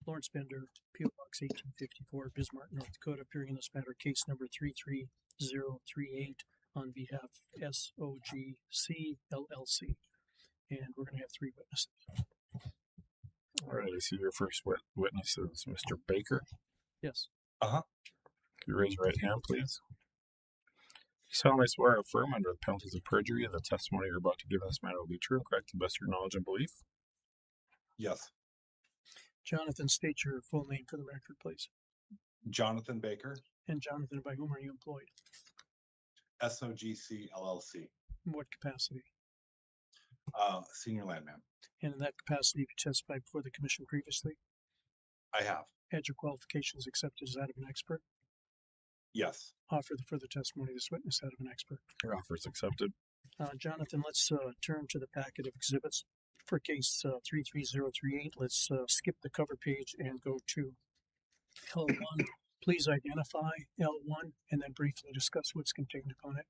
Lawrence Bender, P.O. Box 1854, Bismarck, North Dakota, appearing in this matter, case number 33038 on behalf of SOGC LLC. And we're going to have 3 witnesses. All right, I see your first witness is Mr. Baker. Yes. Can you raise your right hand, please? You solemnly swear or affirm under the penalties of perjury that the testimony you're about to give in this matter will be true and correct to the best of your knowledge and belief? Yes. Jonathan, state your full name for the record, please. Jonathan Baker, And Jonathan, by whom are you employed? SOGC LLC, In what capacity? senior landman. And in that capacity, have you testified before the commission previously? I have. Had your qualifications accepted as that of an expert? Yes. Offer the further testimony of this witness that of an expert. Your offer is accepted. Jonathan, let's turn to the packet of exhibits for case 33038. Let's skip the cover page and go to L1. Please identify L1 and then briefly discuss what's contained upon it.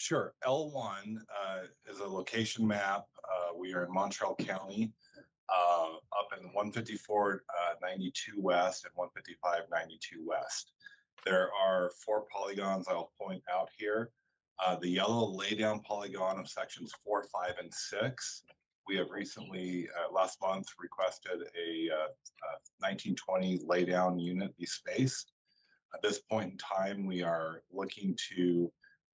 Sure. L1 is a location map. We are in Montreal County, up in 154.92 West and 155.92 West. There are 4 polygons I'll point out here. The yellow laydown polygon of sections 4, 5, and 6. We have recently, last month, requested a 1920 laydown unit be spaced. At this point in time, we are looking to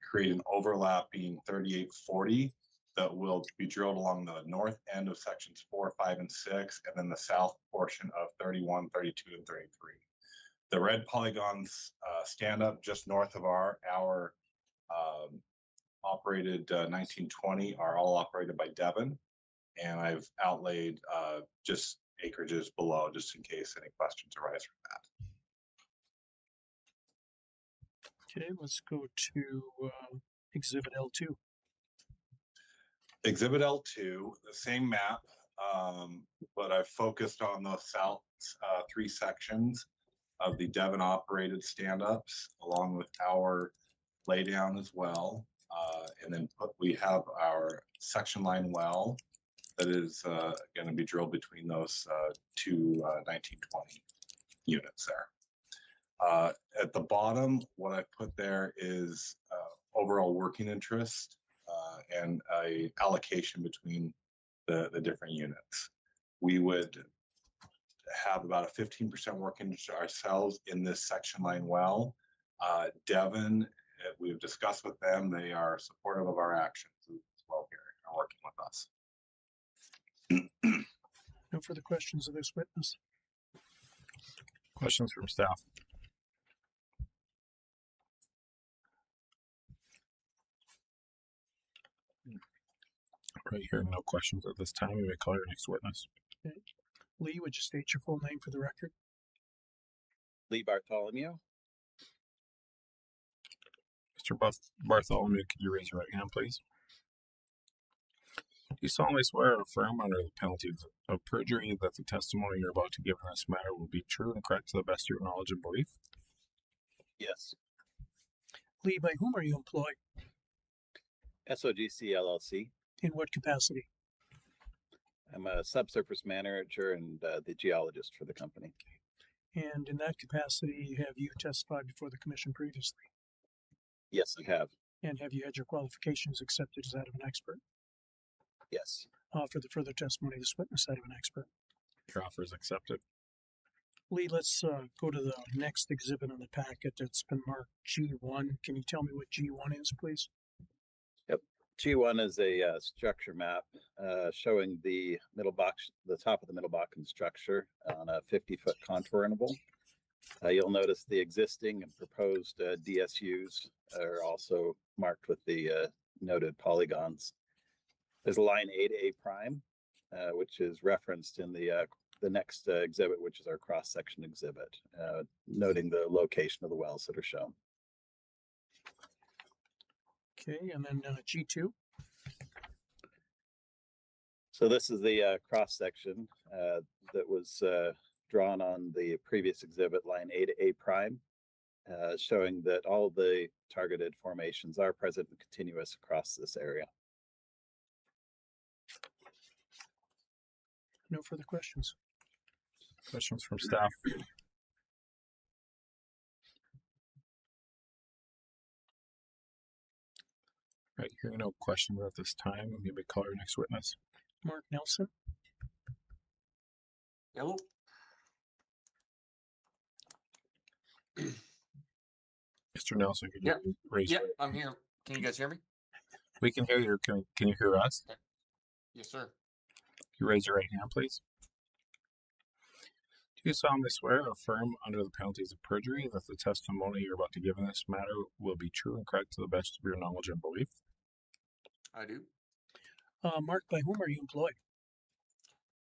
create an overlapping 3840 that will be drilled along the north end of sections 4, 5, and 6, and then the south portion of 31, 32, and 33. The red polygons stand up just north of our operated 1920 are all operated by Devon, and I've outlaid just acreages below just in case any questions arise from that. Okay, let's go to Exhibit L2. Exhibit L2, the same map, but I've focused on the south 3 sections of the Devon operated stand-ups along with our laydown as well. And then we have our section line well that is going to be drilled between those 2 1920 units there. At the bottom, what I put there is overall working interest and a allocation between the different units. We would have about a 15% working interest ourselves in this section line well. Devon, we've discussed with them, they are supportive of our actions as well here and are working with us. No further questions of this witness. Questions from staff? Right here, no questions at this time. You may call your next witness. Okay. Lee, would you state your full name for the record? Lee Bartholomew. Mr. Bartholomew, could you raise your right hand, please? Do you solemnly swear or affirm under the penalty of perjury that the testimony you're about to give in this matter will be true and correct to the best of your knowledge and belief? Yes. Lee, by whom are you employed? SOGC LLC. In what capacity? I'm a subsurface manager and the geologist for the company. And in that capacity, have you testified before the commission previously? Yes, I have. And have you had your qualifications accepted as that of an expert? Yes. For the further testimony of this witness, that of an expert. Your offer is accepted. Lee, let's go to the next exhibit on the packet that's been marked G1. Can you tell me what G1 is, please? Yep. G1 is a structure map showing the top of the middle Bakken structure on a 50-foot contour interval. You'll notice the existing and proposed DSUs are also marked with the noted polygons. There's a line 8A prime, which is referenced in the next exhibit, which is our cross-section exhibit, noting the location of the wells that are shown. Okay, and then G2. So this is the cross-section that was drawn on the previous exhibit, line 8A prime, showing that all the targeted formations are present and continuous across this area. No further questions. Questions from staff? Right, hearing no questions at this time, you may call your next witness. Mark Nelson. Hello. Mr. Nelson, could you raise your... I'm here. Can you guys hear me? We can hear you. Can you hear us? Yes, sir. Can you raise your right hand, please? Do you solemnly swear or affirm under the penalties of perjury that the testimony you're about to give in this matter will be true and correct to the best of your knowledge and belief? I do. Mark, by whom are you employed?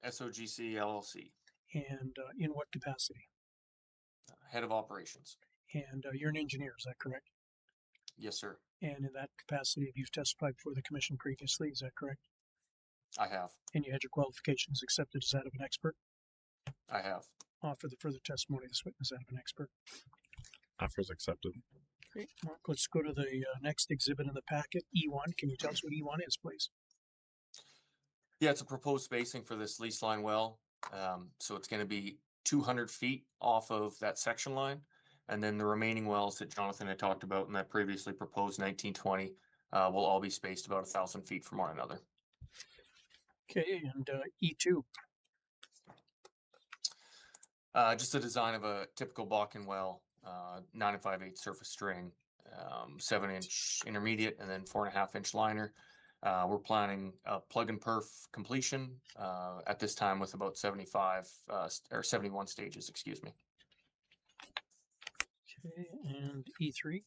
SOGC LLC. And in what capacity? Head of operations. And you're an engineer, is that correct? Yes, sir. And in that capacity, have you testified before the commission previously, is that correct? I have. And you had your qualifications accepted as that of an expert? I have. For the further testimony of this witness, that of an expert. Offer is accepted. Okay, Mark, let's go to the next exhibit in the packet, E1. Can you tell us what E1 is, please? Yeah, it's a proposed spacing for this lease line well. So it's going to be 200 feet off of that section line. And then the remaining wells that Jonathan had talked about in that previously proposed 1920 will all be spaced about 1,000 feet from one another. Okay, and E2. Just a design of a typical Bakken well, 9 5/8 surface string, 7-inch intermediate, and then 4.5-inch liner. We're planning a plug and perf completion at this time with about 75 or 71 stages, excuse me. Okay, and E3.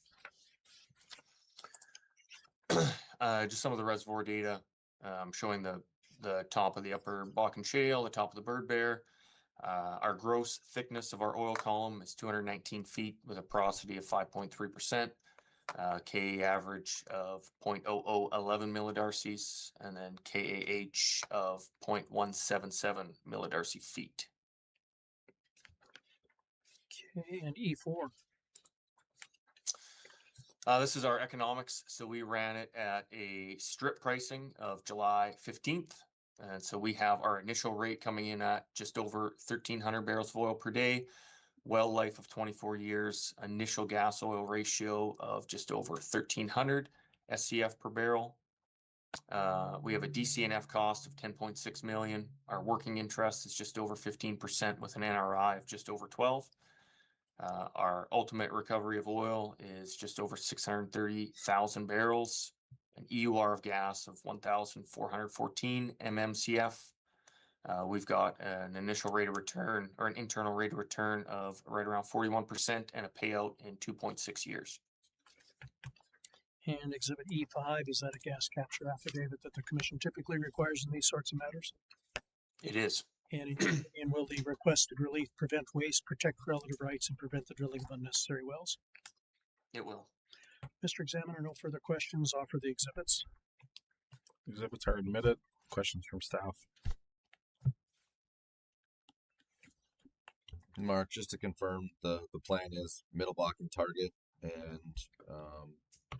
Just some of the reservoir data showing the top of the upper Bakken Shale, the top of the Bird Bear. Our gross thickness of our oil column is 219 feet with a porosity of 5.3%. Ka average of 0.0011 millidarcies, and then KAH of 0.177 millidarcy feet. Okay, and E4. This is our economics. So we ran it at a strip pricing of July 15th. And so we have our initial rate coming in at just over 1,300 barrels of oil per day, well life of 24 years, initial gas oil ratio of just over 1,300 SCF per barrel. We have a DCNF cost of 10.6 million. Our working interest is just over 15% with an NRI of just over 12. Our ultimate recovery of oil is just over 630,000 barrels, an EUR of gas of 1,414 MMCF. We've got an initial rate of return or an internal rate of return of right around 41% and a payout in 2.6 years. And Exhibit E5, is that a gas capture affidavit that the commission typically requires in these sorts of matters? It is. And will the requested relief prevent waste, protect relative rights, and prevent the drilling of unnecessary wells? It will. Mr. Examiner, no further questions. Offer the exhibits. Exhibits are admitted. Questions from staff? Mark, just to confirm, the plan is Middle Bakken target and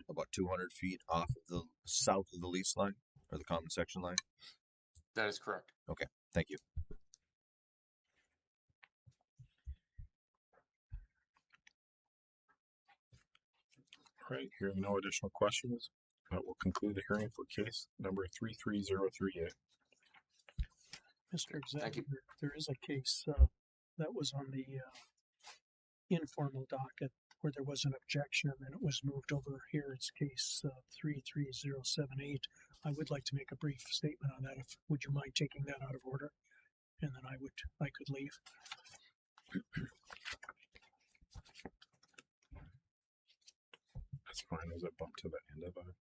about 200 feet off of the south of the lease line or the common section line. That is correct. Okay, thank you. All right, hearing no additional questions, that will conclude the hearing for case number 33038. Mr. Examiner, there is a case that was on the informal docket where there was an objection and it was moved over here. It's case 33078. I would like to make a brief statement on that. Would you mind taking that out of order? And then I could leave. That's fine. Is it bumped to the end of a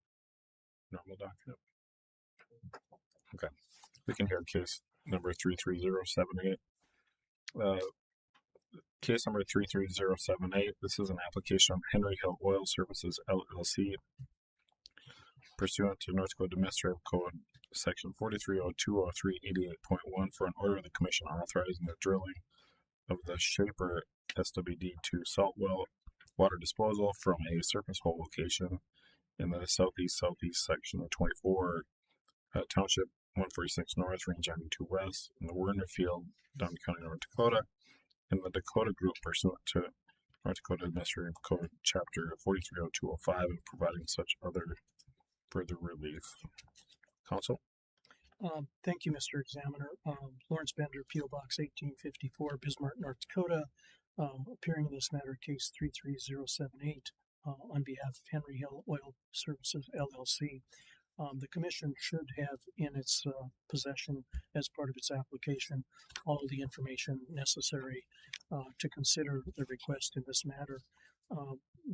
normal document? Okay. We can hear case number 33078. Case number 33078. This is an application of Henry Hill Oil Services LLC pursuant to North Dakota Administrative Code Section 43020388.1 for an order of the Commission authorizing the drilling of the Shaper SWD2 salt well water disposal from a surface hole location in the southeast section of 24 Township 146 North, Range 92 West, in the Werner Field, Dunn County, North Dakota, in the Dakota Group pursuant to North Dakota Administrative Code Chapter 430205 and providing such other further relief. Counsel? Thank you, Mr. Examiner. Lawrence Bender, P.O. Box 1854, Bismarck, North Dakota, appearing in this matter, case 33078, on behalf of Henry Hill Oil Services, LLC. The Commission should have in its possession, as part of its application, all the information necessary to consider the request in this matter.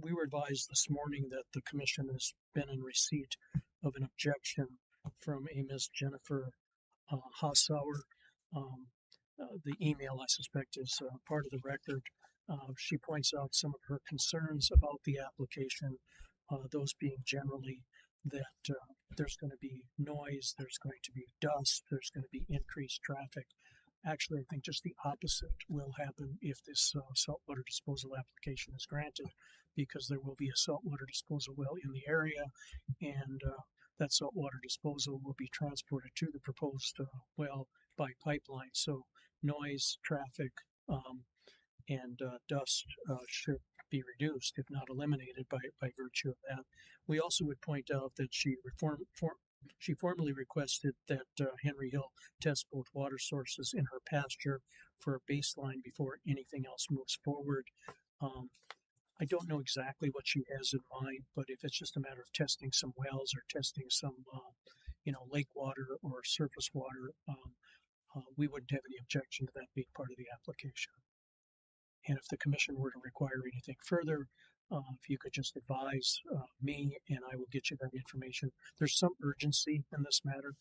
We were advised this morning that the Commission has been in receipt of an objection from a Ms. Jennifer Hassauer. The email, I suspect, is part of the record. She points out some of her concerns about the application, those being generally that there's going to be noise, there's going to be dust, there's going to be increased traffic. Actually, I think just the opposite will happen if this saltwater disposal application is granted, because there will be a saltwater disposal well in the area, and that saltwater disposal will be transported to the proposed well by pipeline. So noise, traffic, and dust should be reduced, if not eliminated, by virtue of that. We also would point out that she formally requested that Henry Hill test both water sources in her pasture for a baseline before anything else moves forward. I don't know exactly what she has in mind, but if it's just a matter of testing some wells or testing some, lake water or surface water, we wouldn't have any objection to that being part of the application. And if the commission were to require anything further, if you could just advise me, and I will get you that information. There's some urgency in this matter.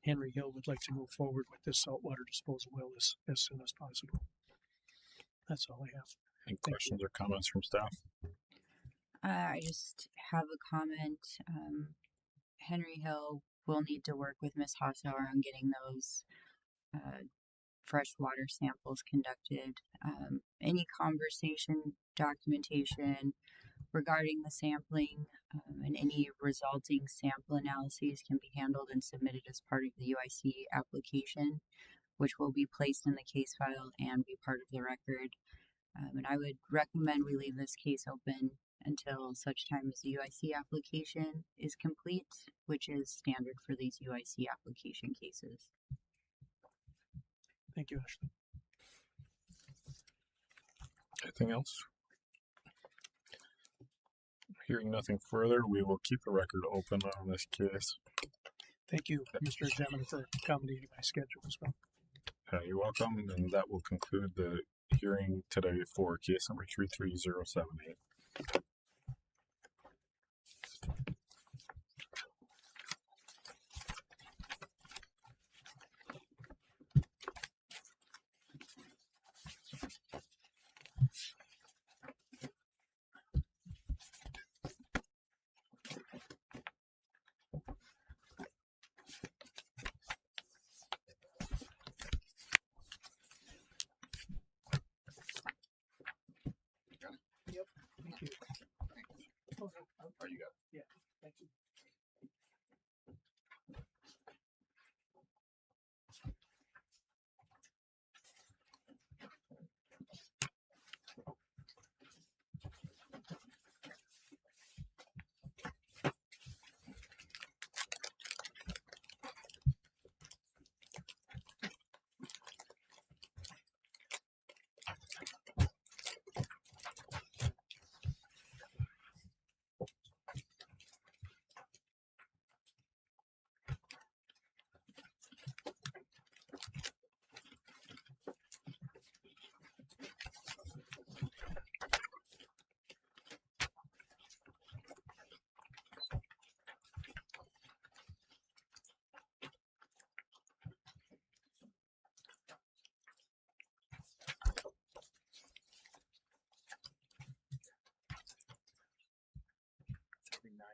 Henry Hill would like to move forward with this saltwater disposal well as soon as possible. That's all I have. Any questions or comments from staff? I just have a comment. Henry Hill will need to work with Ms. Hossauer on getting those freshwater samples conducted. Any conversation, documentation regarding the sampling, and any resulting sample analyses can be handled and submitted as part of the UIC application, which will be placed in the case file and be part of the record. And I would recommend we leave this case open until such time as the UIC application is complete, which is standard for these UIC application cases. Thank you, Ashley. Anything else? Hearing nothing further, we will keep the record open on this case. Thank you, Mr. Examiner, for accommodating my schedule as well. You're welcome, and that will conclude the hearing today for case number 33078. Thank you. Oh, you got it. Yeah, thank you.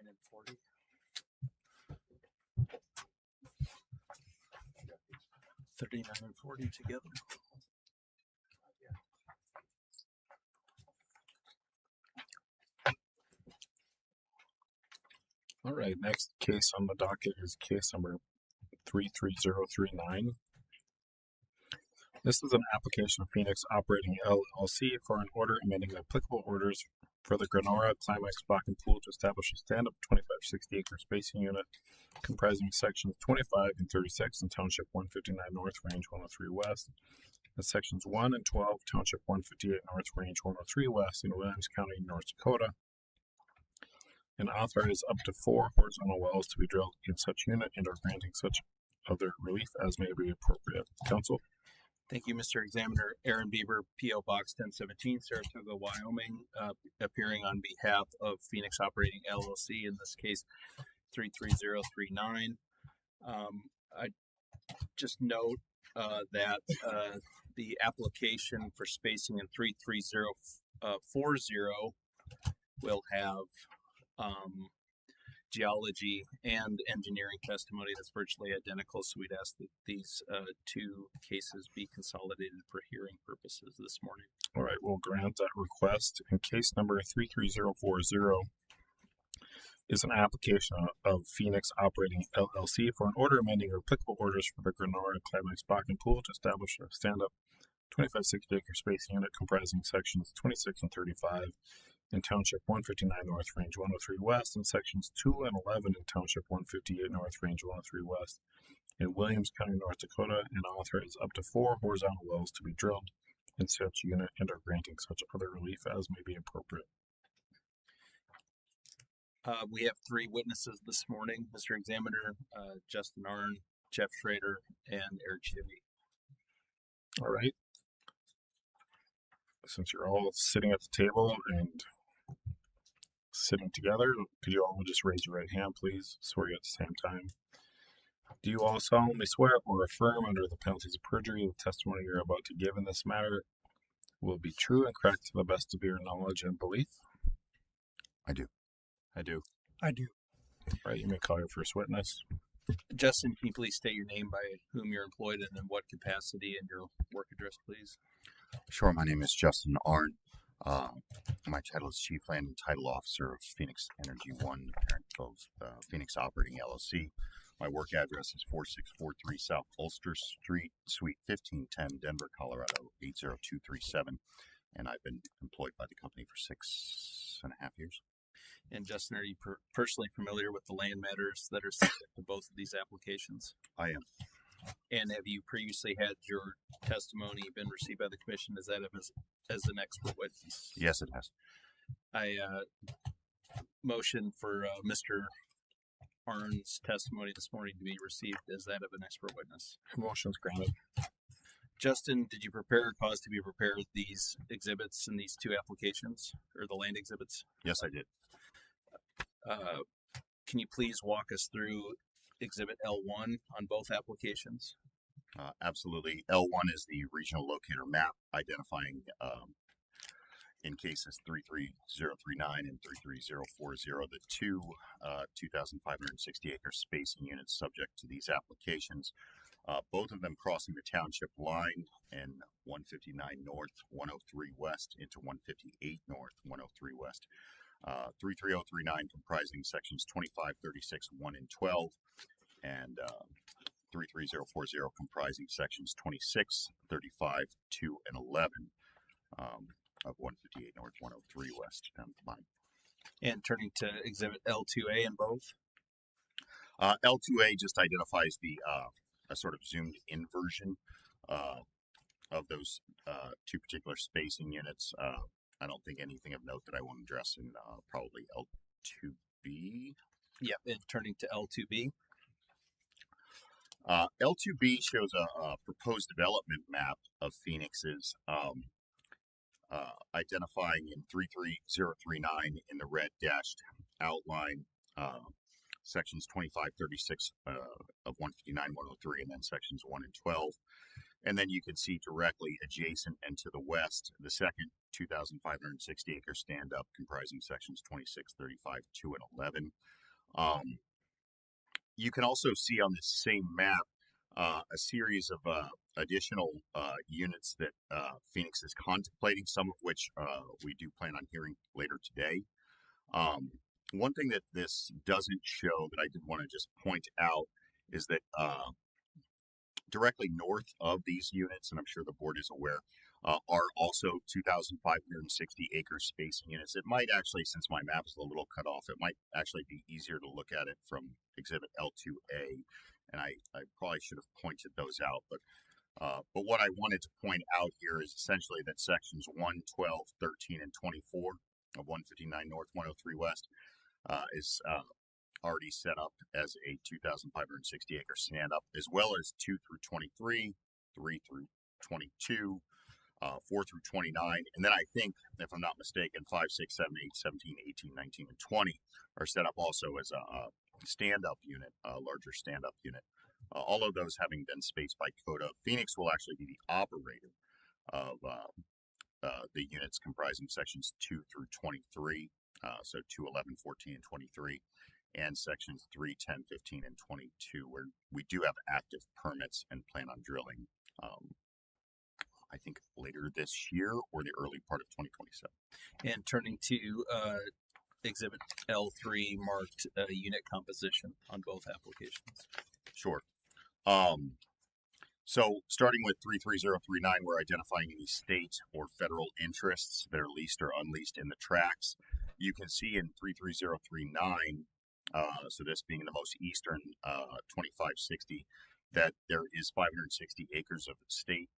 And 40. 39 and 40 together. All right, next case on the docket is case number 33039. This is an application of Phoenix Operating LLC for an order amending the applicable orders for the Granora Climax Bakken Pool to establish a stand-up 2560 acre spacing unit comprising sections 25 and 36 in Township 159 North, Range 103 West, and sections 1 and 12, Township 158 North, Range 103 West in Williams County, North Dakota, and authorize up to 4 horizontal wells to be drilled in such unit and are granting such other relief as may be appropriate. Council? Thank you, Mr. Examiner. Aaron Bieber, P.O. Box 1017, Saratoga, Wyoming, appearing on behalf of Phoenix Operating LLC, in this case 33039. I just note that the application for spacing in 33040 will have geology and engineering testimony that's virtually identical. So we'd ask that these two cases be consolidated for hearing purposes this morning. All right, we'll grant that request. In case number 33040 is an application of Phoenix Operating LLC for an order amending applicable orders for the Granora Climax Bakken Pool to establish a stand-up 2560 acre space unit comprising sections 26 and 35 in Township 159 North, Range 103 West, and sections 2 and 11 in Township 158 North, Range 103 West in Williams County, North Dakota, and authorize up to 4 horizontal wells to be drilled in such unit and are granting such other relief as may be appropriate. We have 3 witnesses this morning, Mr. Examiner, Justin Arn, Jeff Schrader, and Eric Chivy. All right. Since you're all sitting at the table and sitting together, could you all just raise your right hand, please? Swear you at the same time. Do you all solemnly swear or affirm under the penalties of perjury the testimony you're about to give in this matter will be true and correct to the best of your knowledge and belief? I do. I do. I do. All right, you may call your first witness. Justin, can you please state your name, by whom you're employed, and in what capacity, and your work address, please? Sure. My name is Justin Arndt. My title is Chief Land and Title Officer of Phoenix Energy One, the parent of Phoenix Operating LLC. My work address is 4643 South Ulster Street, Suite 1510, Denver, Colorado 80237, and I've been employed by the company for 6.5 years. And Justin, are you personally familiar with the land matters that are subject to both of these applications? I am. And have you previously had your testimony been received by the commission as that of as an expert witness? Yes, it has. I motion for Mr. Arn's testimony this morning to be received as that of an expert witness. Motion's granted. Justin, did you prepare or cause to be prepared these exhibits in these 2 applications, or the land exhibits? Yes, I did. Can you please walk us through Exhibit L1 on both applications? Absolutely. L1 is the regional locator map identifying in cases 33039 and 33040 the 2 2,560 acre spacing units subject to these applications. Both of them crossing the township line in 159 North, 103 West into 158 North, 103 West. 33039 comprising sections 25, 36, 1, and 12, and 33040 comprising sections 26, 35, 2, and 11 of 158 North, 103 West down the line. And turning to Exhibit L2A in both? L2A just identifies the a sort of zoomed in version of those 2 particular spacing units. I don't think anything of note that I want to address in probably L2B. Yeah, and turning to L2B. L2B shows a proposed development map of Phoenix's, identifying in 33039 in the red dashed outline sections 25, 36 of 159, 103, and then sections 1 and 12. And then you can see directly adjacent and to the west, the second 2,560 acre stand-up comprising sections 26, 35, 2, and 11. You can also see on this same map a series of additional units that Phoenix is contemplating, some of which we do plan on hearing later today. One thing that this doesn't show that I did want to just point out is that directly north of these units, and I'm sure the board is aware, are also 2,560 acre spacing units. It might actually, since my map is a little cut off, it might actually be easier to look at it from Exhibit L2A, and I probably should have pointed those out, but what I wanted to point out here is essentially that sections 1, 12, 13, and 24 of 159 North, 103 West is already set up as a 2,560 acre stand-up, as well as 2 through 23, 3 through 22, 4 through 29, and then I think, if I'm not mistaken, 5, 6, 7, 8, 17, 18, 19, and 20 are set up also as a stand-up unit, a larger stand-up unit. All of those having been spaced by CODA, Phoenix will actually be the operator of the units comprising sections 2 through 23, so 2, 11, 14, and 23. and sections 3, 10, 15, and 22, where we do have active permits and plan on drilling, I think later this year or the early part of 2027. And turning to Exhibit L3 marked unit composition on both applications. Sure. So starting with 33039, we're identifying any state or federal interests that are leased or unleased in the tracts. You can see in 33039, so this being the most eastern 2560, that there is 560 acres of state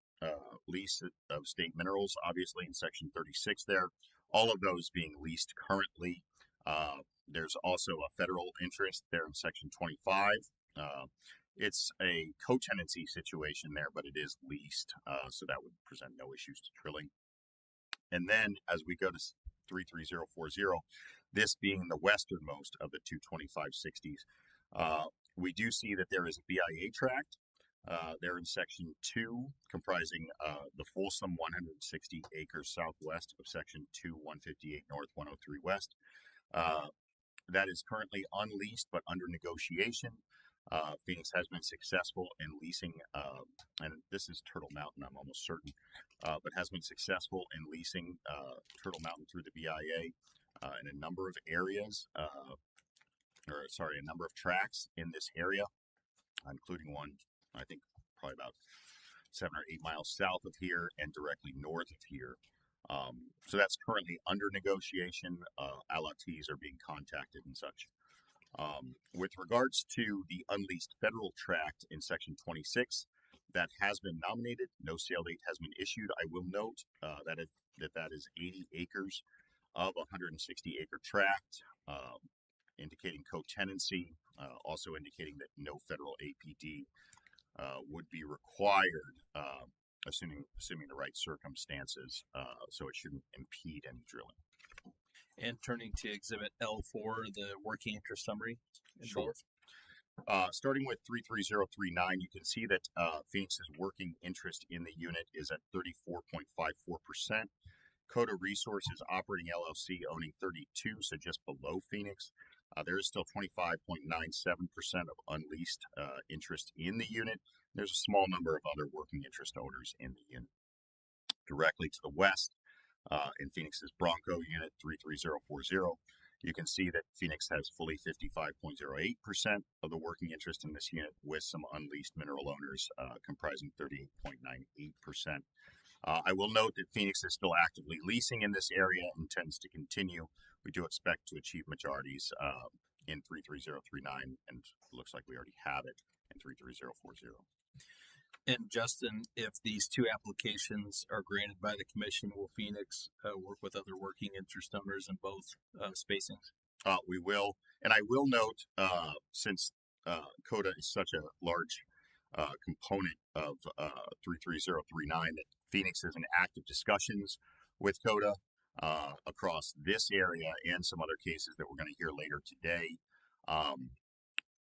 lease of state minerals, obviously in section 36 there. All of those being leased currently. There's also a federal interest there in section 25. It's a co-tenancy situation there, but it is leased, so that would present no issues to drilling. And then as we go to 33040, this being the westernmost of the two 2560s, we do see that there is a BIA tract there in section 2, comprising the Folsom 160 acres southwest of section 2, 158 north, 103 west. That is currently unleased but under negotiation. Phoenix has been successful in leasing, and this is Turtle Mountain, I'm almost certain, but has been successful in leasing Turtle Mountain through the BIA in a number of areas, a number of tracts in this area, including one, I think, probably about 7 or 8 miles south of here and directly north of here. So that's currently under negotiation. Allottees are being contacted and such. With regards to the unleased federal tract in section 26, that has been nominated. No sale date has been issued. I will note that is 80 acres of a 160 acre tract, indicating co-tenancy, also indicating that no federal APD would be required, assuming the right circumstances, so it shouldn't impede any drilling. And turning to Exhibit L4, the working interest summary. Sure. Starting with 33039, you can see that Phoenix's working interest in the unit is at 34.54%. Coda Resources Operating LLC owning 32, so just below Phoenix. There is still 25.97% of unleased interest in the unit. There's a small number of other working interest owners in the unit. Directly to the west, in Phoenix's Bronco unit 33040, you can see that Phoenix has fully 55.08% of the working interest in this unit, with some unleased mineral owners comprising 38.98%. I will note that Phoenix is still actively leasing in this area and intends to continue. We do expect to achieve majorities in 33039, and it looks like we already have it in 33040. And Justin, if these two applications are granted by the commission, will Phoenix work with other working interest owners in both spacings? We will. And I will note, since Coda is such a large component of 33039, that Phoenix is in active discussions with Coda across this area and some other cases that we're going to hear later today.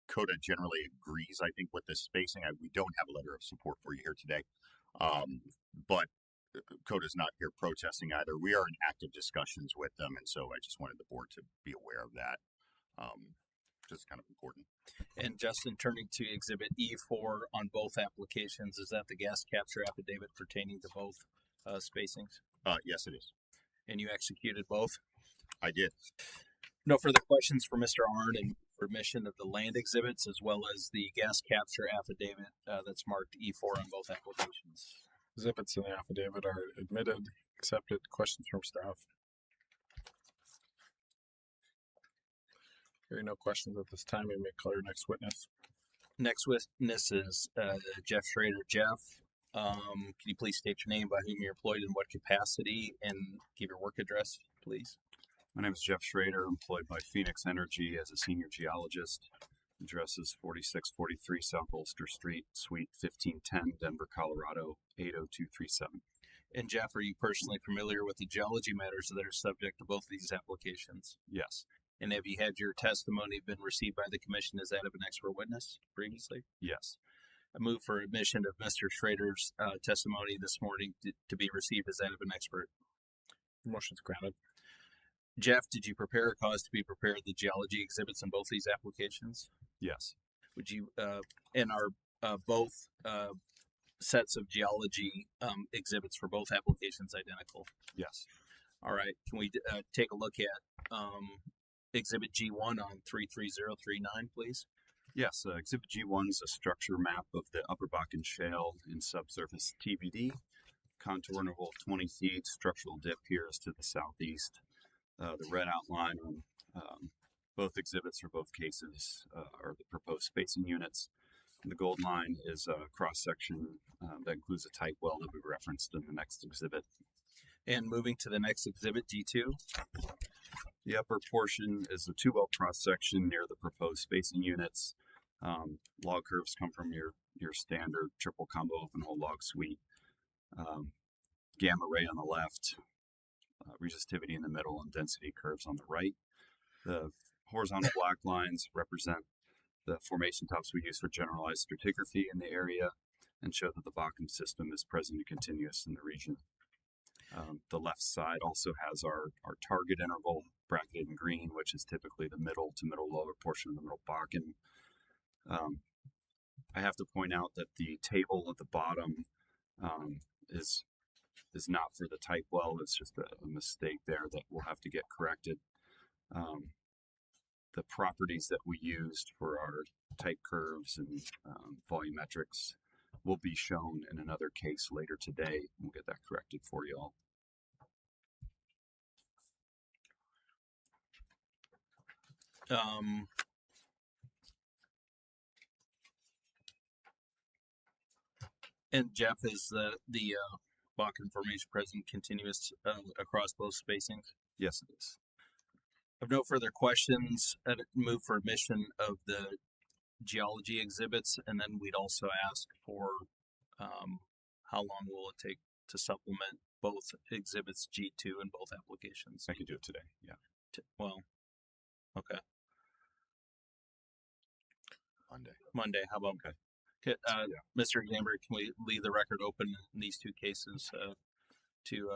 Coda generally agrees, I think, with this spacing. We don't have a letter of support for you here today, but Coda's not here protesting either. We are in active discussions with them, and so I just wanted the board to be aware of that. Just kind of important. And Justin, turning to Exhibit E4 on both applications, is that the gas capture affidavit pertaining to both spacings? Yes, it is. And you executed both? I did. No further questions for Mr. Arnn, and permission of the land exhibits as well as the gas capture affidavit that's marked E4 on both applications. Exhibits in the affidavit are admitted, accepted. Questions from staff? Hearing no questions at this time, we may call your next witness. Next witness is Jeff Schrader. Jeff, can you please state your name, by whom you're employed, in what capacity, and give your work address, please? My name is Jeff Schrader, employed by Phoenix Energy as a senior geologist. Address is 4643 South Ulster Street, Suite 1510, Denver, Colorado, 80237. And Jeff, are you personally familiar with the geology matters that are subject to both of these applications? Yes. And have you had your testimony been received by the commission as that of an expert witness previously? Yes. I move for admission of Mr. Schrader's testimony this morning to be received as that of an expert. Motion's granted. Jeff, did you prepare or cause to be prepared the geology exhibits in both these applications? Yes. Would you, and are both sets of geology exhibits for both applications identical? Yes. All right. Can we take a look at Exhibit G1 on 33039, please? Yes, Exhibit G1 is a structure map of the Upper Bakken Shale in subsurface TVD. Contour interval of 20 feet, structural dip here is to the southeast. The red outline on both exhibits for both cases are the proposed spacing units. And the gold line is a cross-section that includes a type well that we referenced in the next exhibit. And moving to the next exhibit, G2. The upper portion is a 2-well cross-section near the proposed spacing units. Log curves come from your standard triple combo open hole log suite. Gamma ray on the left, resistivity in the middle, and density curves on the right. The horizontal black lines represent the formation tops we use for generalized stratigraphy in the area and show that the Bakken system is present and continuous in the region. The left side also has our target interval bracketed in green, which is typically the middle to middle lower portion of the middle Bakken. I have to point out that the table at the bottom is not for the type well. It's just a mistake there that we'll have to get corrected. The properties that we used for our type curves and volumetrics will be shown in another case later today. We'll get that corrected for you all. And Jeff, is the Bakken formation present continuous across both spacings? Yes, it is. I've no further questions. I'd move for admission of the geology exhibits, and then we'd also ask for how long will it take to supplement both exhibits G2 in both applications? I can do it today. Yeah. Well, okay. Monday. How about okay? Mr. Examiner, can we leave the record open in these two cases to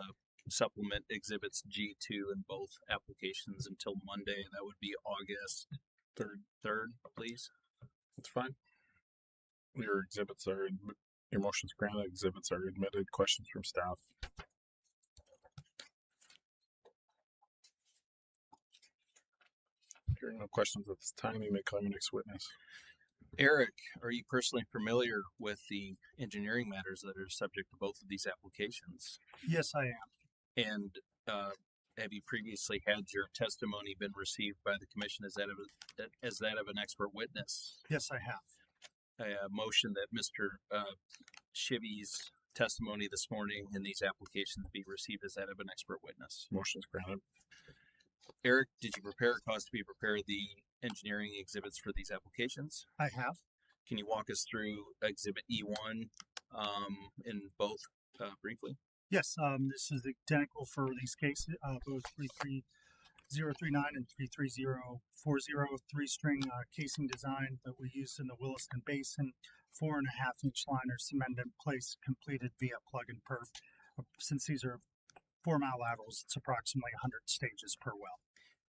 supplement exhibits G2 in both applications until Monday? That would be August 3rd, please. That's fine. Your motions granted, exhibits are admitted. Questions from staff? Hearing no questions at this time, you may call your next witness. Eric, are you personally familiar with the engineering matters that are subject to both of these applications? Yes, I am. And have you previously had your testimony been received by the commission as that of an expert witness? Yes, I have. A motion that Mr. Shivy's testimony this morning in these applications be received as that of an expert witness. Motion's granted. Eric, did you prepare or cause to be prepared the engineering exhibits for these applications? I have. Can you walk us through exhibit E1 in both briefly? Yes, this is identical for these cases, both 33039 and 33040, three-string casing design that we used in the Williston Basin, 4.5-inch liner cement in place, completed via plug and perf. Since these are 4-mile laterals, it's approximately 100 stages per well.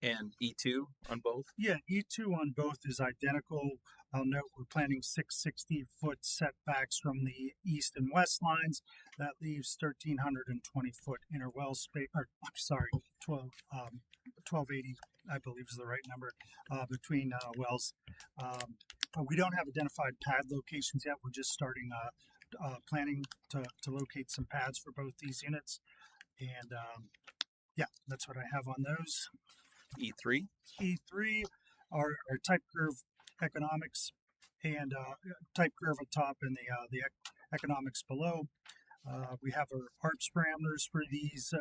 And E2 on both? Yeah, E2 on both is identical. I'll note we're planning 660-foot setbacks from the east and west lines. That leaves 1,320-foot inner well space, or I'm sorry, 1280, I believe is the right number, between wells. We don't have identified pad locations yet. We're just starting planning to locate some pads for both these units. And yeah, that's what I have on those. E3? E3 are type curve economics and type curve at top and the economics below. We have our ARPS parameters for these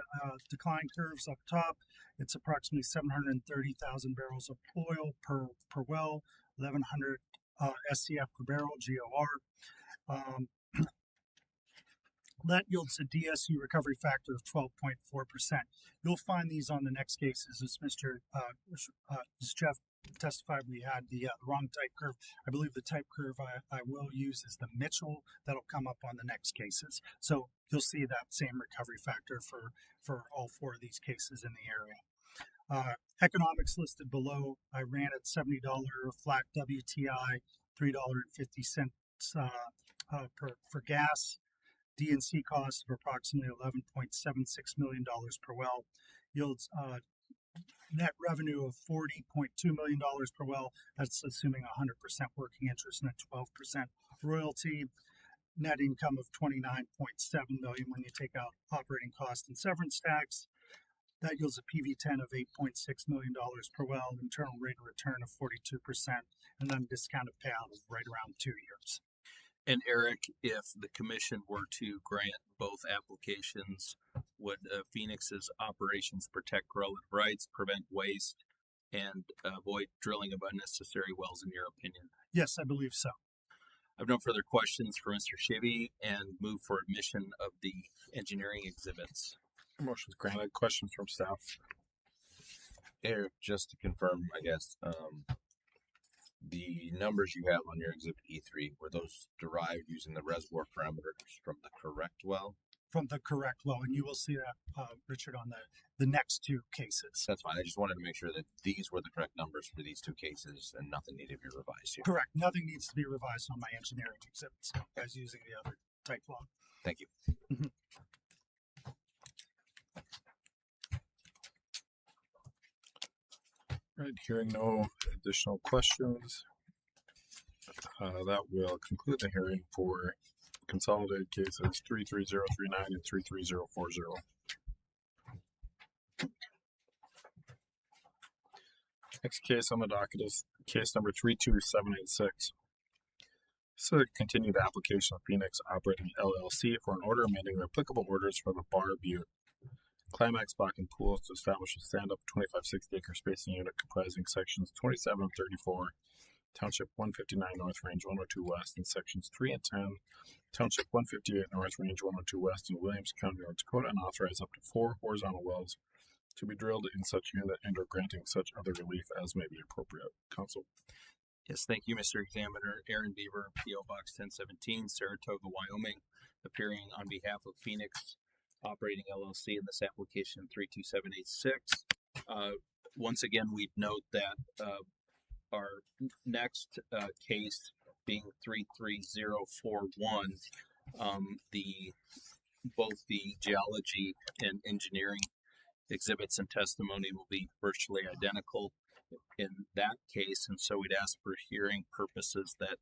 decline curves up top. It's approximately 730,000 barrels of oil per well, 1,100 SCF per barrel, GOR. That yields a DSU recovery factor of 12.4%. You'll find these on the next cases. As Jeff testified, we had the wrong type curve. I believe the type curve I will use is the Mitchell. That'll come up on the next cases. So you'll see that same recovery factor for all 4 of these cases in the area. Economics listed below, I ran at $70 flat WTI, $3.50 for gas. D&C costs of approximately $11.76 million per well. Yields net revenue of $40.2 million per well. That's assuming 100% working interest and a 12% royalty. Net income of $29.7 million when you take out operating costs and severance tax. That yields a PV10 of $8.6 million per well, internal rate of return of 42%, and then discounted payout of right around 2 years. And Eric, if the commission were to grant both applications, would Phoenix's operations protect relative rights, prevent waste, and avoid drilling of unnecessary wells, in your opinion? Yes, I believe so. I have no further questions for Mr. Shivy and move for admission of the engineering exhibits. Motion is granted. Questions from staff? Eric, just to confirm, I guess, the numbers you have on your exhibit E3, were those derived using the reservoir parameters from the correct well? From the correct well, and you will see that, Richard, on the next two cases. That's fine. I just wanted to make sure that these were the correct numbers for these two cases and nothing needed to be revised here. Correct. Nothing needs to be revised on my engineering exhibits as using the other type log. Thank you. Right, hearing no additional questions, that will conclude the hearing for consolidated cases 33039 and 33040. Next case on the docket is case number 32786. This is a continued application of Phoenix Operating LLC for an order amending the applicable orders for the Bar Butte Climax Bakken pools to establish a stand-up 2560 acre spacing unit comprising sections 27 and 34, Township 159 North, Range 102 West, and sections 3 and 10, Township 158 North, Range 102 West, in Williams County, North Dakota, and authorize up to 4 horizontal wells to be drilled in such unit and or granting such other relief as may be appropriate. Council. Yes, thank you, Mr. Examiner. Aaron Beaver, P.O. Box 1017, Saratoga, Wyoming, appearing on behalf of Phoenix Operating LLC in this application 32786. Once again, we'd note that our next case being 33041, both the geology and engineering exhibits and testimony will be virtually identical in that case, and so we'd ask for hearing purposes that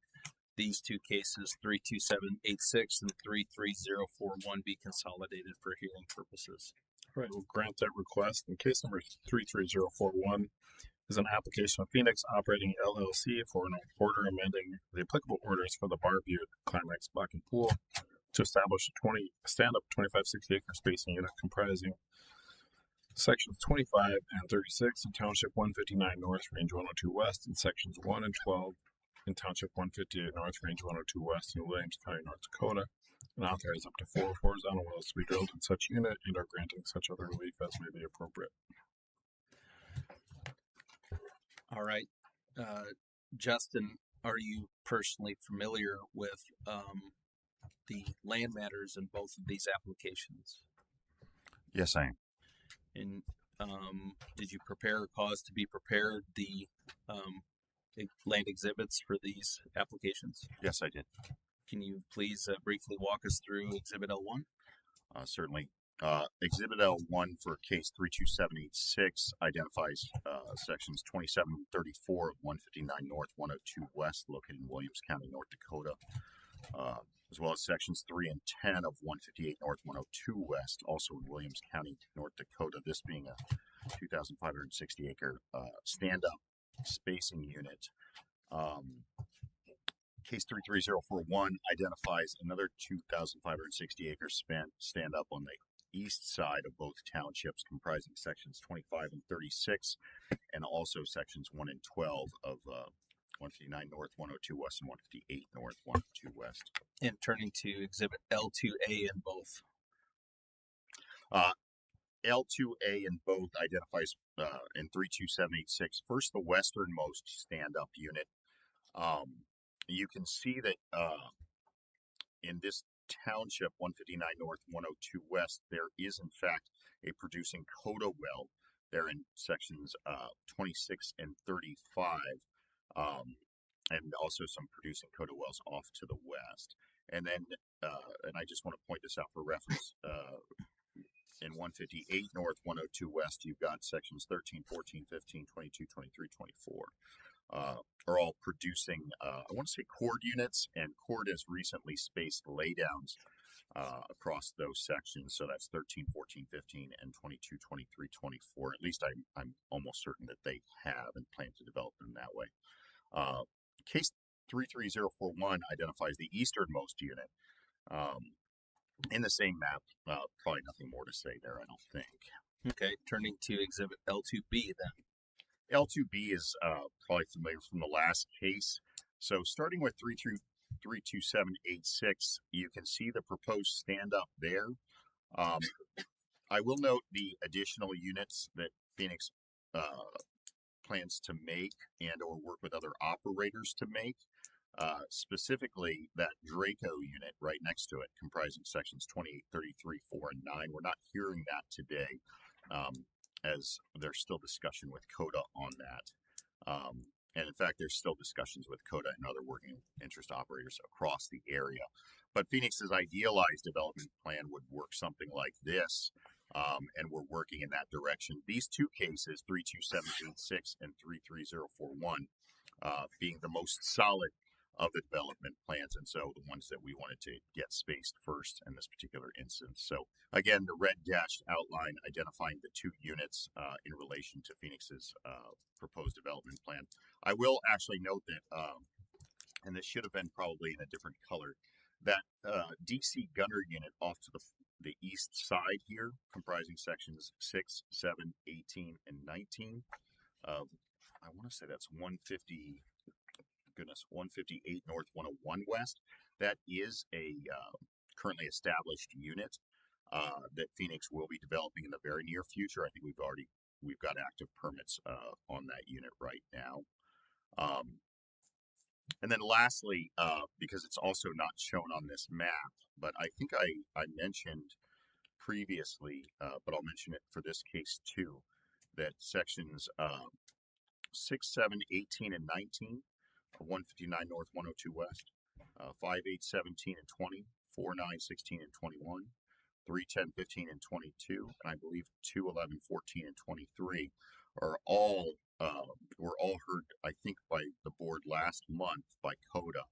these two cases, 32786 and 33041, be consolidated for hearing purposes. All right, we'll grant that request. And case number 33041 is an application of Phoenix Operating LLC for an order amending the applicable orders for the Bar Butte Climax Bakken pool to establish a stand-up 2560 acre spacing unit comprising sections 25 and 36 in Township 159 North, Range 102 West, and sections 1 and 12 in Township 158 North, Range 102 West, in Williams County, North Dakota, and authorize up to 4 horizontal wells to be drilled in such unit and are granting such other relief as may be appropriate. All right. Justin, are you personally familiar with the land matters in both of these applications? Yes, I am. And did you prepare or cause to be prepared the land exhibits for these applications? Yes, I did. Can you please briefly walk us through Exhibit L1? Certainly. Exhibit L1 for case 32786 identifies sections 27 and 34 of 159 North, 102 West, located in Williams County, North Dakota, as well as sections 3 and 10 of 158 North, 102 West, also in Williams County, North Dakota, this being a 2,560 acre stand-up spacing unit. Case 33041 identifies another 2,560 acres stand up on the east side of both townships, comprising sections 25 and 36, and also sections 1 and 12 of 159 North, 102 West, and 158 North, 102 West. And turning to Exhibit L2A in both. L2A in both identifies in 32786 first the westernmost stand-up unit. You can see that in this township, 159 North, 102 West, there is in fact a producing Coda well they're in sections 26 and 35, and also some producing Coda wells off to the west. And then, and I just want to point this out for reference, in 158 north, 102 west, you've got sections 13, 14, 15, 22, 23, 24. Are all producing, I want to say chord units, and chord has recently spaced laydowns across those sections. So that's 13, 14, 15, and 22, 23, 24. At least I'm almost certain that they have and plan to develop them that way. Case 33041 identifies the easternmost unit. In the same map, probably nothing more to say there, I don't think. Okay, turning to exhibit L2B then. L2B is probably familiar from the last case. So starting with 32786, you can see the proposed stand-up there. I will note the additional units that Phoenix plans to make and or work with other operators to make. Specifically that Draco unit right next to it, comprising sections 28, 33, 4, and 9. We're not hearing that today, as there's still discussion with Coda on that. And in fact, there's still discussions with Coda and other working interest operators across the area. But Phoenix's idealized development plan would work something like this, and we're working in that direction. These two cases, 32786 and 33041, being the most solid of the development plans, and so the ones that we wanted to get spaced first in this particular instance. So again, the red dashed outline identifying the two units in relation to Phoenix's proposed development plan. I will actually note that, and this should have been probably in a different color, that DC Gunner unit off to the east side here, comprising sections 6, 7, 18, and 19. I want to say that's 158 north, 101 west. That is a currently established unit that Phoenix will be developing in the very near future. I think we've got active permits on that unit right now. And then lastly, because it's also not shown on this map, but I think I mentioned previously, but I'll mention it for this case too, that sections 6, 7, 18, and 19 of 159 north, 102 west, 5, 8, 17, and 20, 4, 9, 16, and 21, 3, 10, 15, and 22, and I believe 2, 11, 14, and 23 are all were all heard, I think, by the board last month by Coda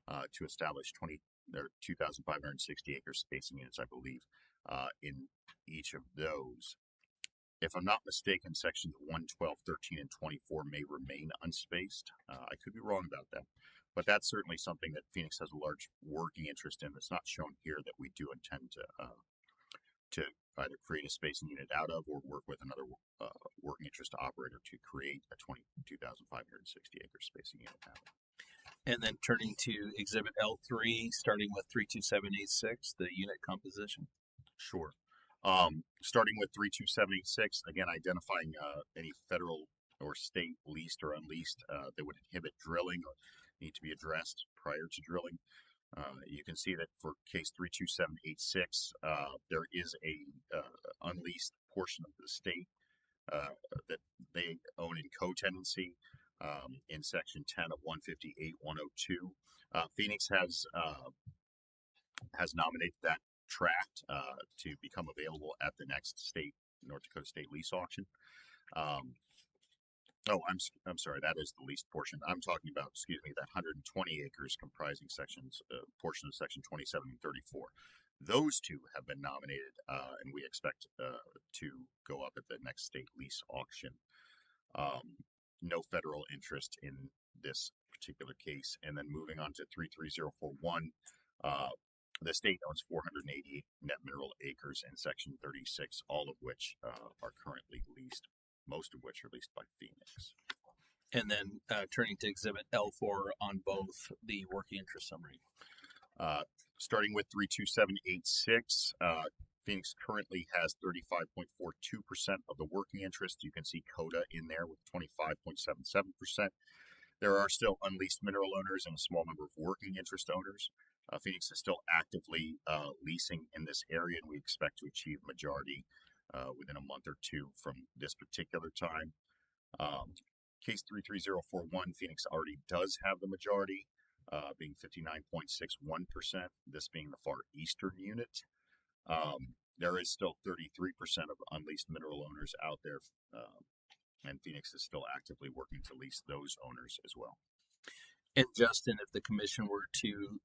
to establish 2,560 acre spacing units, I believe, in each of those. If I'm not mistaken, sections 1, 12, 13, and 24 may remain unspaced. I could be wrong about that, but that's certainly something that Phoenix has a large working interest in that's not shown here that we do intend to either create a spacing unit out of or work with another working interest operator to create a 22,560 acre spacing unit out of. And then turning to exhibit L3, starting with 32786, the unit composition. Sure. Starting with 32786, again, identifying any federal or state leased or unleased that would inhibit drilling or need to be addressed prior to drilling. You can see that for case 32786, there is a unleased portion of the state that they own in co-tenancy in section 10 of 158-102. Phoenix has nominated that tract to become available at the next North Dakota state lease auction. I'm sorry, that is the leased portion. I'm talking about, that 120 acres comprising portion of section 27 and 34. Those two have been nominated, and we expect to go up at the next state lease auction. No federal interest in this particular case. And then moving on to 33041, the state owns 488 net mineral acres in section 36, all of which are currently leased, most of which are leased by Phoenix. And then turning to exhibit L4 on both the working interest summary. Starting with 32786, Phoenix currently has 35.42% of the working interest. You can see Coda in there with 25.77%. There are still unleased mineral owners and a small number of working interest owners. Phoenix is still actively leasing in this area, and we expect to achieve majority within a month or two from this particular time. Case 33041, Phoenix already does have the majority, being 59.61%, this being the far eastern unit. There is still 33% of unleased mineral owners out there, and Phoenix is still actively working to lease those owners as well. And Justin, if the commission were to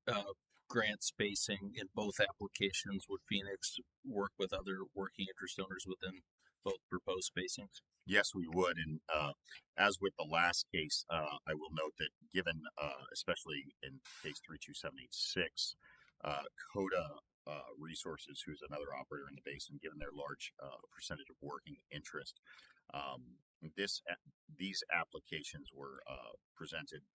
grant spacing in both applications, would Phoenix work with other working interest owners within both proposed spacings? Yes, we would. And as with the last case, I will note that given, especially in case 32786, Coda Resources, who's another operator in the basin, given their large percentage of working interest, these applications were presented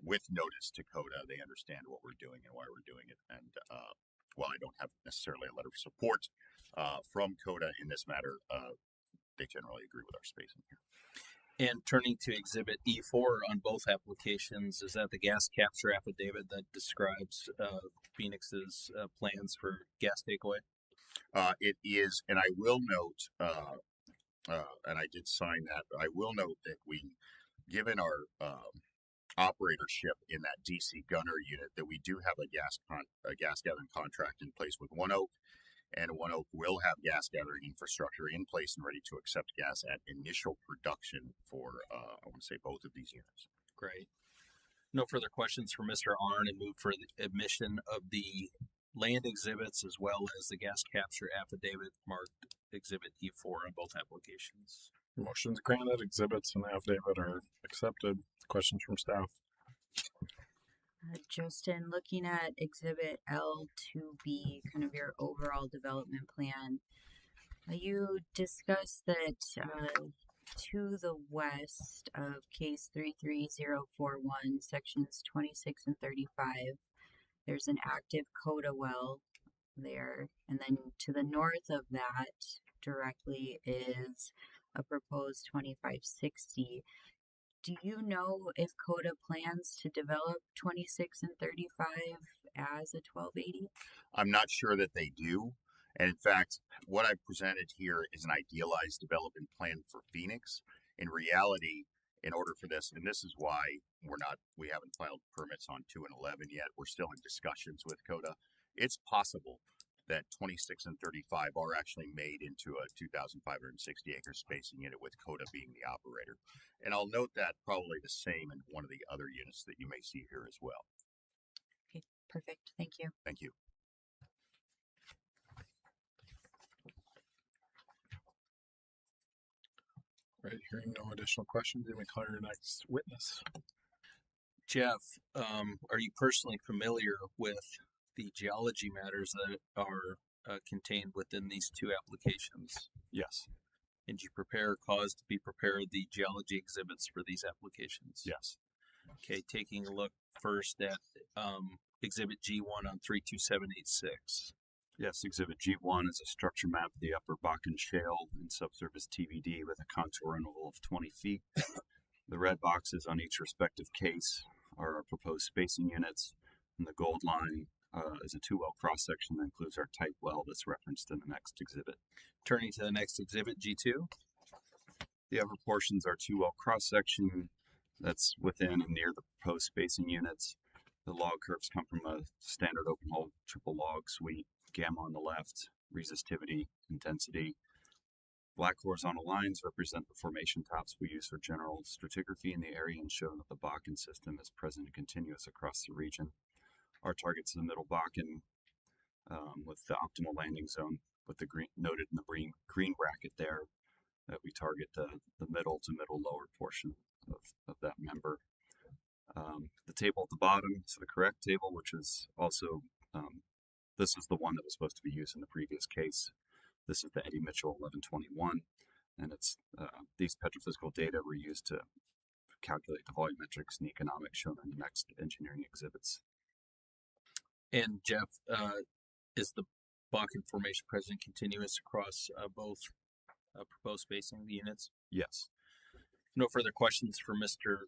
with notice to Coda. They understand what we're doing and why we're doing it. And while I don't have necessarily a letter of support from Coda in this matter, they generally agree with our spacing here. And turning to Exhibit E4 on both applications, is that the gas capture affidavit that describes Phoenix's plans for gas takeaway? It is, and I will note, and I did sign that, but I will note that given our operatorship in that DC Gunner unit, that we do have a gas gathering contract in place with One Oak, and One Oak will have gas gathering infrastructure in place and ready to accept gas at initial production for, I want to say, both of these units. Great. No further questions for Mr. Arnn, and move for the admission of the land exhibits as well as the gas capture affidavit marked Exhibit E4 on both applications. Motion's granted. Exhibits and affidavit are accepted. Questions from staff? Justin, looking at Exhibit L2B, kind of your overall development plan, you discussed that to the west of case 33041, sections 26 and 35, there's an active Coda well there. And then to the north of that directly is a proposed 2560. Do you know if Coda plans to develop 26 and 35 as a 1280? I'm not sure that they do. And in fact, what I've presented here is an idealized development plan for Phoenix. In reality, in order for this, and this is why we haven't filed permits on 2 and 11 yet. We're still in discussions with Coda. It's possible that 26 and 35 are actually made into a 2,560 acre spacing unit with Coda being the operator. And I'll note that probably the same in one of the other units that you may see here as well. Okay, perfect. Thank you. Thank you. Right, hearing no additional questions, you may call your next witness. Jeff, are you personally familiar with the geology matters that are contained within these two applications? Yes. And you cause to be prepared the geology exhibits for these applications? Yes. Okay, taking a look first at Exhibit G1 on 32786. Yes, Exhibit G1 is a structure map of the Upper Bakken Shale and subsurface TVD with a contour interval of 20 feet. The red boxes on each respective case are our proposed spacing units, and the gold line is a 2-well cross-section that includes our type well that's referenced in the next exhibit. Turning to the next exhibit, G2. The upper portions are 2-well cross-section that's within and near the proposed spacing units. The log curves come from a standard open hole triple log suite. Gamma on the left, resistivity, and density. Black horizontal lines represent the formation tops we use for general stratigraphy in the area and show that the Bakken system is present and continuous across the region. Our target's the middle Bakken with the optimal landing zone with the green noted in the green bracket there that we target the middle to middle lower portion of that member. The table at the bottom is the correct table, which is also this is the one that was supposed to be used in the previous case. This is the Eddie Mitchell 1121, and it's these petrophysical data were used to calculate the volumetrics and economics shown in the next engineering exhibits. And Jeff, is the Bakken formation present continuous across both proposed spacing units? Yes. No further questions for Mr.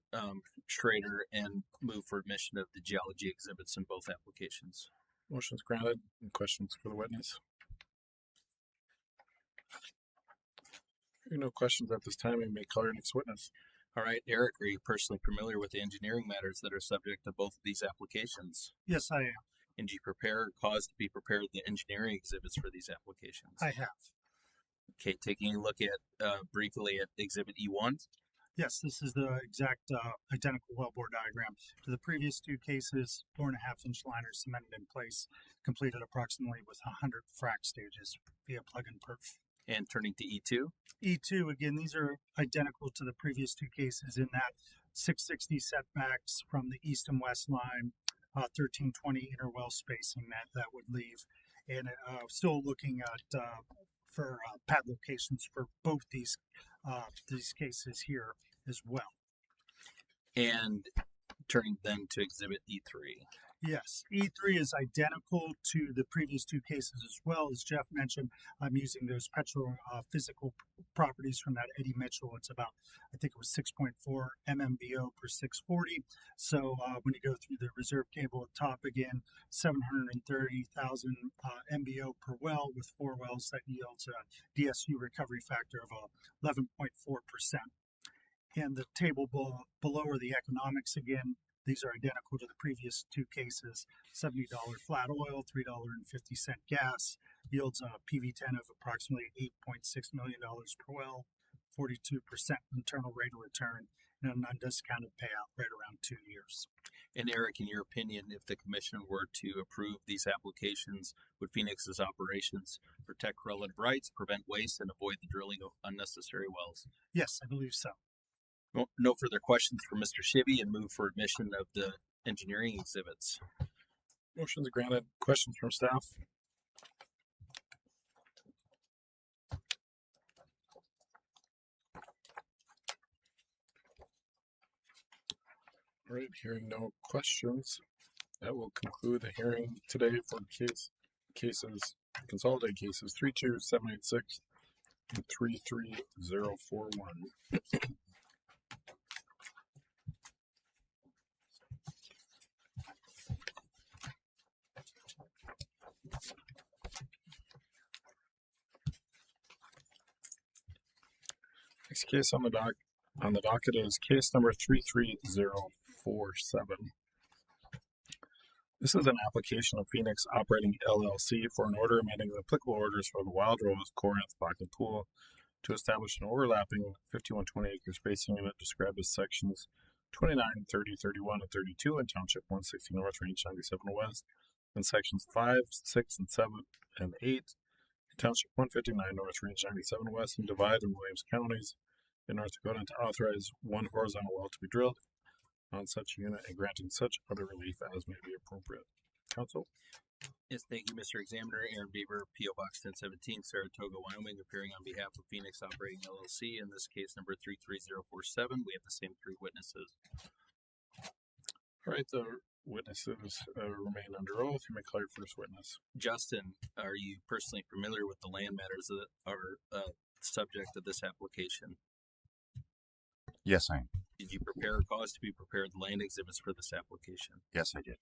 Schrader, and move for admission of the geology exhibits in both applications. Motion's granted. Any questions for the witness? Hearing no questions at this time, we may call your next witness. All right, Eric, are you personally familiar with the engineering matters that are subject to both of these applications? Yes, I am. And do you prepare or cause to be prepared the engineering exhibits for these applications? I have. Okay, taking a look at briefly at Exhibit E1. Yes, this is the exact identical wellbore diagram to the previous two cases. 4.5-inch liners cemented in place, completed approximately with 100 frac stages via plug and perf. And turning to E2. E2, again, these are identical to the previous two cases in that 660 setbacks from the east and west line, 1320 interwell spacing that would leave, and still looking at for pad locations for both these cases here as well. And turning then to Exhibit E3. Yes, E3 is identical to the previous two cases as well. As Jeff mentioned, I'm using those petrophysical properties from that Eddie Mitchell. It's about, I think it was 6.4 MMBO per 640. So when you go through the reserve cable at top again, 730,000 MBO per well with 4 wells, that yields a DSU recovery factor of 11.4%. And the table below are the economics again. These are identical to the previous two cases. $70 flat oil, $3.50 gas, yields a PV10 of approximately $8.6 million per well, 42% internal rate of return, and an undiscounted payout right around 2 years. And Eric, in your opinion, if the commission were to approve these applications, would Phoenix's operations protect relative rights, prevent waste, and avoid the drilling of unnecessary wells? Yes, I believe so. No further questions for Mr. Shibby, and move for admission of the engineering exhibits. Motion's granted. Questions from staff? All right, hearing no questions, that will conclude the hearing today for consolidated cases 32786 and 33041. Next case on the docket is case number 33047. This is an application of Phoenix Operating LLC for an order amending the applicable orders for the Wild Rose, Corinth, Bakken Pool to establish an overlapping 5120 acre spacing unit described as sections 29, 30, 31, and 32 in Township 160 North, Range 97 West, and sections 5, 6, and 7, and 8 Township 159 North, Range 97 West, and Divide in Williams counties in North Dakota, and to authorize one horizontal well to be drilled on such unit and granting such other relief as may be appropriate. Council? Yes, thank you, Mr. Examiner. Aaron Beaver, P.O. Box 1017, Saratoga, Wyoming, appearing on behalf of Phoenix Operating LLC. In this case, number 33047, we have the same 3 witnesses. All right, the witnesses remain under oath. You may call your first witness. Justin, are you personally familiar with the land matters that are subject of this application? Yes, I am. Did you prepare or cause to be prepared the land exhibits for this application? Yes, I did.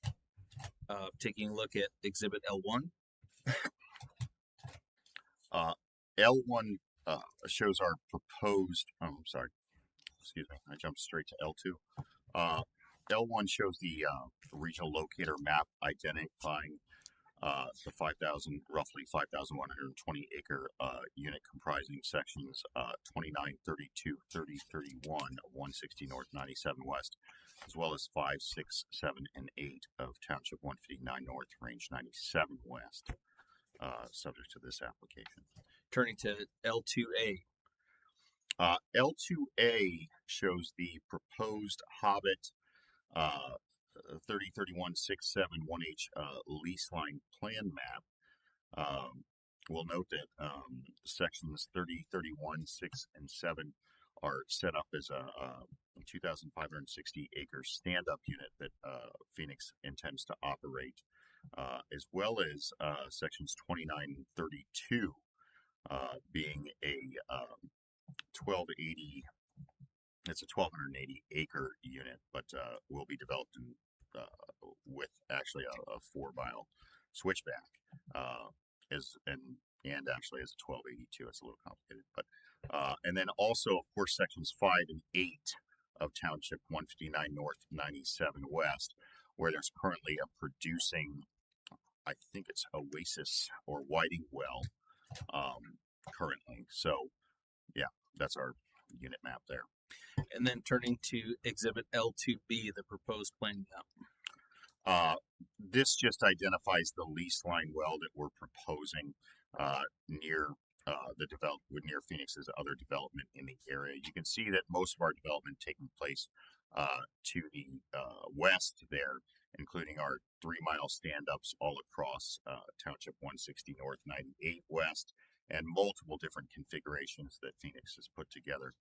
Taking a look at Exhibit L1. L1 shows our proposed, excuse me, I jumped straight to L2. L1 shows the regional locator map identifying the roughly 5,120 acre unit comprising sections 29, 32, 30, 31 of 160 North, 97 West, as well as 5, 6, 7, and 8 of Township 159 North, Range 97 West, subject to this application. Turning to L2A. L2A shows the proposed Hobbit 3031-671H lease line plan map. We'll note that sections 30, 31, 6, and 7 are set up as a 2,560 acre stand-up unit that Phoenix intends to operate, as well as sections 29 and 32 being a 1280. It's a 1,280 acre unit, but will be developed in, with actually a 4-mile switchback, and actually as a 1282. It's a little complicated, but And then also, of course, sections 5 and 8 of Township 159 North, 97 West, where there's currently a producing, I think it's Oasis or Whiting well, currently. So, yeah, that's our unit map there. And then turning to Exhibit L2B, the proposed plan map. This just identifies the lease line well that we're proposing near near Phoenix's other development in the area. You can see that most of our development taking place to the west there, including our 3-mile stand-ups all across Township 160 North, 98 West, and multiple different configurations that Phoenix has put together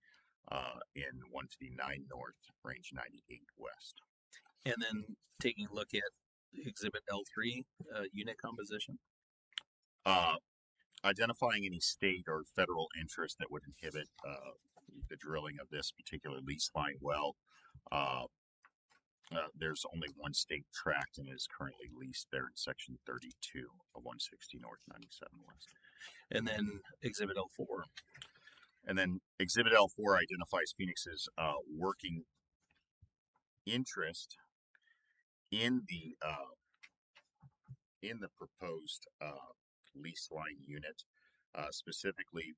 in 159 North, Range 98 West. And then taking a look at Exhibit L3, unit composition. Identifying any state or federal interest that would inhibit the drilling of this particular lease line well. There's only one state tract and is currently leased there in section 32 of 160 North, 97 West. And then Exhibit L4. And then Exhibit L4 identifies Phoenix's working interest in the proposed lease line unit. Specifically,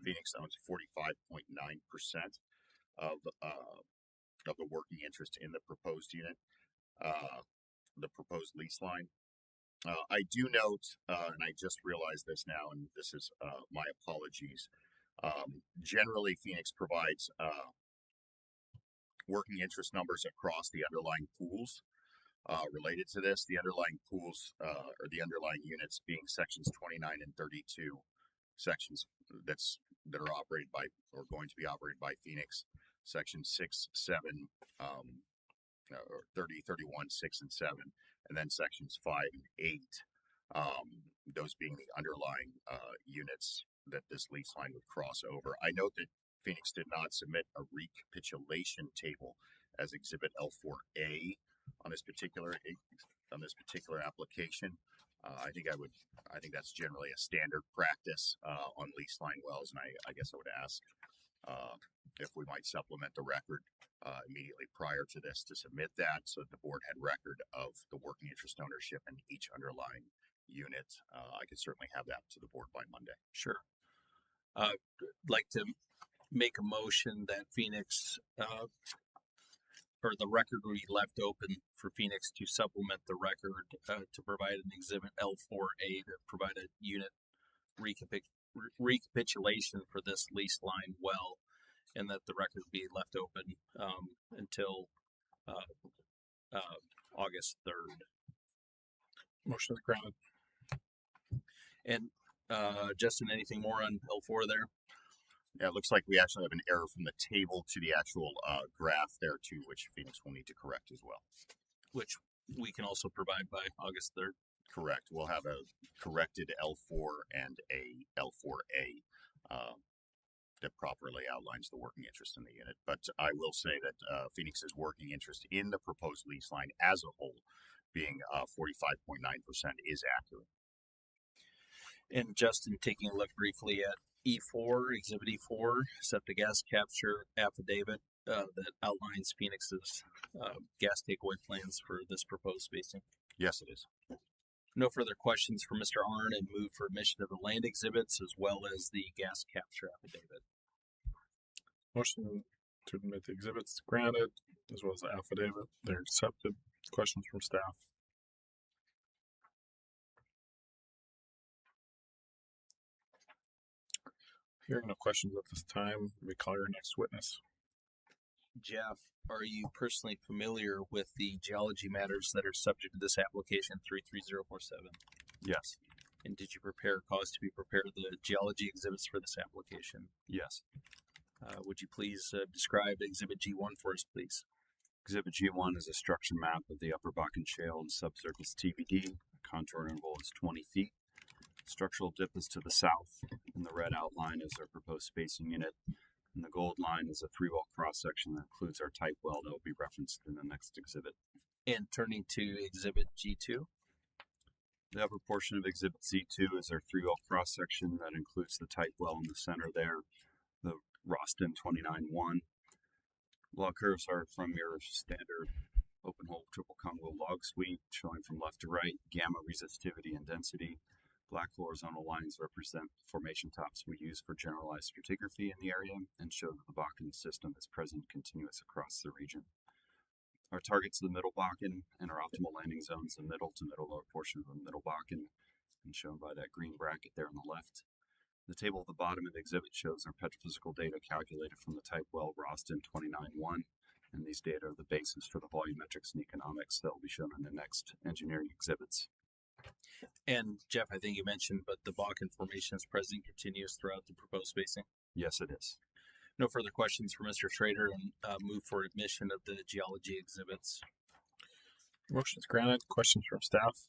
Phoenix owns 45.9% of the working interest in the proposed unit, the proposed lease line. I do note, and I just realized this now, and this is my apologies. Generally, Phoenix provides working interest numbers across the underlying pools. Related to this, the underlying pools or the underlying units being sections 29 and 32, sections that are operated by or going to be operated by Phoenix, section 6, 7, or 30, 31, 6, and 7, and then sections 5 and 8, those being the underlying units that this lease line would cross over. I note that Phoenix did not submit a recapitulation table as Exhibit L4A on this particular application. I think that's generally a standard practice on lease line wells, and I guess I would ask if we might supplement the record immediately prior to this to submit that, so that the board had record of the working interest ownership in each underlying unit. I could certainly have that to the board by Monday. Sure. Like to make a motion that Phoenix or the record will be left open for Phoenix to supplement the record to provide an Exhibit L4A to provide a unit recapitulation for this lease line well, and that the record be left open until August 3rd. Motion is granted. And Justin, anything more on L4 there? Yeah, it looks like we actually have an error from the table to the actual graph there too, which Phoenix will need to correct as well. Which we can also provide by August 3rd. Correct. We'll have a corrected L4 and a L4A that properly outlines the working interest in the unit. But I will say that Phoenix's working interest in the proposed lease line as a whole, being 45.9%, is accurate. And Justin, taking a look briefly at E4, Exhibit E4, septic gas capture affidavit that outlines Phoenix's gas takeaway plans for this proposed spacing. Yes, it is. No further questions for Mr. Arnn, and move for admission of the land exhibits as well as the gas capture affidavit. Motion to admit the exhibits granted, as well as the affidavit. They're accepted. Questions from staff? Hearing no questions at this time, we call your next witness. Jeff, are you personally familiar with the geology matters that are subject to this application 33047? Yes. And did you prepare cause to be prepared the geology exhibits for this application? Yes. Would you please describe Exhibit G1 for us, please? Exhibit G1 is a structure map of the Upper Bakken Shale and subsurface TBD. Contour interval is 20 feet. Structural dip is to the south, and the red outline is our proposed spacing unit, and the gold line is a 3-well cross-section that includes our type well that will be referenced in the next exhibit. And turning to Exhibit G2. The upper portion of Exhibit Z2 is our 3-well cross section that includes the type well in the center there, the Roston 29-1. Log curves are from your standard open hole triple Congo log suite, showing from left to right gamma resistivity and density. Black horizontal lines represent formation tops we use for generalized stratigraphy in the area and show that the Bakken system is present continuous across the region. Our targets the middle Bakken and our optimal landing zones, the middle to middle lower portion of the middle Bakken, and shown by that green bracket there on the left. The table at the bottom of the exhibit shows our petrophysical data calculated from the type well Roston 29-1, and these data are the basis for the volumetrics and economics that will be shown in the next engineering exhibits. And Jeff, I think you mentioned, but the Bakken formation is present continuous throughout the proposed spacing. Yes, it is. No further questions for Mr. Schrader, and move for admission of the geology exhibits. Motion's granted. Questions from staff?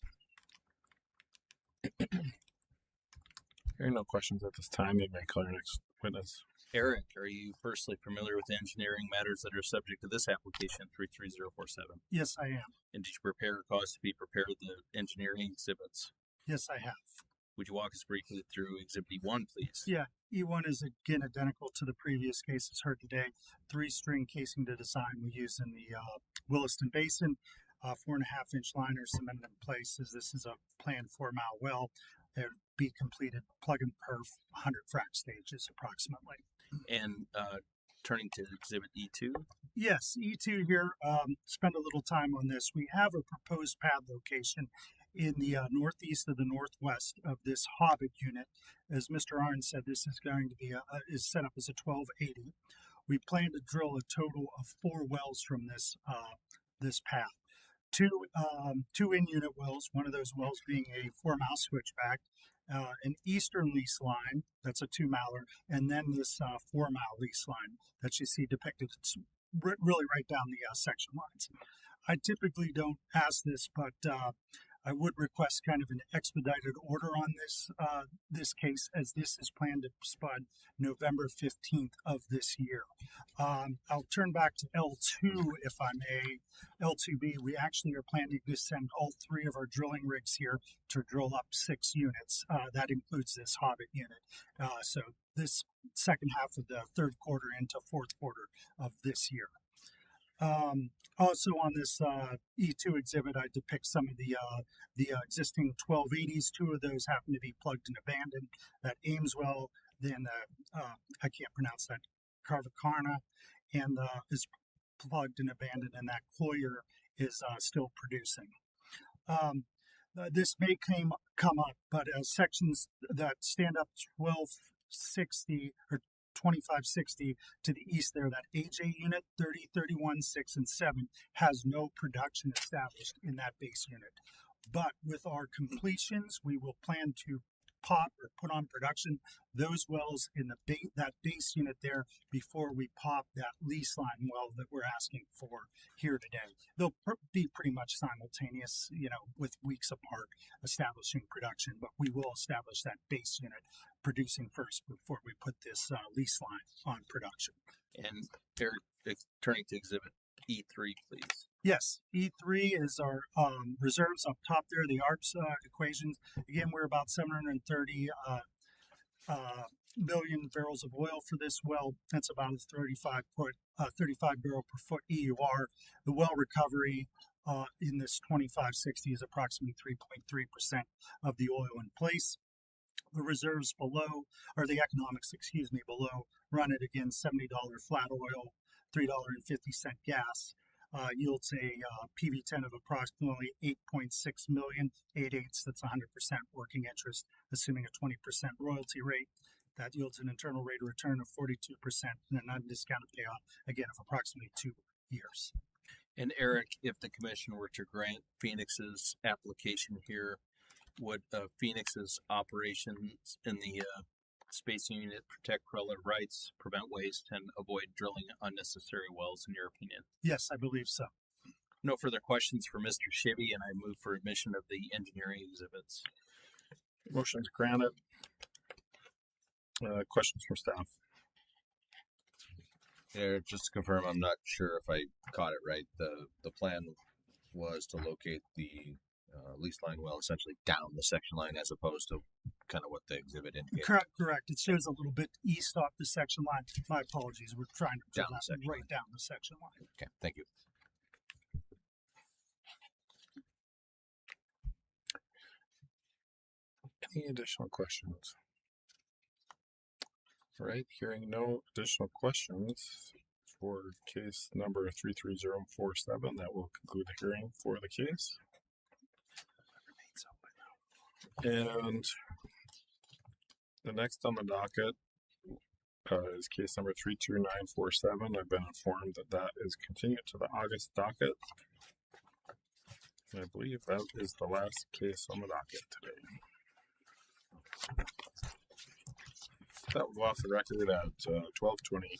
Hearing no questions at this time, you may call your next witness. Eric, are you personally familiar with engineering matters that are subject to this application 33047? Yes, I am. And did you prepare or cause to be prepared the engineering exhibits? Yes, I have. Would you walk us briefly through Exhibit E1, please? Yeah, E1 is again identical to the previous cases heard today. 3-string casing to design we use in the Williston Basin. 4.5-inch liner cemented in place as this is a planned 4-mile well. It would be completed plug and perf 100 frac stages approximately. And turning to Exhibit E2. Yes, E2 here, spend a little time on this. We have a proposed pad location in the northeast of the northwest of this Hobbit unit. As Mr. Arns said, this is going to be is set up as a 1280. We plan to drill a total of 4 wells from this this pad. 2 in-unit wells, one of those wells being a 4-mile switchback, an eastern lease line, that's a 2-miler, and then this 4-mile lease line that you see depicted. It's really right down the section lines. I typically don't ask this, but I would request kind of an expedited order on this this case, as this is planned to spud November 15th of this year. I'll turn back to L2 if I may. L2B, we actually are planning to send all 3 of our drilling rigs here to drill up 6 units. That includes this Hobbit unit. So this second half of the third quarter into fourth quarter of this year. Also on this E2 exhibit, I depict some of the existing 1280s. 2 of those happen to be plugged and abandoned. That Ames well, then I can't pronounce that, Carvacarna, and is plugged and abandoned, and that Cloyer is still producing. This may come up, but sections that stand up 1260 or 2560 to the east there, that AJ unit 30, 31, 6, and 7 has no production established in that base unit. But with our completions, we will plan to pop or put on production those wells in the that base unit there before we pop that lease line well that we're asking for here today. They'll be pretty much simultaneous, with weeks apart establishing production, but we will establish that base unit producing first before we put this lease line on production. And turning to Exhibit E3, please. Yes, E3 is our reserves up top there, the ARPS equations. Again, we're about 730 million barrels of oil for this well. That's about a 35 barrel per foot EUR. The well recovery in this 2560 is approximately 3.3% of the oil in place. The reserves below, or the economics, below, run at again $70 flat oil, $3.50 gas. Yields a PV10 of approximately 8.6 million, 8/8. That's 100% working interest, assuming a 20% royalty rate. That yields an internal rate of return of 42% and an undiscounted payout, again, of approximately 2 years. And Eric, if the commission were to grant Phoenix's application here, would Phoenix's operations in the spacing unit protect relative rights, prevent waste, and avoid drilling unnecessary wells, in your opinion? Yes, I believe so. No further questions for Mr. Shivy, and I move for admission of the engineering exhibits. Motion is granted. Questions from staff? Yeah, just to confirm, I'm not sure if I caught it right. The plan was to locate the lease line well essentially down the section line as opposed to kind of what the exhibit indicates. Correct. It shows a little bit east off the section line. My apologies. We're trying to pull Down the that section right down the section line. Okay, thank you. Any additional questions? All right, hearing no additional questions for case number 33047, that will conclude the hearing for the case. And the next on the docket is case number 32947. I've been informed that that is continued to the August docket. And I believe that is the last case on the docket today. That will go off the record at 12:20.